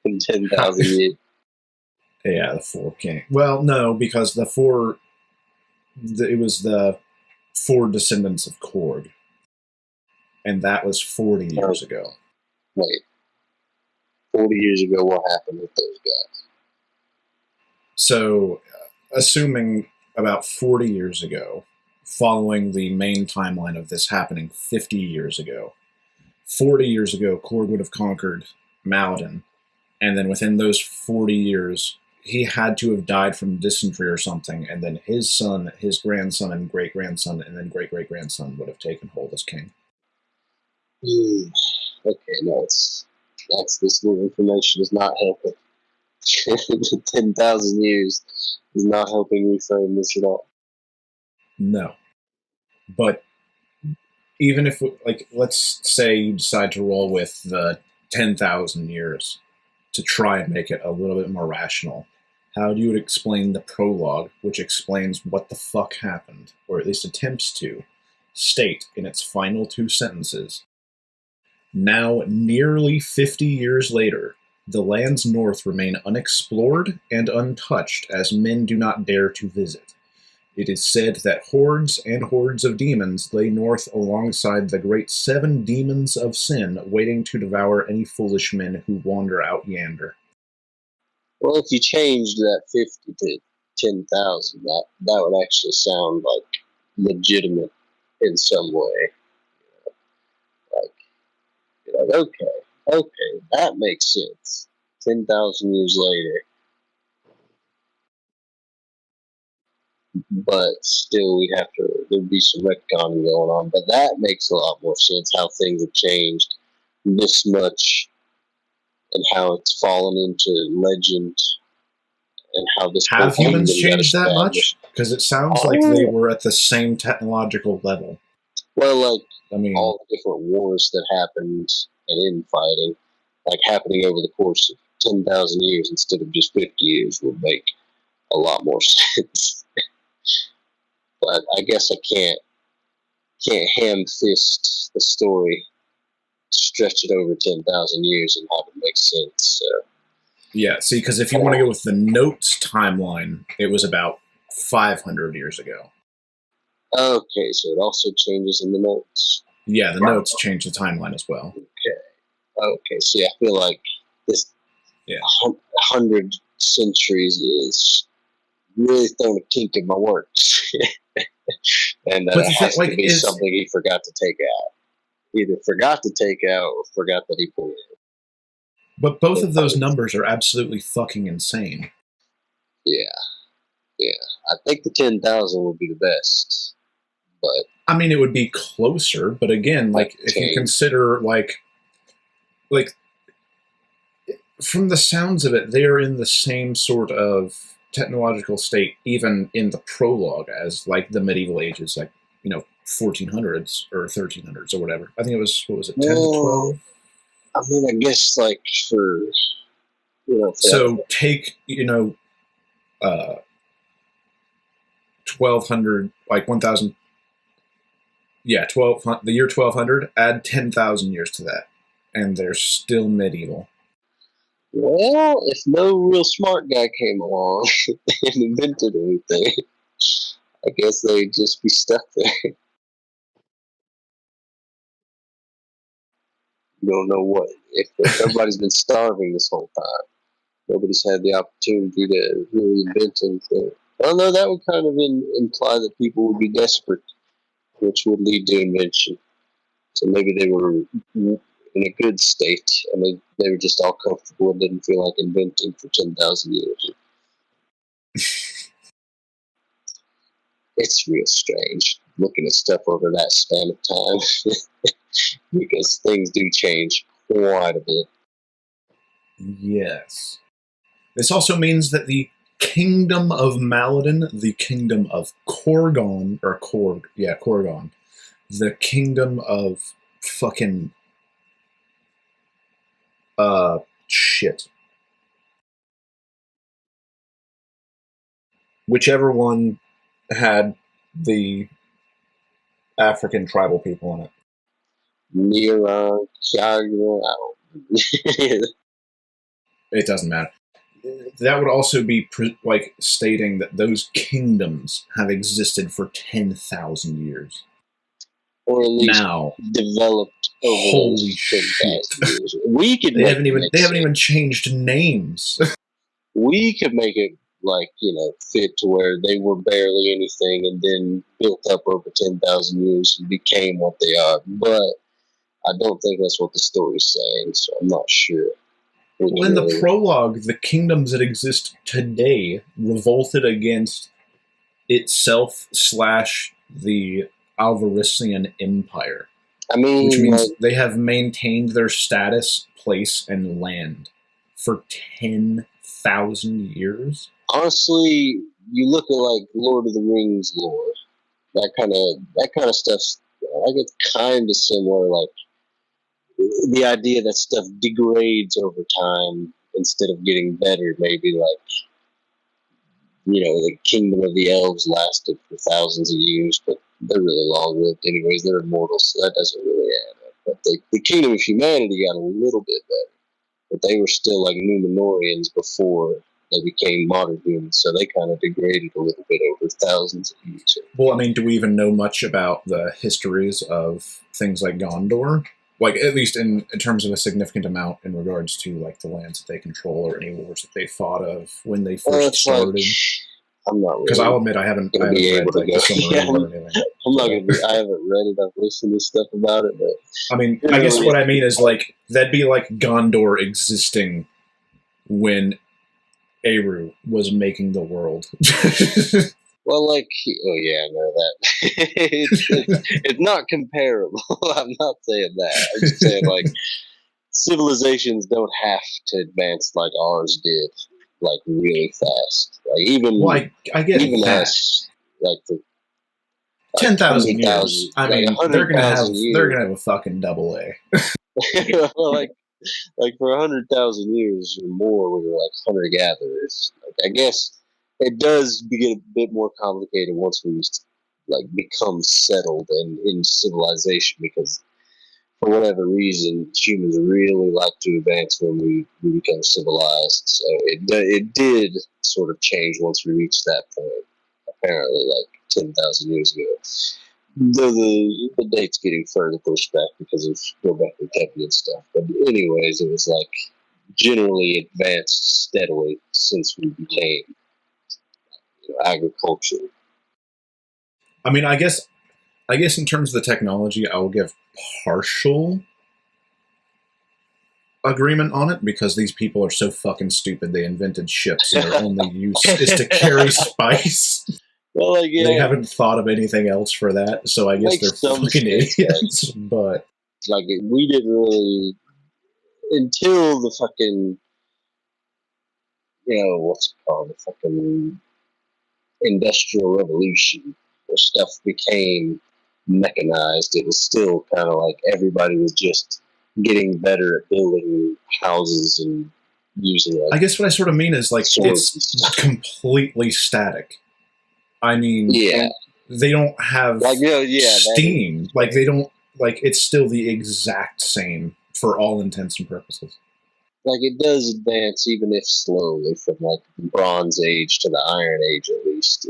in 10,000 years? Yeah, the 4 kings. Well, no, because it was the 4 descendants of Korg, and that was 40 years ago. Wait, 40 years ago, what happened with those guys? So, assuming about 40 years ago, following the main timeline of this happening 50 years ago, 40 years ago, Korg would have conquered Malden, and then within those 40 years, he had to have died from dysentery or something, and then his son, his grandson, and great-grandson, and then great-great-grandson would have taken hold as king. Okay, no, this little information is not helping. 10,000 years is not helping reframe this at all. No. But even if, let's say you decide to roll with the 10,000 years to try and make it a little bit more rational, how do you explain the prologue, which explains what the fuck happened, or at least attempts to, state in its final 2 sentences, now nearly 50 years later, the lands north remain unexplored and untouched as men do not dare to visit. It is said that hordes and hordes of demons lay north alongside the great 7 demons of sin, waiting to devour any foolish men who wander out yonder. Well, if you changed that 50 to 10,000, that would actually sound like legitimate in some way. Like, you're like, Okay, that makes sense. 10,000 years later. But still, there'd be some retconning going on. But that makes a lot more sense, how things have changed this much and how it's fallen into legend and how this have humans changed that much? Because it sounds like they were at the same technological level. Well, like, I mean, all the different wars that happened and infighting, like happening over the course of 10,000 years instead of just 50 years would make a lot more sense. But I guess I can't ham fist the story, stretch it over 10,000 years and have it make sense. So. Yeah, see, because if you want to go with the notes timeline, it was about 500 years ago. Okay, so it also changes in the notes. Yeah, the notes change the timeline as well. Okay, see, I feel like this 100 centuries is really throwing a kink in my works. And that has to be something he forgot to take out. Either forgot to take out or forgot that he put in. But both of those numbers are absolutely fucking insane. Yeah. I think the 10,000 would be the best. But I mean, it would be closer, but again, like, if you consider, like, from the sounds of it, they're in the same sort of technological state, even in the prologue, as, like, the medieval ages, like, 1400s or 1300s or whatever. I think it was, 10 to 12? I mean, I guess, like, for, So take, 1200, like 1000, the year 1200, add 10,000 years to that, and they're still medieval. Well, if no real smart guy came along and invented anything, I guess they'd just be stuck there. You don't know what. If everybody's been starving this whole time, nobody's had the opportunity to really invent anything. Although that would kind of imply that people would be desperate, which would lead to invention. So maybe they were in a good state, and they were just all comfortable and didn't feel like inventing for 10,000 years. It's real strange looking at stuff over that span of time because things do change quite a bit. Yes. This also means that the Kingdom of Maladin, the Kingdom of Korgon, Korgon, the Kingdom of fucking shit. Whichever one had the African tribal people in it. Nira, Kiagra, It doesn't matter. That would also be like stating that those kingdoms have existed for 10,000 years. Or at least now developed over holy shit. Years. We could they haven't even changed names. We could make it fit to where they were barely anything and then built up over 10,000 years and became what they are. But I don't think that's what the story's saying, so I'm not sure. Well, in the prologue, the kingdoms that exist today revolted against itself / the Alvarician Empire. I mean, which means they have maintained their status, place, and land for 10,000 years. Honestly, you look at like Lord of the Rings lore, that kind of stuff. Like it's kind of similar. Like the idea that stuff degrades over time instead of getting better. Maybe like the kingdom of the elves lasted for thousands of years, but they're really long-lived anyways. They're immortal, so that doesn't really add up. But the kingdom of humanity got a little bit better, but they were still like Numenorians before they became modern humans, so they kind of degraded a little bit over thousands of years. Well, I mean, do we even know much about the histories of things like Gondor? Like, at least in terms of a significant amount in regards to, like, the lands that they control or any wars that they fought of when they first started? I'm not because really I'll admit I haven't read like the Silmarillion or anything. I'm not gonna be. I haven't read it. I've listened to stuff about it, but I mean, I guess what I mean is like that'd be like Gondor existing when Eru was making the world. Well, like, oh yeah, I know that. It's not comparable. I'm not saying that. I'm just saying like civilizations don't have to advance like ours did, like really fast. Like even, well, I get even that. us, like the 10,000 years. I mean, they're gonna have a fucking double A. Well, like for 100,000 years or more, we were like hunter gatherers. Like, I guess it does get a bit more complicated once we like become settled and in civilization, because for whatever reason, humans really like to advance when we become civilized. So it did sort of change once we reached that point. Apparently, like 10,000 years ago. The date's getting further pushed back because of Gobekli Tepe and stuff. But anyways, it was like generally advanced steadily since we became agriculture. I mean, I guess in terms of the technology, I will give partial agreement on it because these people are so fucking stupid. They invented ships and their only use is to carry spice. Well, like, yeah, they haven't thought of anything else for that, so I guess they're fucking idiots. But like, we didn't really until the fucking, what's it called, the fucking Industrial Revolution, where stuff became mechanized. It was still kind of like everybody was just getting better at building houses and using. Like, I guess what I sort of mean is like it's completely static. I mean, yeah, they don't have like steam. Like they don't like it's still the exact same for all intents and purposes. Like it does advance, even if slowly, from like the Bronze Age to the Iron Age, at least.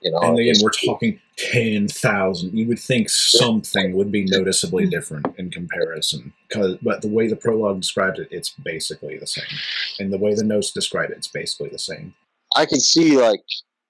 And again, we're talking 10,000. You would think something would be noticeably different in comparison, but the way the prologue described it, it's basically the same, and the way the notes describe it, it's basically the same. I can see like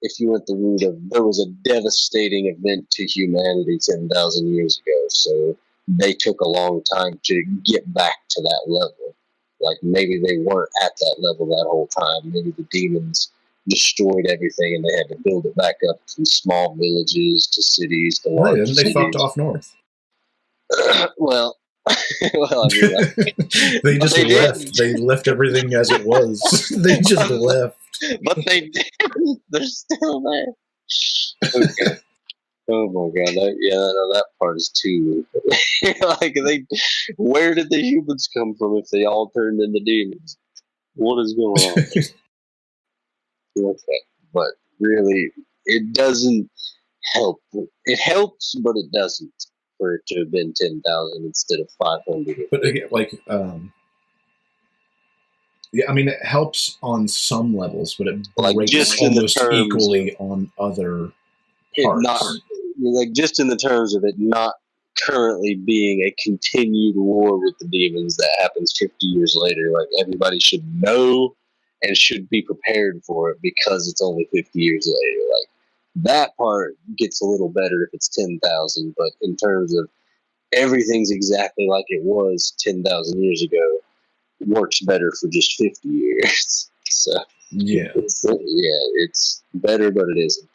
if you went the route of there was a devastating event to humanity 10,000 years ago, so they took a long time to get back to that level. Like maybe they weren't at that level that whole time. Maybe the demons destroyed everything and they had to build it back up from small villages to cities to large cities. They fucked off north. well, I mean, like, they just left. They left everything as it was. They just left. But they didn't. They're still there. Okay. Oh my god! That part is too. Like where did the humans come from if they all turned into demons? What is going on? Okay, but really, it doesn't help. It helps, but it doesn't for it to have been 10,000 instead of 500. But again, like, yeah, I mean, it helps on some levels, but it breaks almost equally on other parts. Like just in the terms of it not currently being a continued war with the demons that happens 50 years later. Like everybody should know and should be prepared for it because it's only 50 years later. Like that part gets a little better if it's 10,000, but in terms of everything's exactly like it was 10,000 years ago, works better for just 50 years. So yeah, it's better, but it isn't.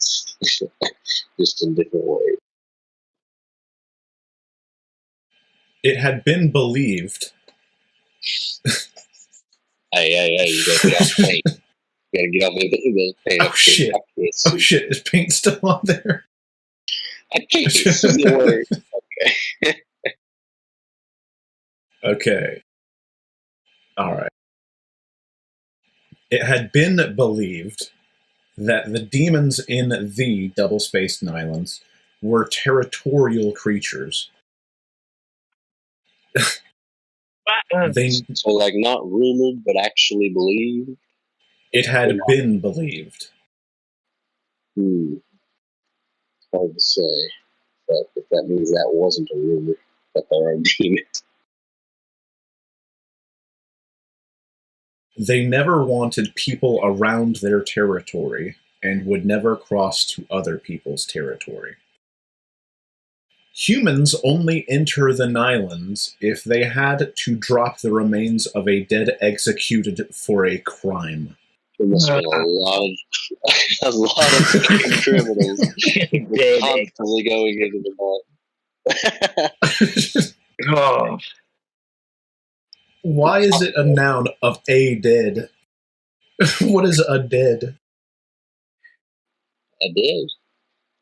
Just in different ways. It had been believed. Hey, you gotta get off paint. You gotta get off the paint. Oh shit! Oh shit! Is paint still on there? I can't see the word. Okay. Okay. All right. It had been believed that the demons in the double-spaced islands were territorial creatures. So, like, not rumored, but actually believed? It had been believed. Hard to say. But if that means that wasn't a rumor, that there are demons. They never wanted people around their territory and would never cross to other people's territory. Humans only enter the Nylons if they had to drop the remains of a dead executed for a crime. There must have been a lot of fucking criminals constantly going into the mine. Oh. Why is it a noun of a dead? What is a dead? A dead?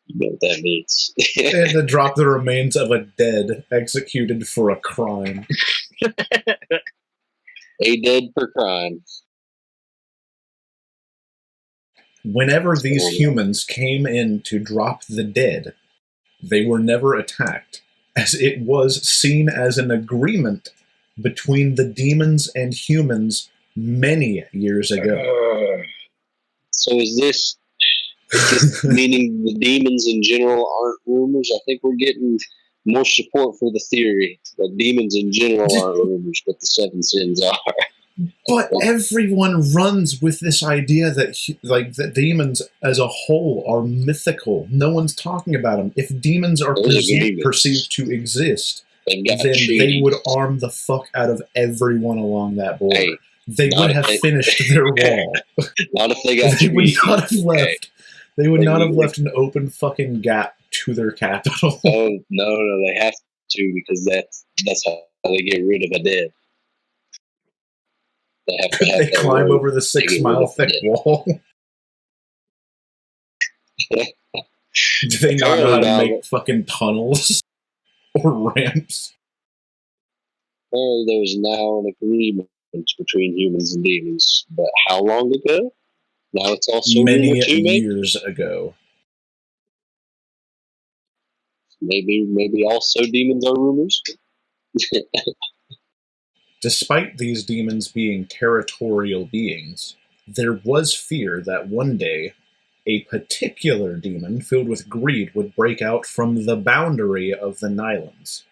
You know what that means. They had to drop the remains of a dead executed for a crime. A dead per crime. Whenever these humans came in to drop the dead, they were never attacked, as it was seen as an agreement between the demons and humans many years ago. So is this meaning the demons in general aren't rumors? I think we're getting more support for the theory that demons in general aren't rumors, but the seven sins are. But everyone runs with this idea that that demons as a whole are mythical. No one's talking about them. If demons are perceived to exist, then they would arm the fuck out of everyone along that border. Hey, they would have finished their wall. Not if they got They would not have left. They would not have left an open fucking gap to their capital. Oh no, they have to, because that's how they get rid of a dead. They have to have they climb over the 6 mile thick wall. Do they not know how to make fucking tunnels or ramps? Well, there's now an agreement between humans and demons, but how long ago? Now it's also many years ago. Maybe also demons are rumors. Despite these demons being territorial beings, there was fear that one day a particular demon filled with greed would break out from the boundary of the Nylons.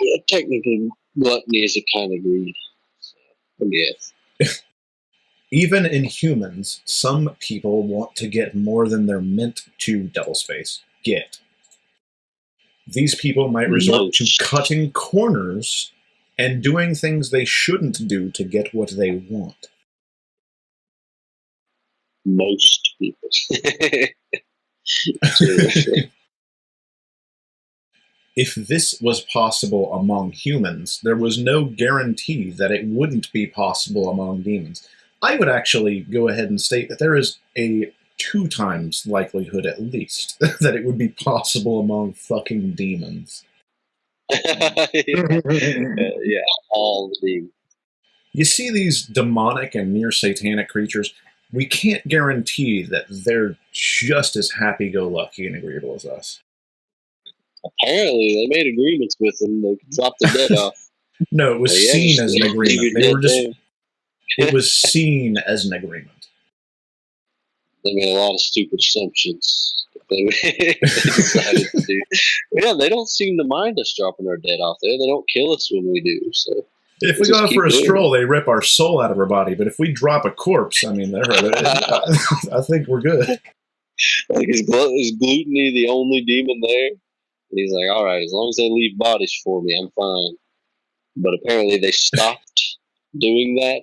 Yeah, technically, gluttony is a kind of greed. So, I guess. Even in humans, some people want to get more than they're meant to, double space, get. These people might resort to cutting corners and doing things they shouldn't do to get what they want. Most people. If this was possible among humans, there was no guarantee that it wouldn't be possible among demons. I would actually go ahead and state that there is a 2 times likelihood, at least, that it would be possible among fucking demons. Yeah, all the demons. You see these demonic and near satanic creatures, we can't guarantee that they're just as happy-go-lucky and agreeable as us. Apparently, they made agreements with them. They could drop the dead off. No, it was seen as an agreement. It was seen as an agreement. They made a lot of stupid assumptions. They decided to do. Yeah, they don't seem to mind us dropping our dead off there. They don't kill us when we do. So if we go out for a stroll, they rip our soul out of our body. But if we drop a corpse, I mean, I think we're good. Like, is Gluttony the only demon there? And he's like, all right, as long as they leave bodies for me, I'm fine. But apparently they stopped doing that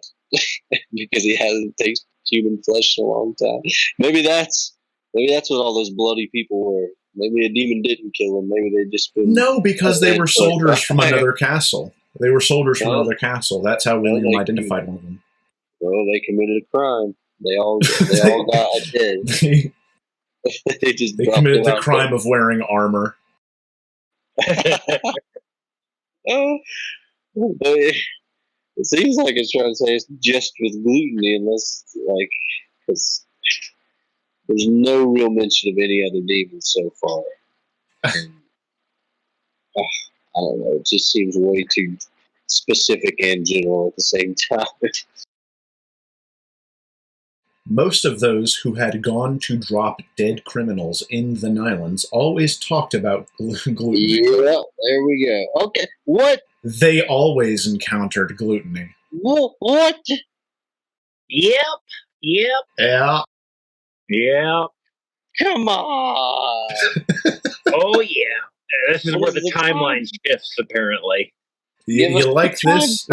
because he hasn't tasted human flesh in a long time. Maybe that's what all those bloody people were. Maybe a demon didn't kill them. Maybe they just been... No, because they were soldiers from another castle. They were soldiers from another castle. That's how William identified one of them. Well, they committed a crime. They all got dead. They committed the crime of wearing armor. It seems like it's trying to say it's just with Gluttony, unless, like, because there's no real mention of any other demons so far. I don't know. It just seems way too specific and general at the same time. Most of those who had gone to drop dead criminals in the Nylons always talked about gluttony. Yeah, there we go. Okay, what? They always encountered gluttony. What? Yep. Yeah. Yeah. Come on. Oh, yeah. This is where the timeline shifts, apparently. You like this?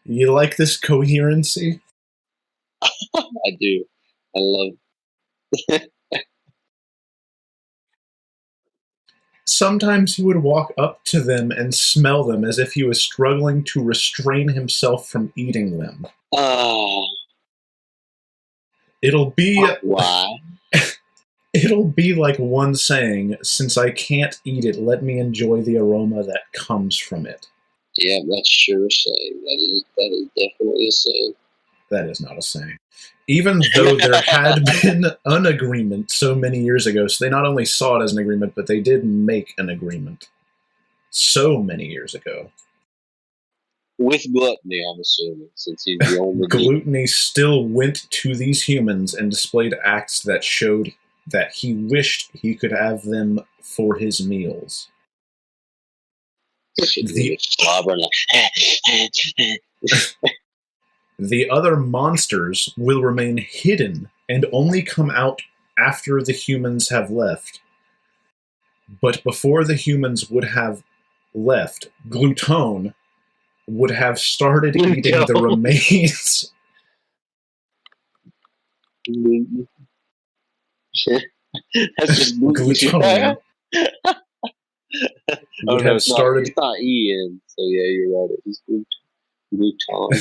You like this coherency? I do. I love it. Sometimes he would walk up to them and smell them as if he was struggling to restrain himself from eating them. It'll be why? It'll be like one saying, "Since I can't eat it, let me enjoy the aroma that comes from it." Yeah, that's sure a saying. That is definitely a saying. That is not a saying. Even though there had been an agreement so many years ago, so they not only saw it as an agreement, but they did make an agreement so many years ago. With gluttony, I'm assuming, since he's the only Gluttony still went to these humans and displayed acts that showed that he wished he could have them for his meals. The other monsters will remain hidden and only come out after the humans have left. But before the humans would have left, Gluttone would have started eating the remains. That's just Gluttone would have started. It's not Ian, so yeah, you're right. It's Gluttone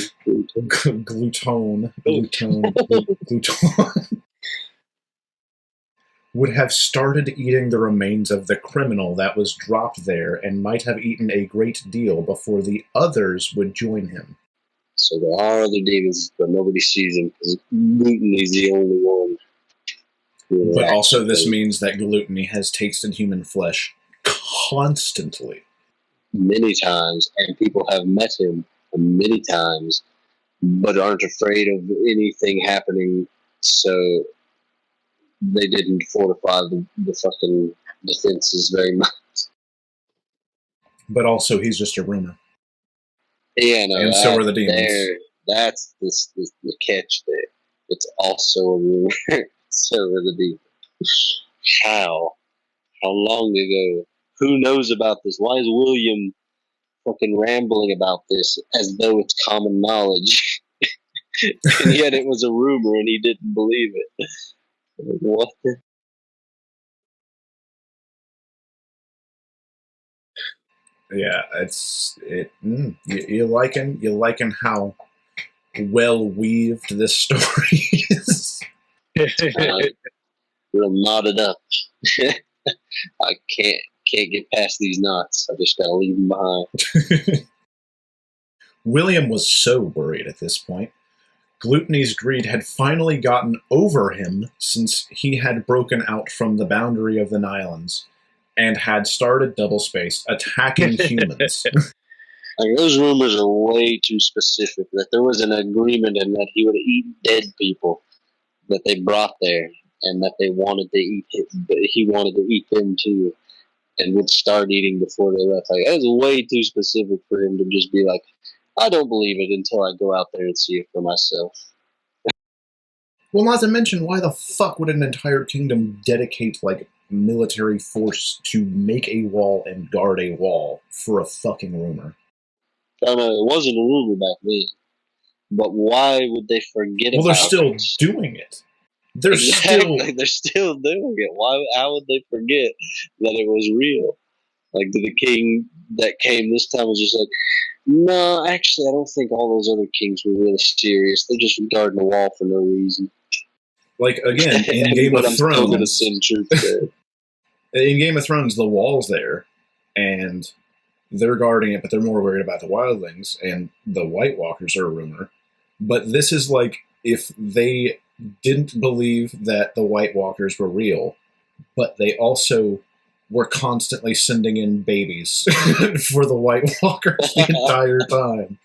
would have started eating the remains of the criminal that was dropped there and might have eaten a great deal before the others would join him. So there are other demons, but nobody sees them because Gluttony is the only one. But also this means that Gluttony has tasted human flesh constantly. Many times, and people have met him many times, but aren't afraid of anything happening, so they didn't fortify the fucking defenses very much. But also, he's just a rumor. Yeah, no, and so are the demons. That's the catch there. It's also a rumor. So are the demons. How long ago? Who knows about this? Why is William fucking rambling about this as though it's common knowledge? And yet it was a rumor and he didn't believe it. What? Yeah, you liking how well weaved this story is. Real knotted up. I can't get past these knots. I just gotta leave them behind. William was so worried at this point. Gluttony's greed had finally gotten over him since he had broken out from the boundary of the Nylons and had started double-spaced, attacking humans. Like, those rumors are way too specific. That there was an agreement and that he would eat dead people that they brought there, and that they wanted to eat him, but he wanted to eat them too, and would start eating before they left. Like, that was way too specific for him to just be like, I don't believe it until I go out there and see it for myself. Well, not to mention, why the fuck would an entire kingdom dedicate, like, military force to make a wall and guard a wall for a fucking rumor? I don't know, it wasn't a rumor back then. But why would they forget about it? Well, they're still doing it. They're still doing it. How would they forget that it was real? Like, the king that came this time was just like, no, actually, I don't think all those other kings were really serious. They're just guarding the wall for no reason. Like, again, in Game of Thrones, in Game of Thrones, the wall's there, and they're guarding it, but they're more worried about the wildlings, and the White Walkers are a rumor. But this is like if they didn't believe that the White Walkers were real, but they also were constantly sending in babies for the White Walkers the entire time.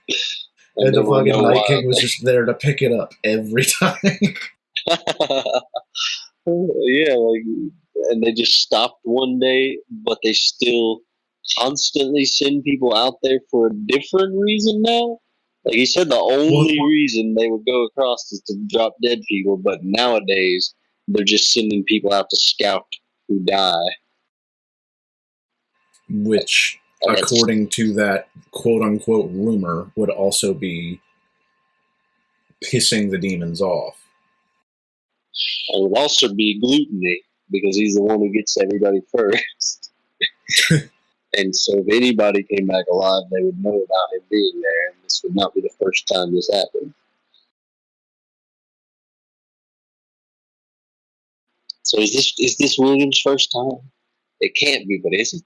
And the fucking Night King was just there to pick it up every time. Yeah, like, and they just stopped one day, but they still constantly send people out there for a different reason now. Like, he said the only reason they would go across is to drop dead people, but nowadays they're just sending people out to scout who die. Which, according to that quote-unquote rumor, would also be pissing the demons off. It would also be gluttony, because he's the one who gets everybody first. And so if anybody came back alive, they would know about him being there, and this would not be the first time this happened. So is this William's first time? It can't be, but is it?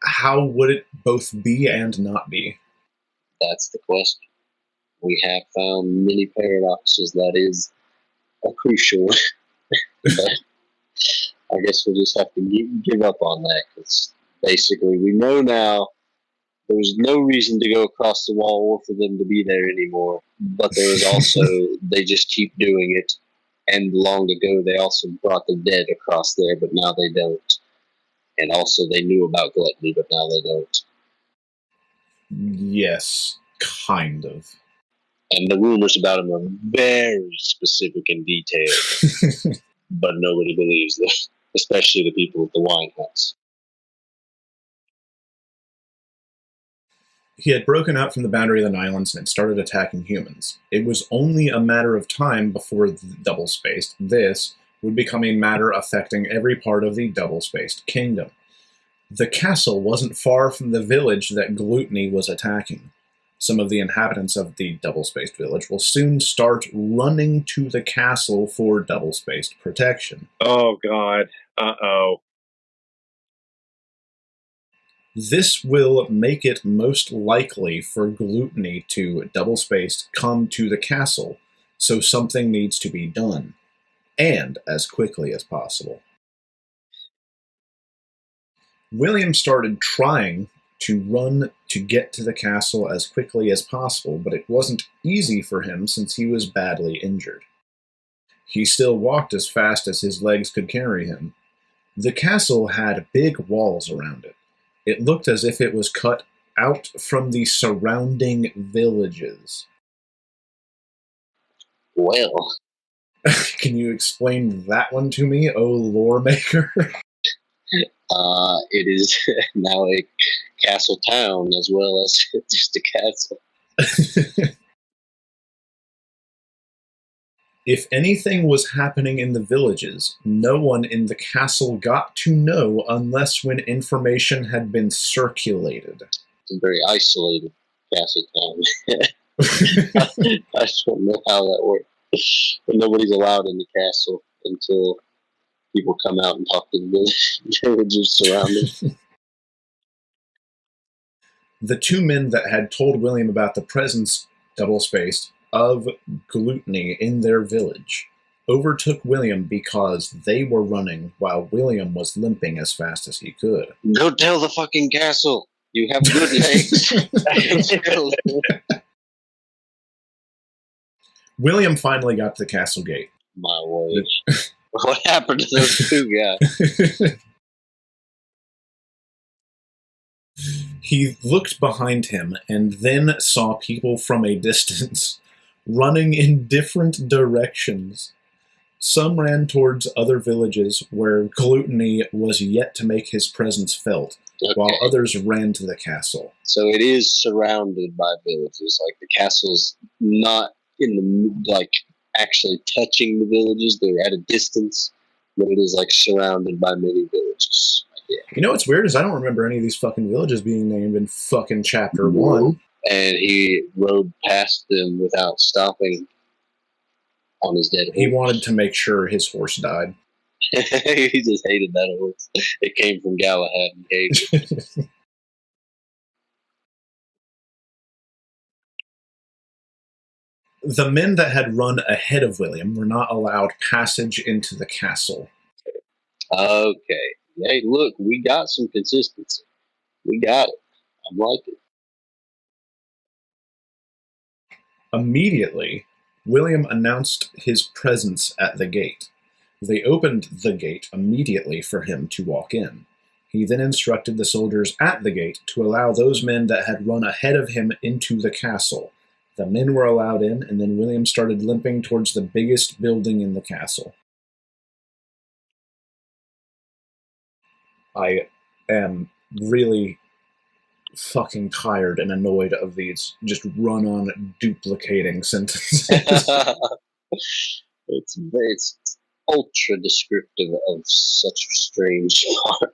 How would it both be and not be? That's the question. We have found many paradoxes. That is a crucial one. But I guess we'll just have to give up on that, because basically we know now there was no reason to go across the wall or for them to be there anymore. But there was also, they just keep doing it. And long ago, they also brought the dead across there, but now they don't. And also, they knew about gluttony, but now they don't. Yes, kind of. And the rumors about him are very specific and detailed. But nobody believes them, especially the people at the wine house. He had broken out from the boundary of the Nylons and had started attacking humans. It was only a matter of time before the double-spaced, this, would become a matter affecting every part of the double-spaced kingdom. The castle wasn't far from the village that Gluttony was attacking. Some of the inhabitants of the double-spaced village will soon start running to the castle for double-spaced protection. Oh, God. Uh-oh. This will make it most likely for Gluttony to double-spaced come to the castle, so something needs to be done, and as quickly as possible. William started trying to run to get to the castle as quickly as possible, but it wasn't easy for him since he was badly injured. He still walked as fast as his legs could carry him. The castle had big walls around it. It looked as if it was cut out from the surrounding villages. Well. Can you explain that one to me, oh lore maker? It is now a castle town as well as just a castle. If anything was happening in the villages, no one in the castle got to know unless when information had been circulated. It's a very isolated castle town. I don't know how that works. But nobody's allowed in the castle until people come out and talk to the villagers surrounding. The two men that had told William about the presence, double-spaced, of Gluttony in their village overtook William because they were running while William was limping as fast as he could. Go tell the fucking castle you have good legs. William finally got to the castle gate. My word. What happened to those two guys? He looked behind him and then saw people from a distance running in different directions. Some ran towards other villages where Gluttony was yet to make his presence felt, while others ran to the castle. So it is surrounded by villages. Like, the castle's not in the, like, actually touching the villages. They're at a distance, but it is, like, surrounded by many villages. Yeah. You know what's weird is I don't remember any of these fucking villages being named in fucking chapter 1. And he rode past them without stopping on his dead horse. He wanted to make sure his horse died. He just hated that horse. It came from Galahad and hated it. The men that had run ahead of William were not allowed passage into the castle. Okay. Hey, look, we got some consistency. We got it. I like it. Immediately, William announced his presence at the gate. They opened the gate immediately for him to walk in. He then instructed the soldiers at the gate to allow those men that had run ahead of him into the castle. The men were allowed in, and then William started limping towards the biggest building in the castle. I am really fucking tired and annoyed of these just run-on duplicating sentences. It's ultra descriptive of such strange art.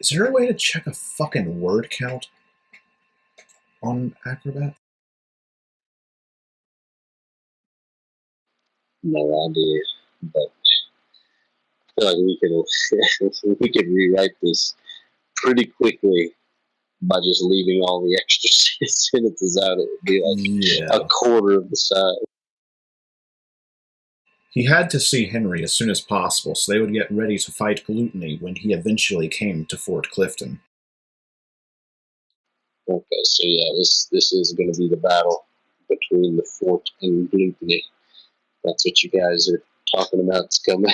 Is there a way to check a fucking word count on Acrobat? No idea, but I feel like we could rewrite this pretty quickly by just leaving all the extra sentences out. It would be like a quarter of the size. He had to see Henry as soon as possible so they would get ready to fight Gluttony when he eventually came to Fort Clifton. Okay, so yeah, this is going to be the battle between the fort and Gluttony. That's what you guys are talking about. It's coming.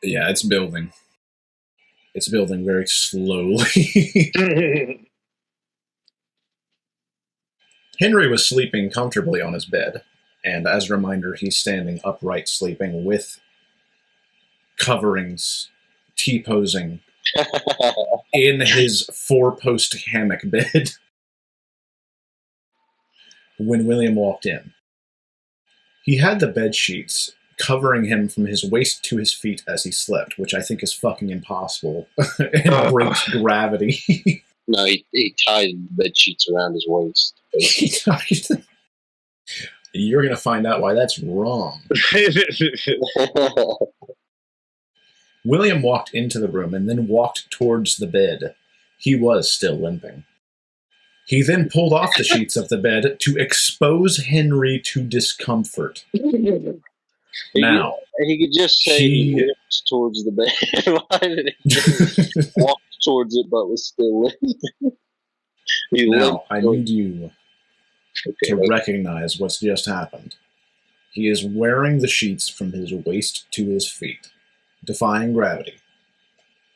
Yeah, it's building. It's building very slowly. Henry was sleeping comfortably on his bed, and as a reminder, he's standing upright sleeping with coverings, T-posing in his 4-post hammock bed when William walked in. He had the bed sheets covering him from his waist to his feet as he slept, which I think is fucking impossible and breaks gravity. No, he tied bed sheets around his waist. You're going to find out why that's wrong. William walked into the room and then walked towards the bed. He was still limping. He then pulled off the sheets of the bed to expose Henry to discomfort. Now, he could just say he walked towards the bed. Why did he just walk towards it but was still limping? Now, I need you to recognize what's just happened. He is wearing the sheets from his waist to his feet, defying gravity.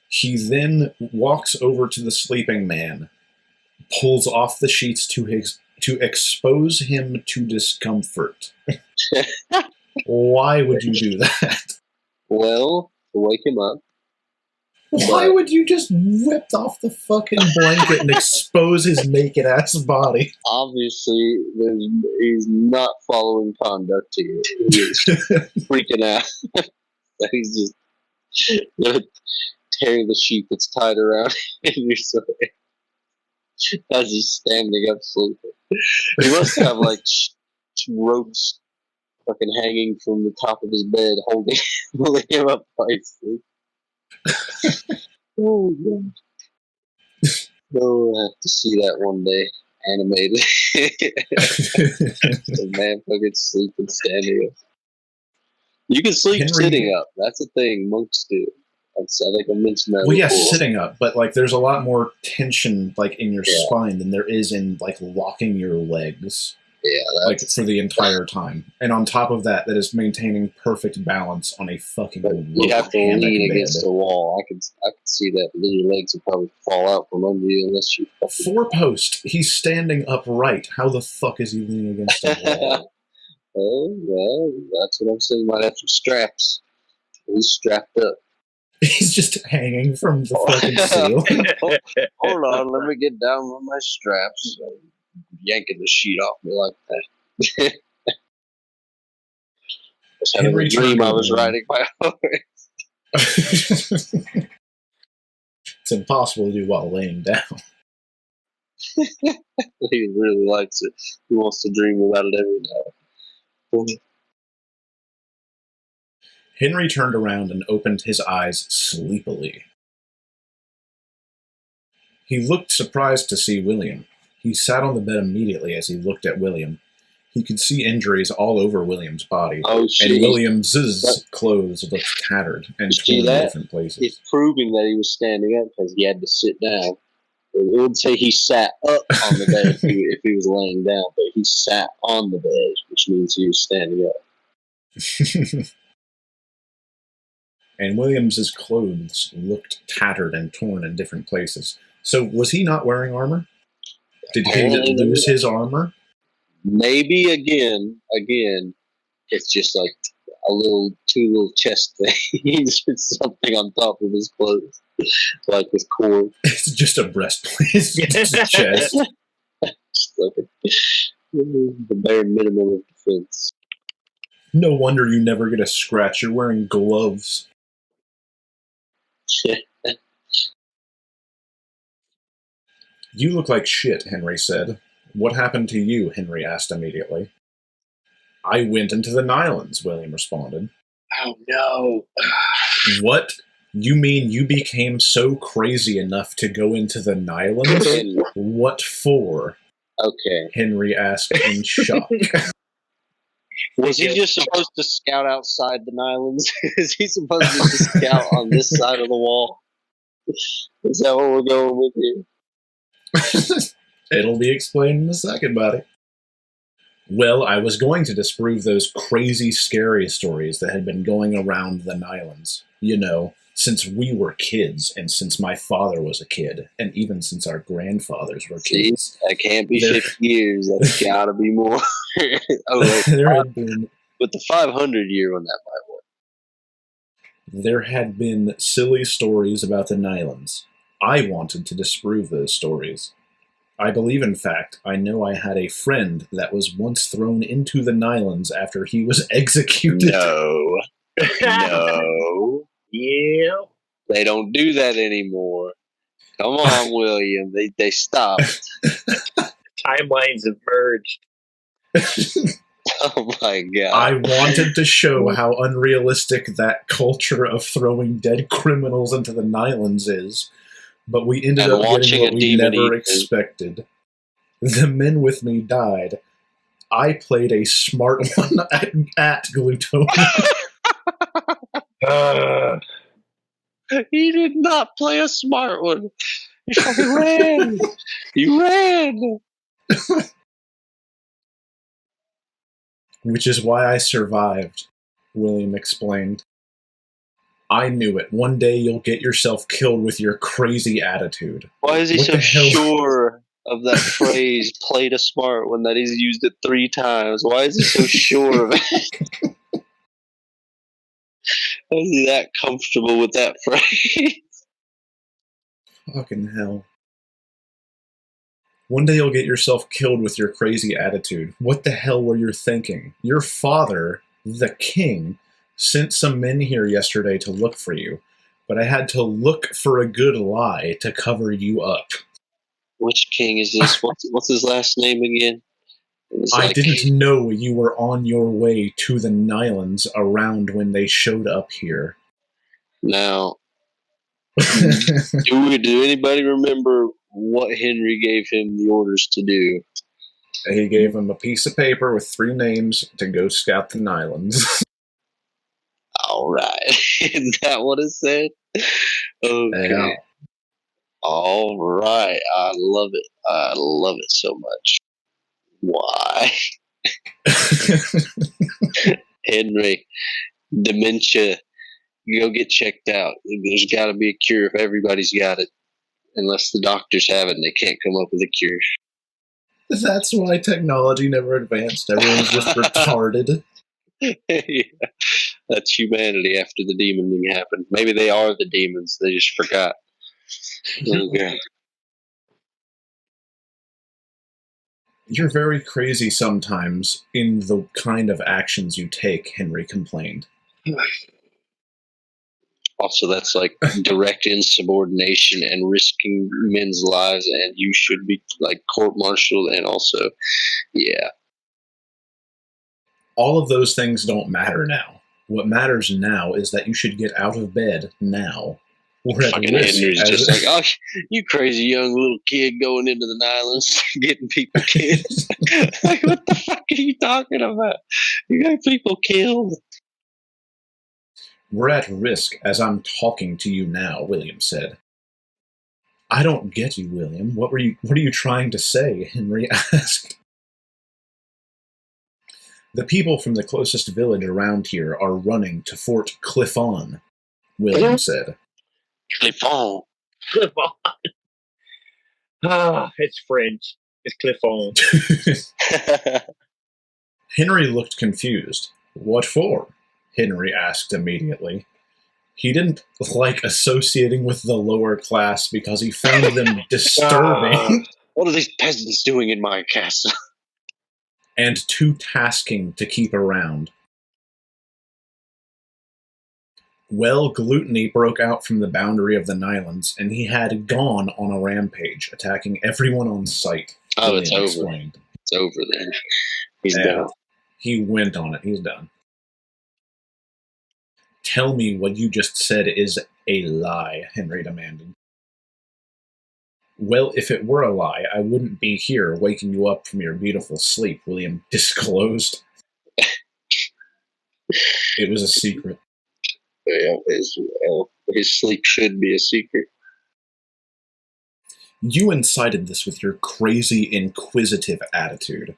He then walks over to the sleeping man, pulls off the sheets to expose him to discomfort. Why would you do that? Well, to wake him up. Why would you just rip off the fucking blanket and expose his naked ass body? Obviously, he's not following conduct here. He's freaking out. He's just gonna tear the sheet that's tied around Henry's leg as he's standing up sleeping. He must have like ropes fucking hanging from the top of his bed, holding him up nicely. Oh, God. Oh, I have to see that one day, animated. The man fucking sleeping standing up. You can sleep sitting up. That's a thing monks do. I think I mentioned that. Well, yes, sitting up, but like there's a lot more tension like in your spine than there is in like locking your legs. Yeah, like for the entire time, and on top of that, that is maintaining perfect balance on a fucking. You have to lean against the wall. I could see that. Your legs would probably fall out from under you unless you. 4-post. He's standing upright. How the fuck is he leaning against the wall? Oh well, that's what I'm saying. Might have some straps. He's strapped up. He's just hanging from the fucking ceiling. Hold on, let me get down with my straps. Yanking the sheet off me like that. I was having a dream I was riding my horse. It's impossible to do while laying down. He really likes it. He wants to dream about it every night. Henry turned around and opened his eyes sleepily. He looked surprised to see William. He sat on the bed immediately as he looked at William. He could see injuries all over William's body, and William's clothes looked tattered and torn in different places. It's proving that he was standing up because he had to sit down. It would say he sat up on the bed if he was laying down, but he sat on the bed, which means he was standing up. And William's clothes looked tattered and torn in different places. So was he not wearing armor? Did he lose his armor? Maybe again, it's just like two little chest things or something on top of his clothes, like with cord. It's just a breastplate. It's just a chest. Just like the bare minimum of defense. No wonder you never get a scratch. You're wearing gloves. You look like shit, Henry said. What happened to you? Henry asked immediately. I went into the Nylons, William responded. Oh, no. What? You mean you became so crazy enough to go into the Nylons? What for? Okay. Henry asked in shock. Was he just supposed to scout outside the Nylons? Is he supposed to just scout on this side of the wall? Is that what we're going with here? It'll be explained in a second, buddy. Well, I was going to disprove those crazy, scary stories that had been going around the Nylons. You know, since we were kids, and since my father was a kid, and even since our grandfathers were kids. See, that can't be 50 years. That's gotta be more. There had been... With the 500-year one, that might work. There had been silly stories about the Nylons. I wanted to disprove those stories. I believe, in fact, I know I had a friend that was once thrown into the Nylons after he was executed. No. No. Yeah. They don't do that anymore. Come on, William. They stopped. Timelines have merged. Oh my God. I wanted to show how unrealistic that culture of throwing dead criminals into the Nylons is, but we ended up getting what we never expected. The men with me died. I played a smart one at Glutonia. He did not play a smart one. He fucking ran. He ran. Which is why I survived, William explained. I knew it. One day you'll get yourself killed with your crazy attitude. Why is he so sure of that phrase, played a smart one, that he's used it 3 times? Why is he so sure of it? Why is he that comfortable with that phrase? Fucking hell. One day you'll get yourself killed with your crazy attitude. What the hell were you thinking? Your father, the king, sent some men here yesterday to look for you, but I had to look for a good lie to cover you up. Which king is this? What's his last name again? I didn't know you were on your way to the Nylons around when they showed up here. Now, do anybody remember what Henry gave him the orders to do? He gave him a piece of paper with 3 names to go scout the Nylons. All right. Is that what it said? Okay. Yeah. All right. I love it. I love it so much. Why? Henry, dementia. Go get checked out. There's got to be a cure if everybody's got it. Unless the doctors have it and they can't come up with a cure. That's why technology never advanced. Everyone's just retarded. Yeah. That's humanity after the demon thing happened. Maybe they are the demons. They just forgot. Okay. You're very crazy sometimes in the kind of actions you take, Henry complained. Also, that's like direct insubordination and risking men's lives, and you should be like court-martialed, and also, yeah. All of those things don't matter now. What matters now is that you should get out of bed now. Fucking Henry's just like, oh, you crazy young little kid going into the Nylons, getting people killed. Like, what the fuck are you talking about? You got people killed. We're at risk as I'm talking to you now, William said. I don't get you, William. What are you trying to say? Henry asked. The people from the closest village around here are running to Fort Clifton, William said. Clifton. Ah, it's French. Is Cliff on? Henry looked confused. What for? Henry asked immediately. He didn't like associating with the lower class because he found them disturbing. What are these peasants doing in my castle? And too tasking to keep around. Well, gluttony broke out from the boundary of the Nylands, and he had gone on a rampage, attacking everyone on sight. Oh, it's over. Explained. It's over then. He's done. He went on it. He's done. Tell me what you just said is a lie, Henry demanded. Well, if it were a lie, I wouldn't be here waking you up from your beautiful sleep, William disclosed. It was a secret. Yeah, his sleep should be a secret. You incited this with your crazy, inquisitive attitude.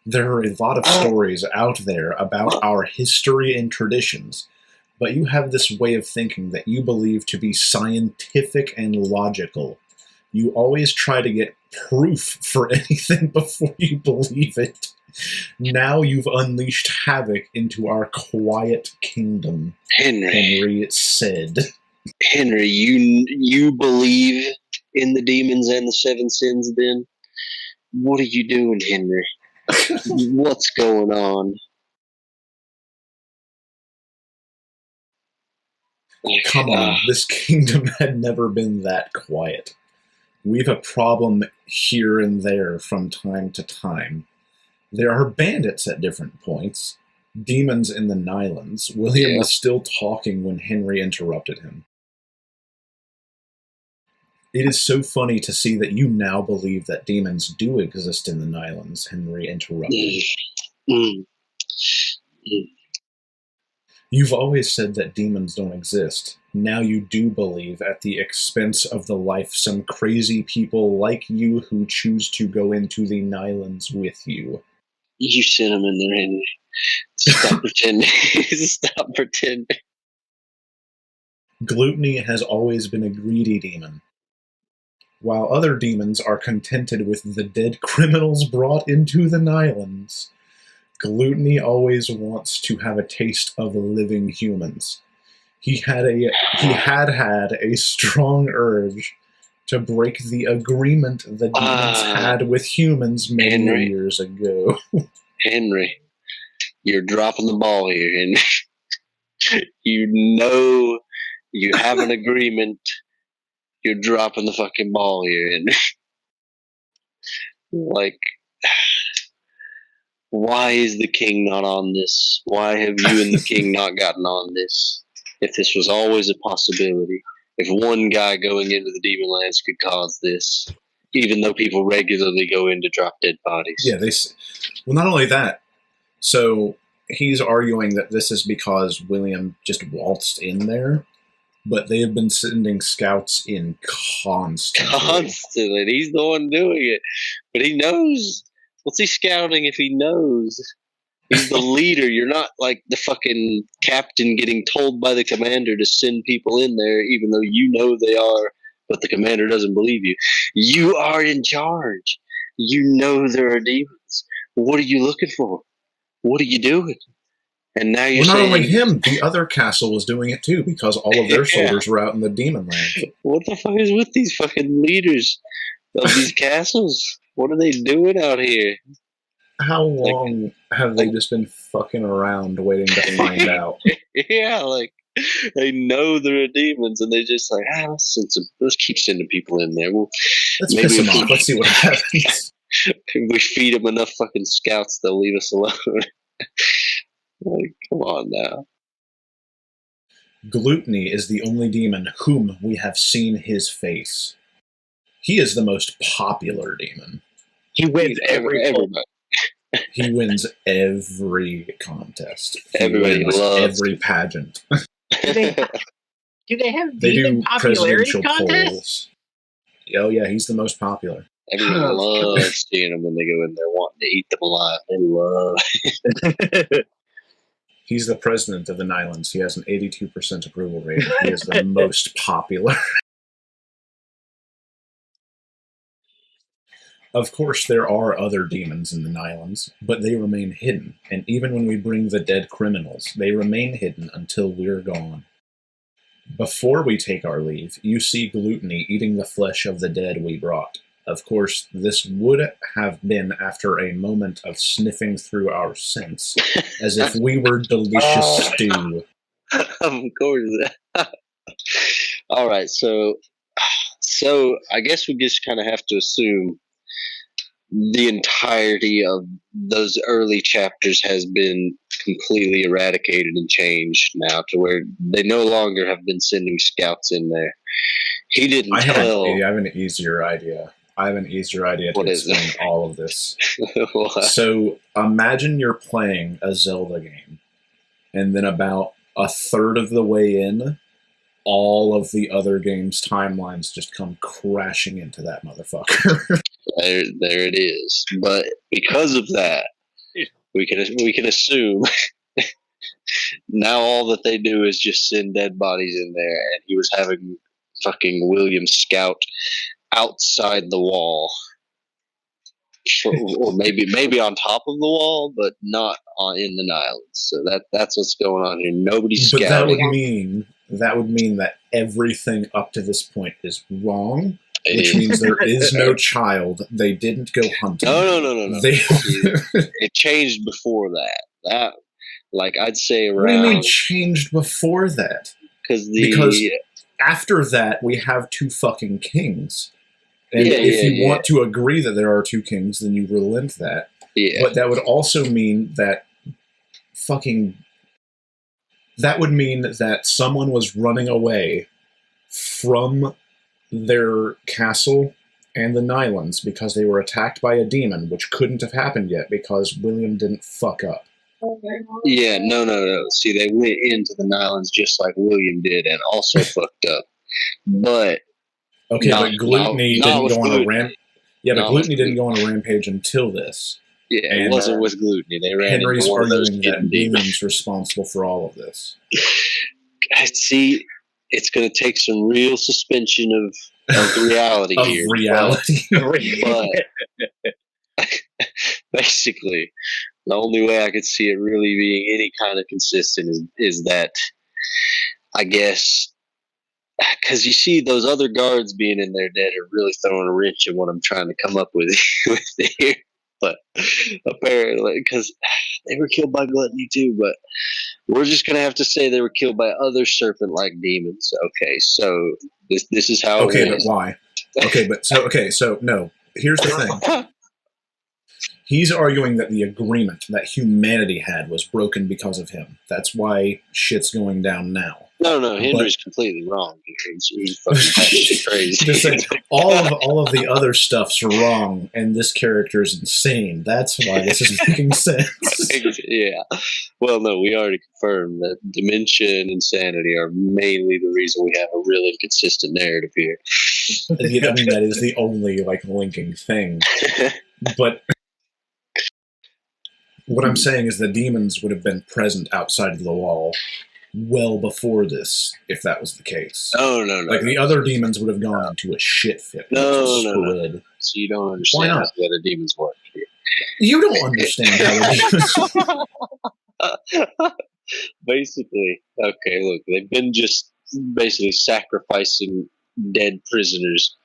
There are a lot of stories out there about our history and traditions, but you have this way of thinking that you believe to be scientific and logical. You always try to get proof for anything before you believe it. Now you've unleashed havoc into our quiet kingdom, Henry said. Henry, you believe in the demons and the seven sins then? What are you doing, Henry? What's going on? Come on, this kingdom had never been that quiet. We've a problem here and there from time to time. There are bandits at different points. Demons in the Nylands. William was still talking when Henry interrupted him. It is so funny to see that you now believe that demons do exist in the Nylands, Henry interrupted. You've always said that demons don't exist. Now you do believe at the expense of the life some crazy people like you who choose to go into the Nylands with you. You sent him in there, Henry. Stop pretending. Stop pretending. Gluttony has always been a greedy demon. While other demons are contented with the dead criminals brought into the Nylands, Gluttony always wants to have a taste of living humans. He had a strong urge to break the agreement the demons had with humans many years ago. Henry, you're dropping the ball here, Henry. You know you have an agreement. You're dropping the fucking ball here, Henry. Like, why is the king not on this? Why have you and the king not gotten on this? If this was always a possibility. If one guy going into the demon lands could cause this, even though people regularly go in to drop dead bodies. Yeah, well, not only that. So he's arguing that this is because William just waltzed in there, but they have been sending scouts in constantly. Constantly. He's the one doing it. But he knows. What's he scouting if he knows? He's the leader. You're not like the fucking captain getting told by the commander to send people in there, even though you know they are, but the commander doesn't believe you. You are in charge. You know there are demons. What are you looking for? What are you doing? And now you're saying... not only him, the other castle was doing it too, because all of their soldiers were out in the demon land. What the fuck is with these fucking leaders of these castles? What are they doing out here? How long have they just been fucking around waiting to find out? Yeah, like, they know there are demons, and they're just like, let's keep sending people in there. Let's piss them off. Let's see what happens. If we feed them enough fucking scouts, they'll leave us alone. Like, come on now. Gluttony is the only demon whom we have seen his face. He is the most popular demon. He wins everybody. He wins every contest. Everybody loves every pageant. Do they have demon popularity contests? Oh yeah, he's the most popular. Everyone loves seeing them when they go in there wanting to eat them alive. They love it. He's the president of the Nylands. He has an 82% approval rating. He is the most popular. Of course, there are other demons in the Nylons, but they remain hidden, and even when we bring the dead criminals, they remain hidden until we're gone. Before we take our leave, you see Gluttony eating the flesh of the dead we brought. Of course, this would have been after a moment of sniffing through our scents, as if we were delicious stew. Of course. All right, so I guess we just kind of have to assume the entirety of those early chapters has been completely eradicated and changed now to where they no longer have been sending scouts in there. He didn't tell. I have an easier idea. To explain all of this. So imagine you're playing a Zelda game, and then about a third of the way in, all of the other games' timelines just come crashing into that motherfucker. There it is. But because of that, we can assume now all that they do is just send dead bodies in there, and he was having fucking William scout outside the wall, or maybe on top of the wall, but not in the Nylons. So that's what's going on here. Nobody's scouting. But that would mean that everything up to this point is wrong. Which means there is no child. They didn't go hunting. No. It changed before that. That, like, I'd say around. What do you mean changed before that? Because after that, we have two fucking kings. And if you want to agree that there are two kings, then you relent that. Yeah. But that would also mean that that would mean that someone was running away from their castle and the Nylons because they were attacked by a demon, which couldn't have happened yet because William didn't fuck up. Yeah, no. See, they went into the Nylons just like William did and also fucked up. But but Gluttony didn't go on a ramp. Yeah, but Gluttony didn't go on a rampage until this. Yeah, it wasn't with Gluttony. They ran Henry's into arguing that William's responsible for all of this. I see. It's going to take some real suspension of reality here. But basically, the only way I could see it really being any kind of consistent is that, I guess, because you see those other guards being in there dead are really throwing a wrench in what I'm trying to come up with here. But apparently, because they were killed by Gluttony too, but we're just going to have to say they were killed by other serpent-like demons. Okay, so this is how. Okay, but why? So no. Here's the thing. He's arguing that the agreement that humanity had was broken because of him. That's why shit's going down now. No, Henry's completely wrong. He's fucking crazy. Just saying, all of the other stuff's wrong, and this character is insane. That's why this is making sense. Yeah. Well, no, we already confirmed that dementia and insanity are mainly the reason we have a really consistent narrative here. I mean, that is the only linking thing. But what I'm saying is the demons would have been present outside of the wall well before this, if that was the case. No. The other demons would have gone into a shit fit. No. So you don't understand how the other demons work here. You don't understand how the demons Basically, okay, look, they've been just basically sacrificing dead prisoners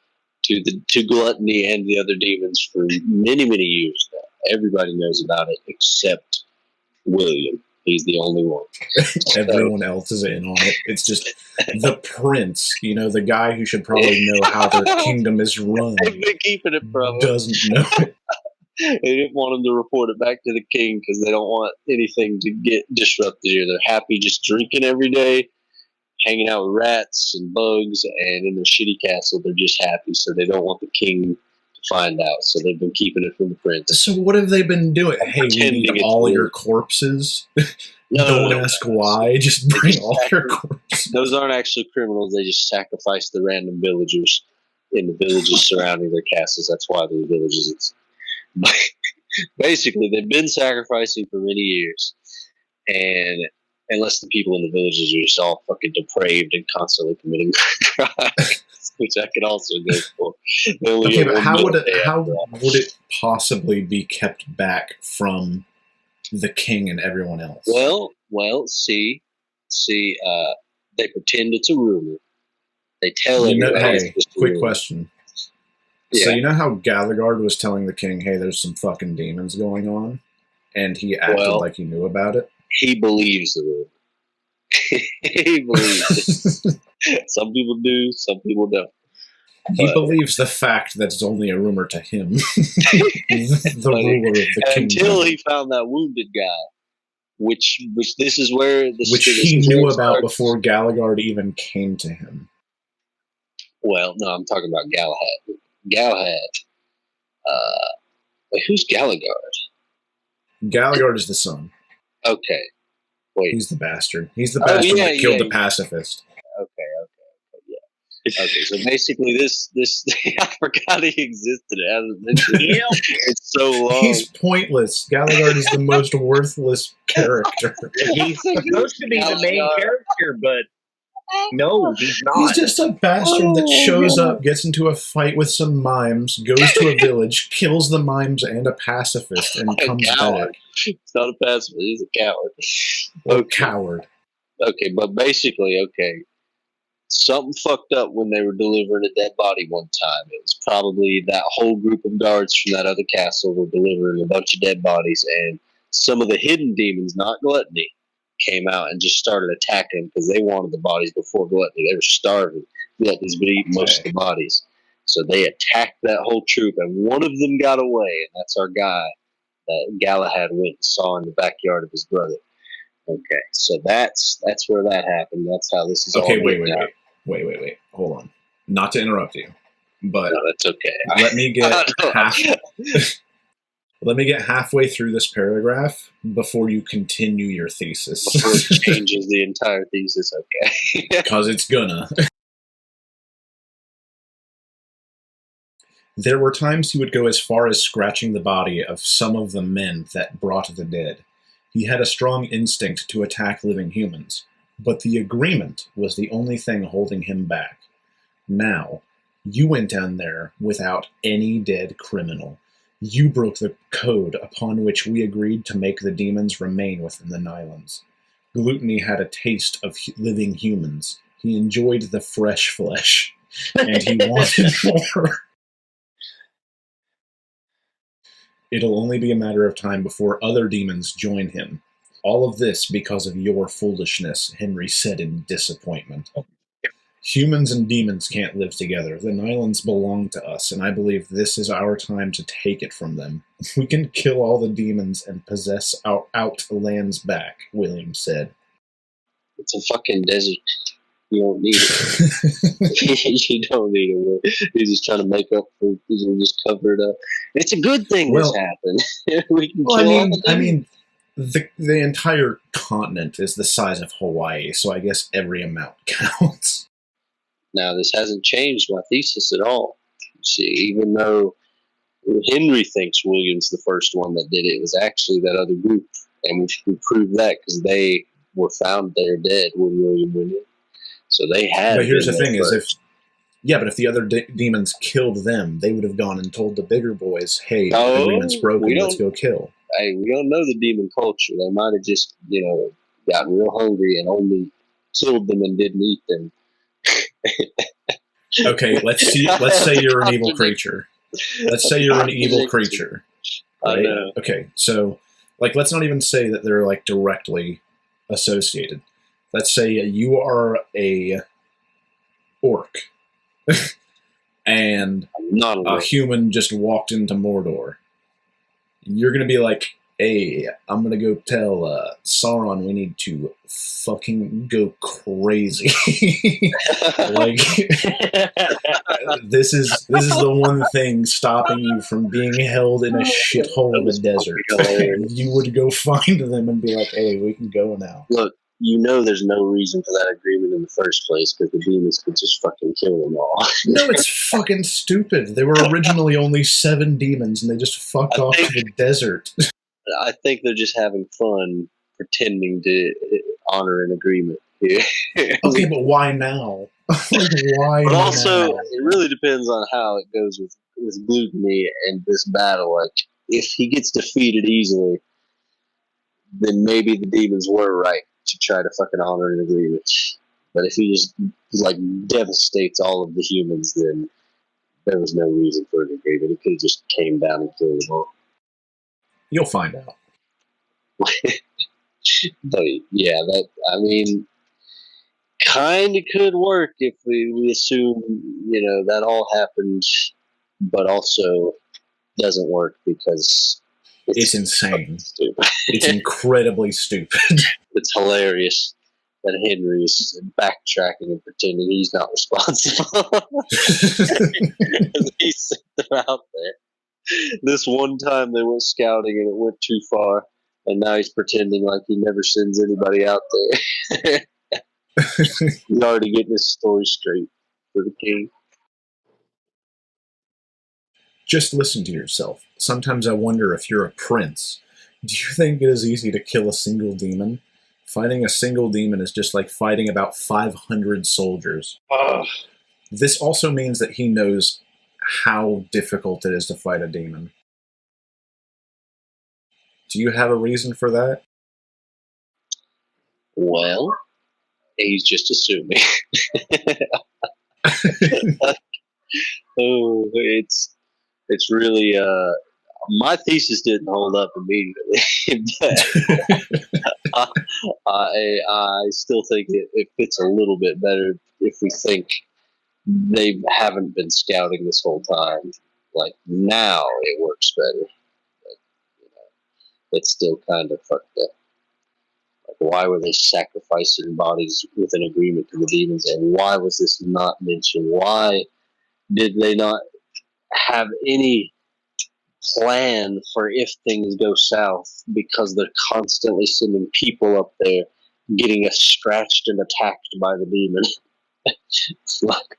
to Gluttony and the other demons for many, many years now. Everybody knows about it except William. He's the only one. Everyone else is in on it. It's just the prince, the guy who should probably know how their kingdom is run. They've been keeping it from him. Doesn't know it. They didn't want him to report it back to the king because they don't want anything to get disrupted here. They're happy just drinking every day, hanging out with rats and bugs, and in their shitty castle, they're just happy. So they don't want the king find out, so they've been keeping it from the prince. So what have they been doing? Hey, we need all your corpses. Don't ask why. Just bring all your corpses. Those aren't actually criminals. They just sacrifice the random villagers in the villages surrounding their castles. That's why they're villages. Basically, they've been sacrificing for many years, and Unless the people in the villages are just all fucking depraved and constantly committing crimes, which I could also go for. Okay, but how would it possibly be kept back from the king and everyone else? Well, see, they pretend it's a rumor. They tell everybody. Hey, quick question. Yeah. So you know how Alegord was telling the king, "Hey, there's some fucking demons going on," and he acted like he knew about it? He believes the rumor. He believes it. Some people do, some people don't. He believes the fact that it's only a rumor to him. The ruler of the kingdom. Until he found that wounded guy, which this is where he knew about before Alegord even came to him. Well, no, I'm talking about Galahad. Galahad. Who's Alegord? Alegord is the son. Okay. Wait. He's the bastard. He's the bastard that killed the pacifist. Okay, yeah. Okay, so basically this I forgot he existed. It hasn't mentioned it's so long. He's pointless. Alegord is the most worthless character. He's supposed to be the main character, but no, he's not. He's just a bastard that shows up, gets into a fight with some mimes, goes to a village, kills the mimes and a pacifist, and comes back. He's not a pacifist, he's a coward. Coward. Okay, but basically, something fucked up when they were delivering a dead body one time. It was probably that whole group of guards from that other castle were delivering a bunch of dead bodies, and some of the hidden demons, not Gluttony, came out and just started attacking because they wanted the bodies before Gluttony. They were starving. Gluttony's been eating most of the bodies. So they attacked that whole troop, and one of them got away, and that's our guy that Galahad went and saw in the backyard of his brother. Okay, so that's where that happened. That's how this is all wait. Hold on. Not to interrupt you, but no, that's okay. Let me get Let me get halfway through this paragraph before you continue your thesis. Before it changes the entire thesis, okay. Because it's gonna. There were times he would go as far as scratching the body of some of the men that brought the dead. He had a strong instinct to attack living humans, but the agreement was the only thing holding him back. Now, you went down there without any dead criminal. You broke the code upon which we agreed to make the demons remain within the Nylons. Gluttony had a taste of living humans. He enjoyed the fresh flesh, and he wanted more. It'll only be a matter of time before other demons join him. All of this because of your foolishness, Henry said in disappointment. Humans and demons can't live together. The Nylons belong to us, and I believe this is our time to take it from them. We can kill all the demons and possess our outlands back, William said. It's a fucking desert. You don't need it. You don't need it. He's just trying to make up for it, just cover it up. It's a good thing this happened. I mean, the entire continent is the size of Hawaii, so I guess every amount counts. Now, this hasn't changed my thesis at all. See, even though Henry thinks William's the first one that did it, it was actually that other group, and we proved that because they were found there dead when William went in. So they had. But here's the thing: but if the other demons killed them, they would have gone and told the bigger boys, "Hey, the agreement's broken. Let's go kill." Hey, we don't know the demon culture. They might have just, gotten real hungry and only killed them and didn't eat them. Okay, let's say you're an evil creature. Let's say you're an evil creature. Right? I know. Okay, so let's not even say that they're directly associated. Let's say you are a orc, and a human just walked into Mordor. You're gonna be like, "Hey, I'm gonna go tell Sauron we need to fucking go crazy." This is the one thing stopping you from being held in a shithole of a desert. You would go find them and be like, "Hey, we can go now." Look, there's no reason for that agreement in the first place because the demons could just fucking kill them all. No, it's fucking stupid. There were originally only 7 demons, and they just fucked off to the desert. I think they're just having fun pretending to. honor an agreement here. Okay, but why now? Like, why? But also, now? it really depends on how it goes with Gluttony and this battle. Like, if he gets defeated easily, then maybe the demons were right to try to fucking honor an agreement. But if he just like devastates all of the humans, then there was no reason for an agreement. It could have just came down and killed them all. You'll find out. But yeah, that, I mean, kind of could work if we assume, that all happened, but also doesn't work because it's insane. It's incredibly stupid. It's hilarious that Henry is backtracking and pretending he's not responsible. He sent them out there. This one time they went scouting and it went too far, and now he's pretending like he never sends anybody out there. He's already getting his story straight for the king. Just listen to yourself. Sometimes I wonder if you're a prince. Do you think it is easy to kill a single demon? Fighting a single demon is just like fighting about 500 soldiers. This also means that he knows how difficult it is to fight a demon. Do you have a reason for that? Well, he's just assuming. Oh, it's really my thesis didn't hold up immediately. I still think it fits a little bit better if we think they haven't been scouting this whole time. Like, now it works better. But, it's still kind of fucked up. Like, why were they sacrificing bodies with an agreement to the demons, and why was this not mentioned? Why did they not have any plan for if things go south, because they're constantly sending people up there getting us scratched and attacked by the demon? It's like,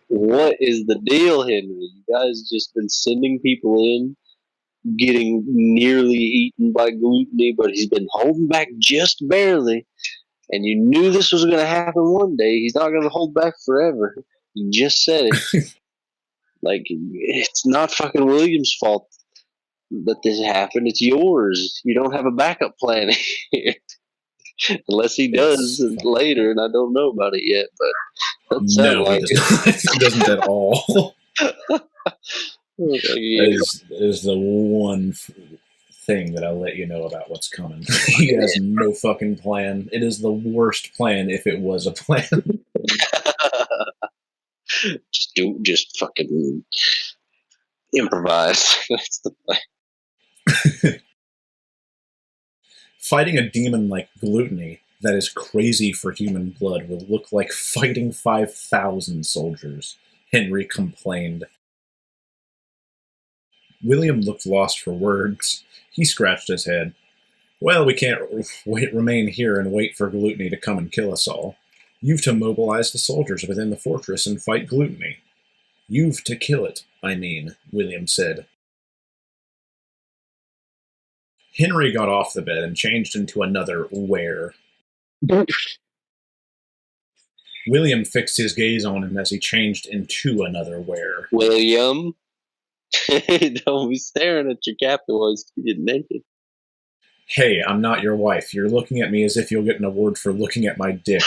what is the deal, Henry? You guys just been sending people in, getting nearly eaten by Gluttony, but he's been holding back just barely, and you knew this was going to happen one day. He's not going to hold back forever. You just said it. Like, it's not fucking William's fault that this happened. It's yours. You don't have a backup plan here. Unless he does later, and I don't know about it yet, but no, like he doesn't at all. That is the one thing that I'll let you know about what's coming. He has no fucking plan. It is the worst plan if it was a plan. Just fucking improvise. That's the plan. Fighting a demon like Gluttony that is crazy for human blood will look like fighting 5,000 soldiers, Henry complained. William looked lost for words. He scratched his head. Well, we can't remain here and wait for Gluttony to come and kill us all. You've to mobilize the soldiers within the fortress and fight Gluttony. You've to kill it, I mean, William said. Henry got off the bed and changed into another were. William fixed his gaze on him as he changed into another were. William, don't be staring at your captain while he's getting naked. Hey, I'm not your wife. You're looking at me as if you'll get an award for looking at my dick.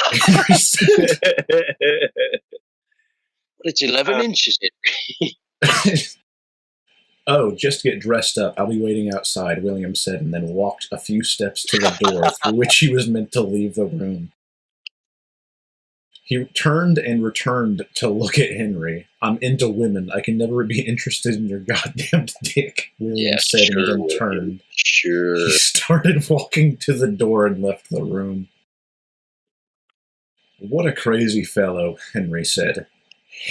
It's 11 inches. Oh, just get dressed up. I'll be waiting outside, William said, and then walked a few steps to the door through which he was meant to leave the room. He turned and returned to look at Henry. I'm into women. I can never be interested in your goddamn dick, William said, and then turned. Sure. He started walking to the door and left the room. What a crazy fellow, Henry said.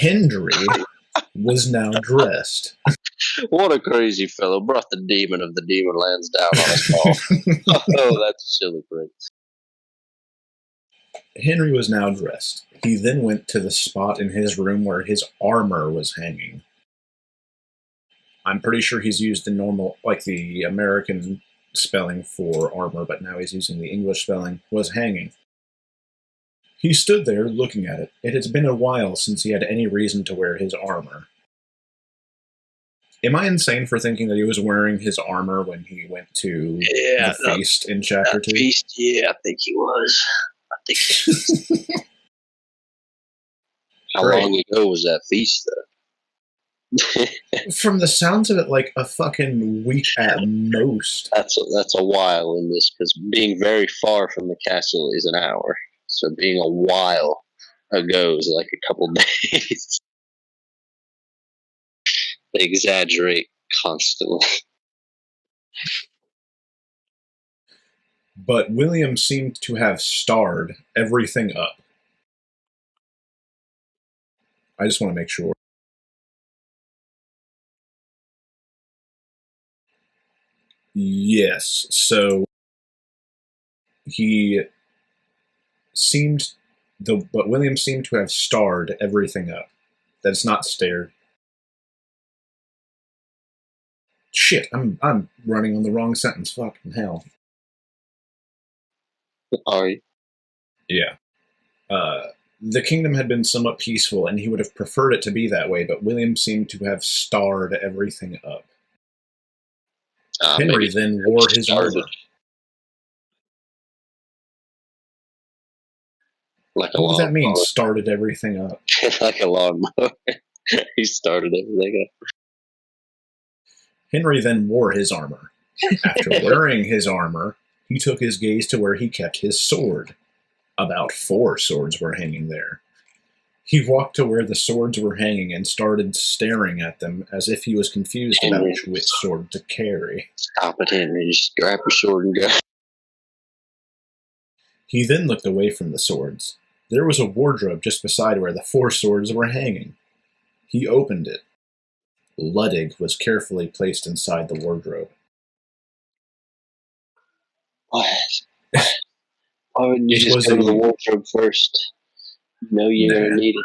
Henry was now dressed. What a crazy fellow. Brought the demon of the demon lands down on us all. Oh, that's a silly prince. Henry was now dressed. He then went to the spot in his room where his armor was hanging. I'm pretty sure he's used the normal, like the American spelling for armor, but now he's using the English spelling, was hanging. He stood there looking at it. It had been a while since he had any reason to wear his armor. Am I insane for thinking that he was wearing his armor when he went to the feast in Chapter 2? Feast, yeah, I think he was. How long ago was that feast, though? From the sounds of it, like a fucking week at most. That's a while in this, because being very far from the castle is an hour. So being a while ago is like a couple days. They exaggerate constantly. But William seemed to have starred everything up. I just want to make sure. Yes, so but William seemed to have starred everything up. That's not stared. Shit, I'm running on the wrong sentence. Fucking hell. Are you? Yeah. The kingdom had been somewhat peaceful, and he would have preferred it to be that way, but William seemed to have starred everything up. Henry then wore his armor. Like what does that mean, started everything up? Like a lawnmower. He started everything up. Henry then wore his armor. After wearing his armor, he took his gaze to where he kept his sword. About 4 swords were hanging there. He walked to where the swords were hanging and started staring at them as if he was confused about which sword to carry. Stop it, Henry. Just grab your sword and go. He then looked away from the swords. There was a wardrobe just beside where the 4 swords were hanging. He opened it. Luddig was carefully placed inside the wardrobe. What? Why wouldn't you just go to the wardrobe first? You know you're going to need it.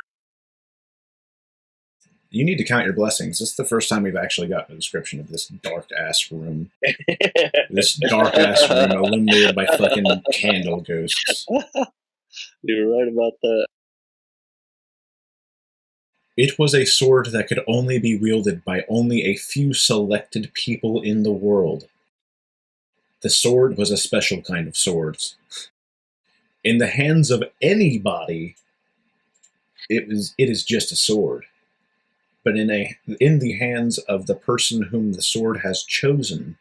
You need to count your blessings. This is the first time we've actually gotten a description of this dark-ass room. This dark-ass room illuminated by fucking candle ghosts. You're right about that. It was a sword that could only be wielded by only a few selected people in the world. The sword was a special kind of sword. In the hands of anybody, it is just a sword. But in the hands of the person whom the sword has chosen,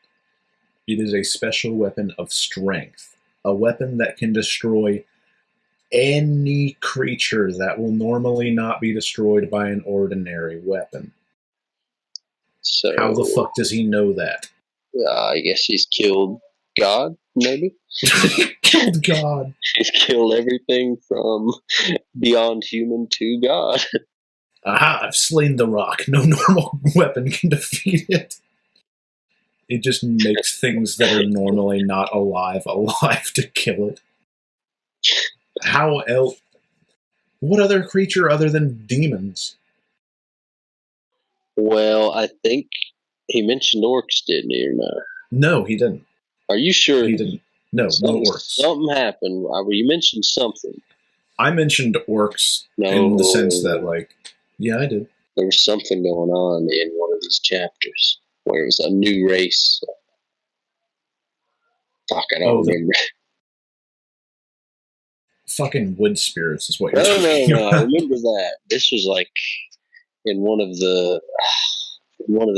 it is a special weapon of strength. A weapon that can destroy any creature that will normally not be destroyed by an ordinary weapon. So, how the fuck does he know that? I guess he's killed God, maybe? Killed God. He's killed everything from beyond human to God. Aha, I've slain the rock. No normal weapon can defeat it. It just makes things that are normally not alive to kill it. How else? What other creature other than demons? Well, I think he mentioned orcs, didn't he, or no? No, he didn't. Are you sure? He didn't. No orcs. Something happened. You mentioned something. I mentioned orcs in the sense that, like, yeah, I did. There was something going on in one of these chapters where it was a new race. Fuck, I don't remember. Fucking wood spirits is what you're talking about. No, I remember that. This was like in one of the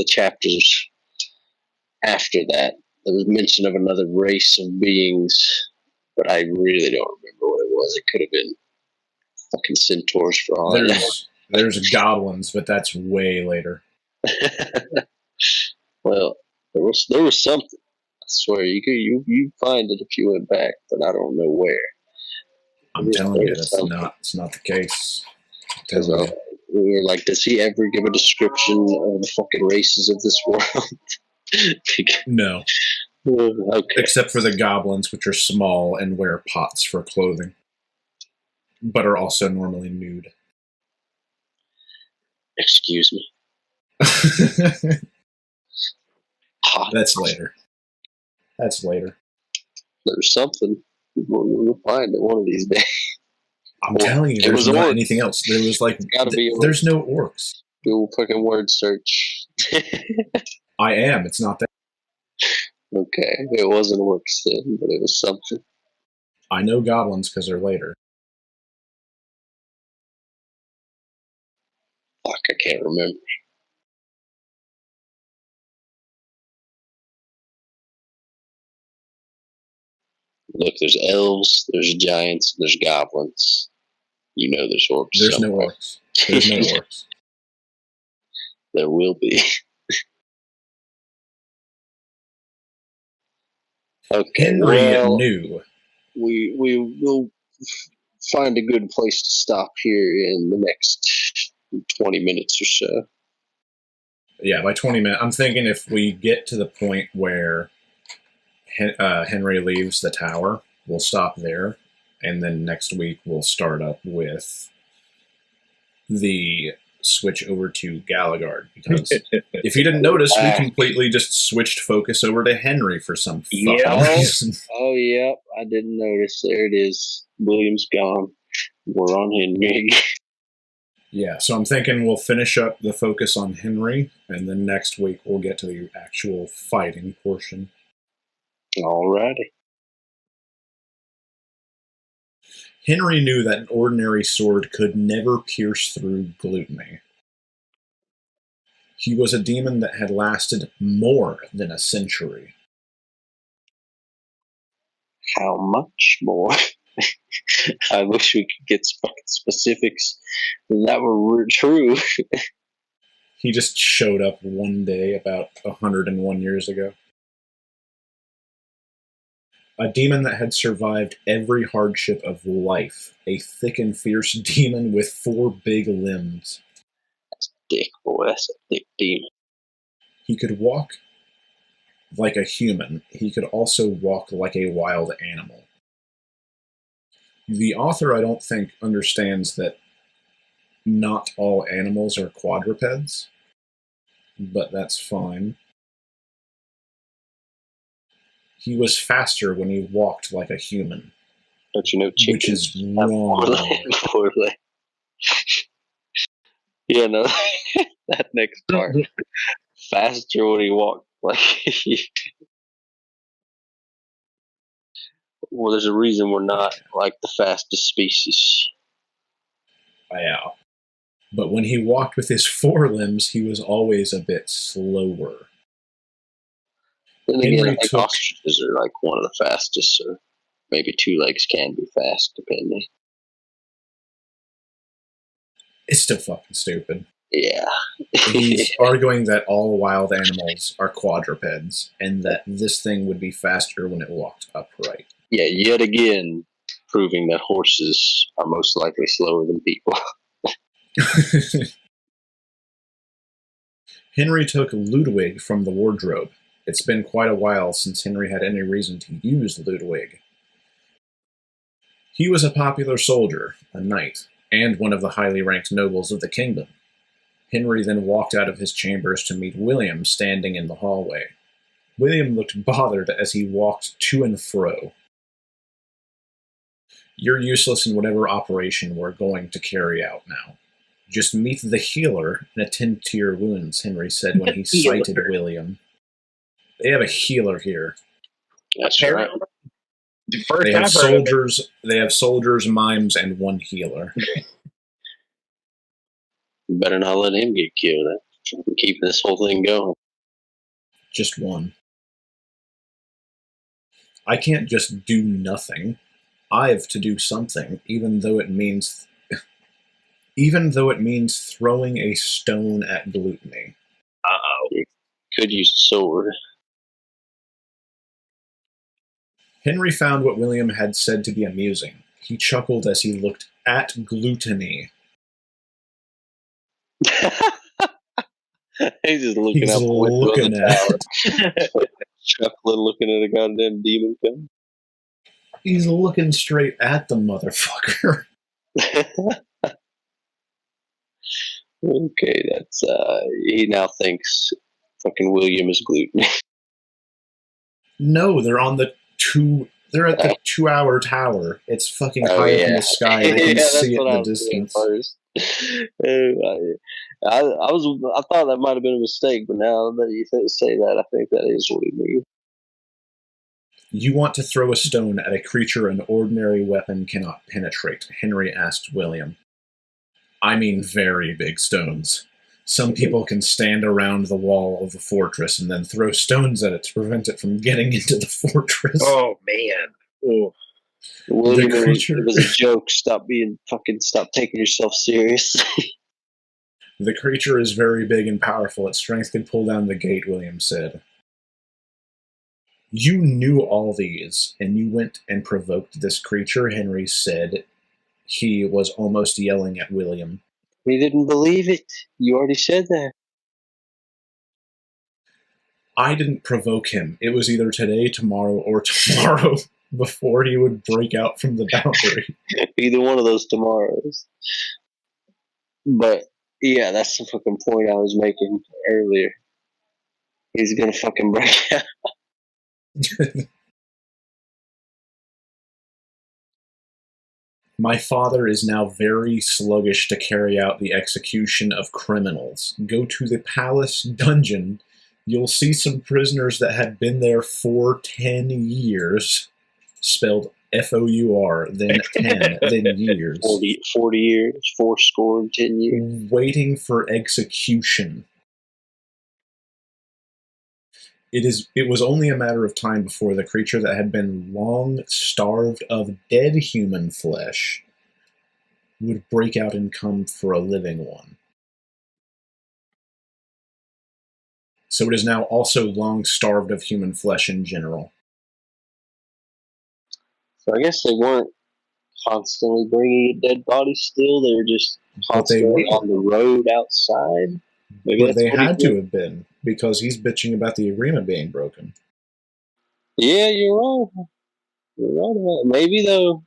chapters after that. There was mention of another race of beings, but I really don't remember what it was. It could have been fucking centaurs for all I know. There's goblins, but that's way later. Well, there was something. I swear you find it if you went back, but I don't know where. I'm telling you, it's not the case. Because we were like, does he ever give a description of the fucking races of this world? No. Okay. Except for the goblins, which are small and wear pots for clothing, but are also normally nude. Excuse me. That's later. That's later. There's something. We'll find it one of these days. I'm telling you, there's not anything else. There was like, there's no orcs. Google fucking word search. I am. It's not there. Okay, it wasn't orcs then, but it was something. I know goblins because they're later. Fuck, I can't remember. Look, there's elves, there's giants, there's goblins. You know there's orcs. There's somewhere. No orcs. There's no orcs. There will be. Okay, Henry knew. We will find a good place to stop here in the next 20 minutes or so. Yeah, by 20 minutes. I'm thinking if we get to the point where Henry leaves the tower, we'll stop there. And then next week we'll start up with the switch over to Alegord. Because if you didn't notice, we completely just switched focus over to Henry for some fucking reason. Oh, yeah. I didn't notice. There it is. William's gone. We're on Henry. Yeah, so I'm thinking we'll finish up the focus on Henry, and then next week we'll get to the actual fighting portion. Alrighty. Henry knew that an ordinary sword could never pierce through gluttony. He was a demon that had lasted more than a century. How much more? I wish we could get specifics that were true. He just showed up one day about 101 years ago. A demon that had survived every hardship of life. A thick and fierce demon with 4 big limbs. That's a thick, boy. That's a thick demon. He could walk like a human. He could also walk like a wild animal. The author, I don't think, understands that not all animals are quadrupeds, but that's fine. He was faster when he walked like a human. Don't you know which is wrong. Yeah, no, that next part. Faster when he walked like well, there's a reason we're not like the fastest species. Yeah. But when he walked with his 4 limbs, he was always a bit slower. Then again, I think ostriches are like one of the fastest, or maybe 2 legs can be fast, depending. It's still fucking stupid. Yeah. He's arguing that all wild animals are quadrupeds, and that this thing would be faster when it walked upright. Yeah, yet again, proving that horses are most likely slower than people. Henry took Ludwig from the wardrobe. It's been quite a while since Henry had any reason to use Ludwig. He was a popular soldier, a knight, and one of the highly ranked nobles of the kingdom. Henry then walked out of his chambers to meet William standing in the hallway. William looked bothered as he walked to and fro. You're useless in whatever operation we're going to carry out now. Just meet the healer and attend to your wounds, Henry said when he sighted William. They have a healer here. That's right. They have soldiers. They have soldiers, mimes, and 1 healer. You better not let him get killed. Keep this whole thing going. Just 1. I can't just do nothing. I've to do something, even though it means throwing a stone at gluttony. Uh-oh. Could use a sword. Henry found what William had said to be amusing. He chuckled as he looked at gluttony. He's just looking out the window of the tower. Chuckling, looking at a goddamn demon thing. He's looking straight at the motherfucker. Okay, that's he now thinks fucking William is gluten. No, they're on the two. They're at the 2-hour tower. It's fucking high up in the sky. They can see it in the distance. First. I thought that might have been a mistake, but now that you say that, I think that is what it means. You want to throw a stone at a creature an ordinary weapon cannot penetrate, Henry asked William. I mean very big stones. Some people can stand around the wall of the fortress and then throw stones at it to prevent it from getting into the fortress. Oh, man. Oh. William, it was a joke. Stop taking yourself serious. The creature is very big and powerful. Its strength could pull down the gate, William said. You knew all these, and you went and provoked this creature, Henry said. He was almost yelling at William. We didn't believe it. You already said that. I didn't provoke him. It was either today, tomorrow, or tomorrow before he would break out from the boundary. Either one of those tomorrows. But, yeah, that's the fucking point I was making earlier. He's gonna fucking break out. My father is now very sluggish to carry out the execution of criminals. Go to the palace dungeon. You'll see some prisoners that had been there for 10 years. Spelled F-O-U-R, then 10, then years. 40 years, 40 years. Waiting for execution. It was only a matter of time before the creature that had been long starved of dead human flesh would break out and come for a living one. So it is now also long starved of human flesh in general. So I guess they weren't constantly bringing a dead body still. They were just constantly on the road outside. But they had to have been, because he's bitching about the agreement being broken. Yeah, you're wrong. You're right about it. Maybe, though,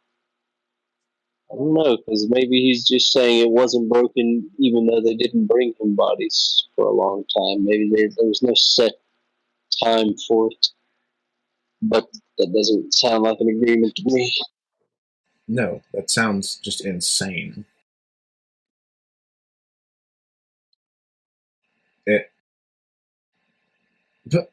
I don't know, because maybe he's just saying it wasn't broken even though they didn't bring him bodies for a long time. Maybe there was no set time for it. But that doesn't sound like an agreement to me. No, that sounds just insane. But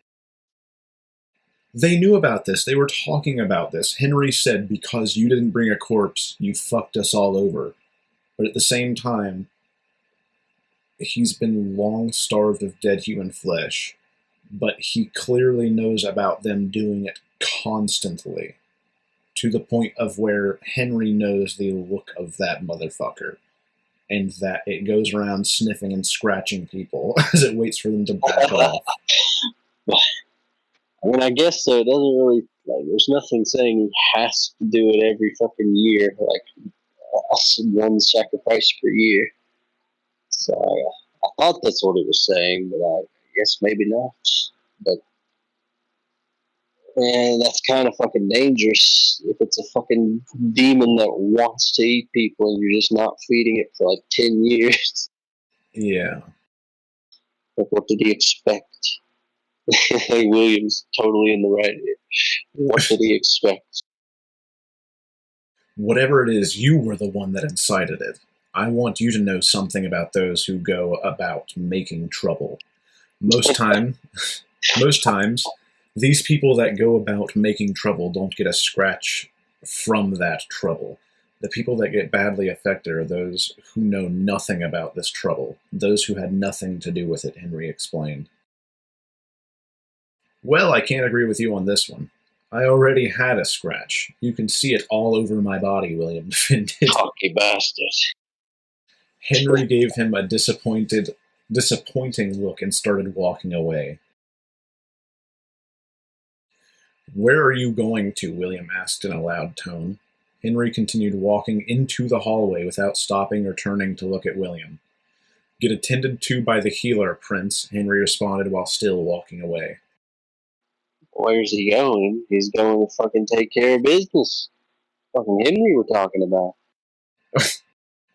they knew about this. They were talking about this. Henry said, because you didn't bring a corpse, you fucked us all over. But at the same time, he's been long starved of dead human flesh. But he clearly knows about them doing it constantly. To the point of where Henry knows the look of that motherfucker. And that it goes around sniffing and scratching people as it waits for them to back off. I mean, I guess so. It doesn't really, there's nothing saying he has to do it every fucking year, one sacrifice per year. So I thought that's what it was saying, but I guess maybe not. But, man, that's kind of fucking dangerous if it's a fucking demon that wants to eat people and you're just not feeding it for 10 years. Yeah. What did he expect? William's totally in the right here. What did he expect? Whatever it is, you were the one that incited it. I want you to know something about those who go about making trouble. Most times, these people that go about making trouble don't get a scratch from that trouble. The people that get badly affected are those who know nothing about this trouble, those who had nothing to do with it, Henry explained. Well, I can't agree with you on this one. I already had a scratch. You can see it all over my body, William defended. Cocky bastard. Henry gave him a disappointing look and started walking away. Where are you going to? William asked in a loud tone. Henry continued walking into the hallway without stopping or turning to look at William. Get attended to by the healer, Prince, Henry responded while still walking away. Where's he going? He's going to fucking take care of business. Fucking Henry we're talking about.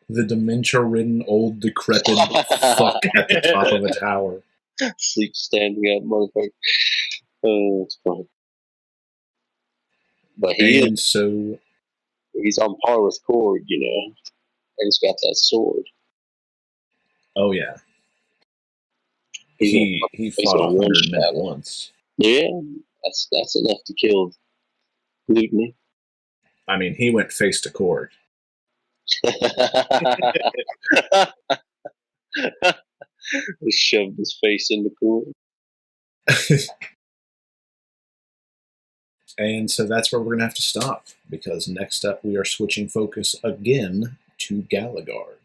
The dementia-ridden, old, decrepit fuck at the top of a tower. Sleep standing up, motherfucker. Oh, that's funny. But he's on par with Cord, you know, and he's got that sword. Oh yeah, he fought 100 men at once. Yeah, that's enough to kill Glutony. I mean, he went face to Cord. He shoved his face in the Cord. And so that's where we're going to have to stop, because next up we are switching focus again to Alegord.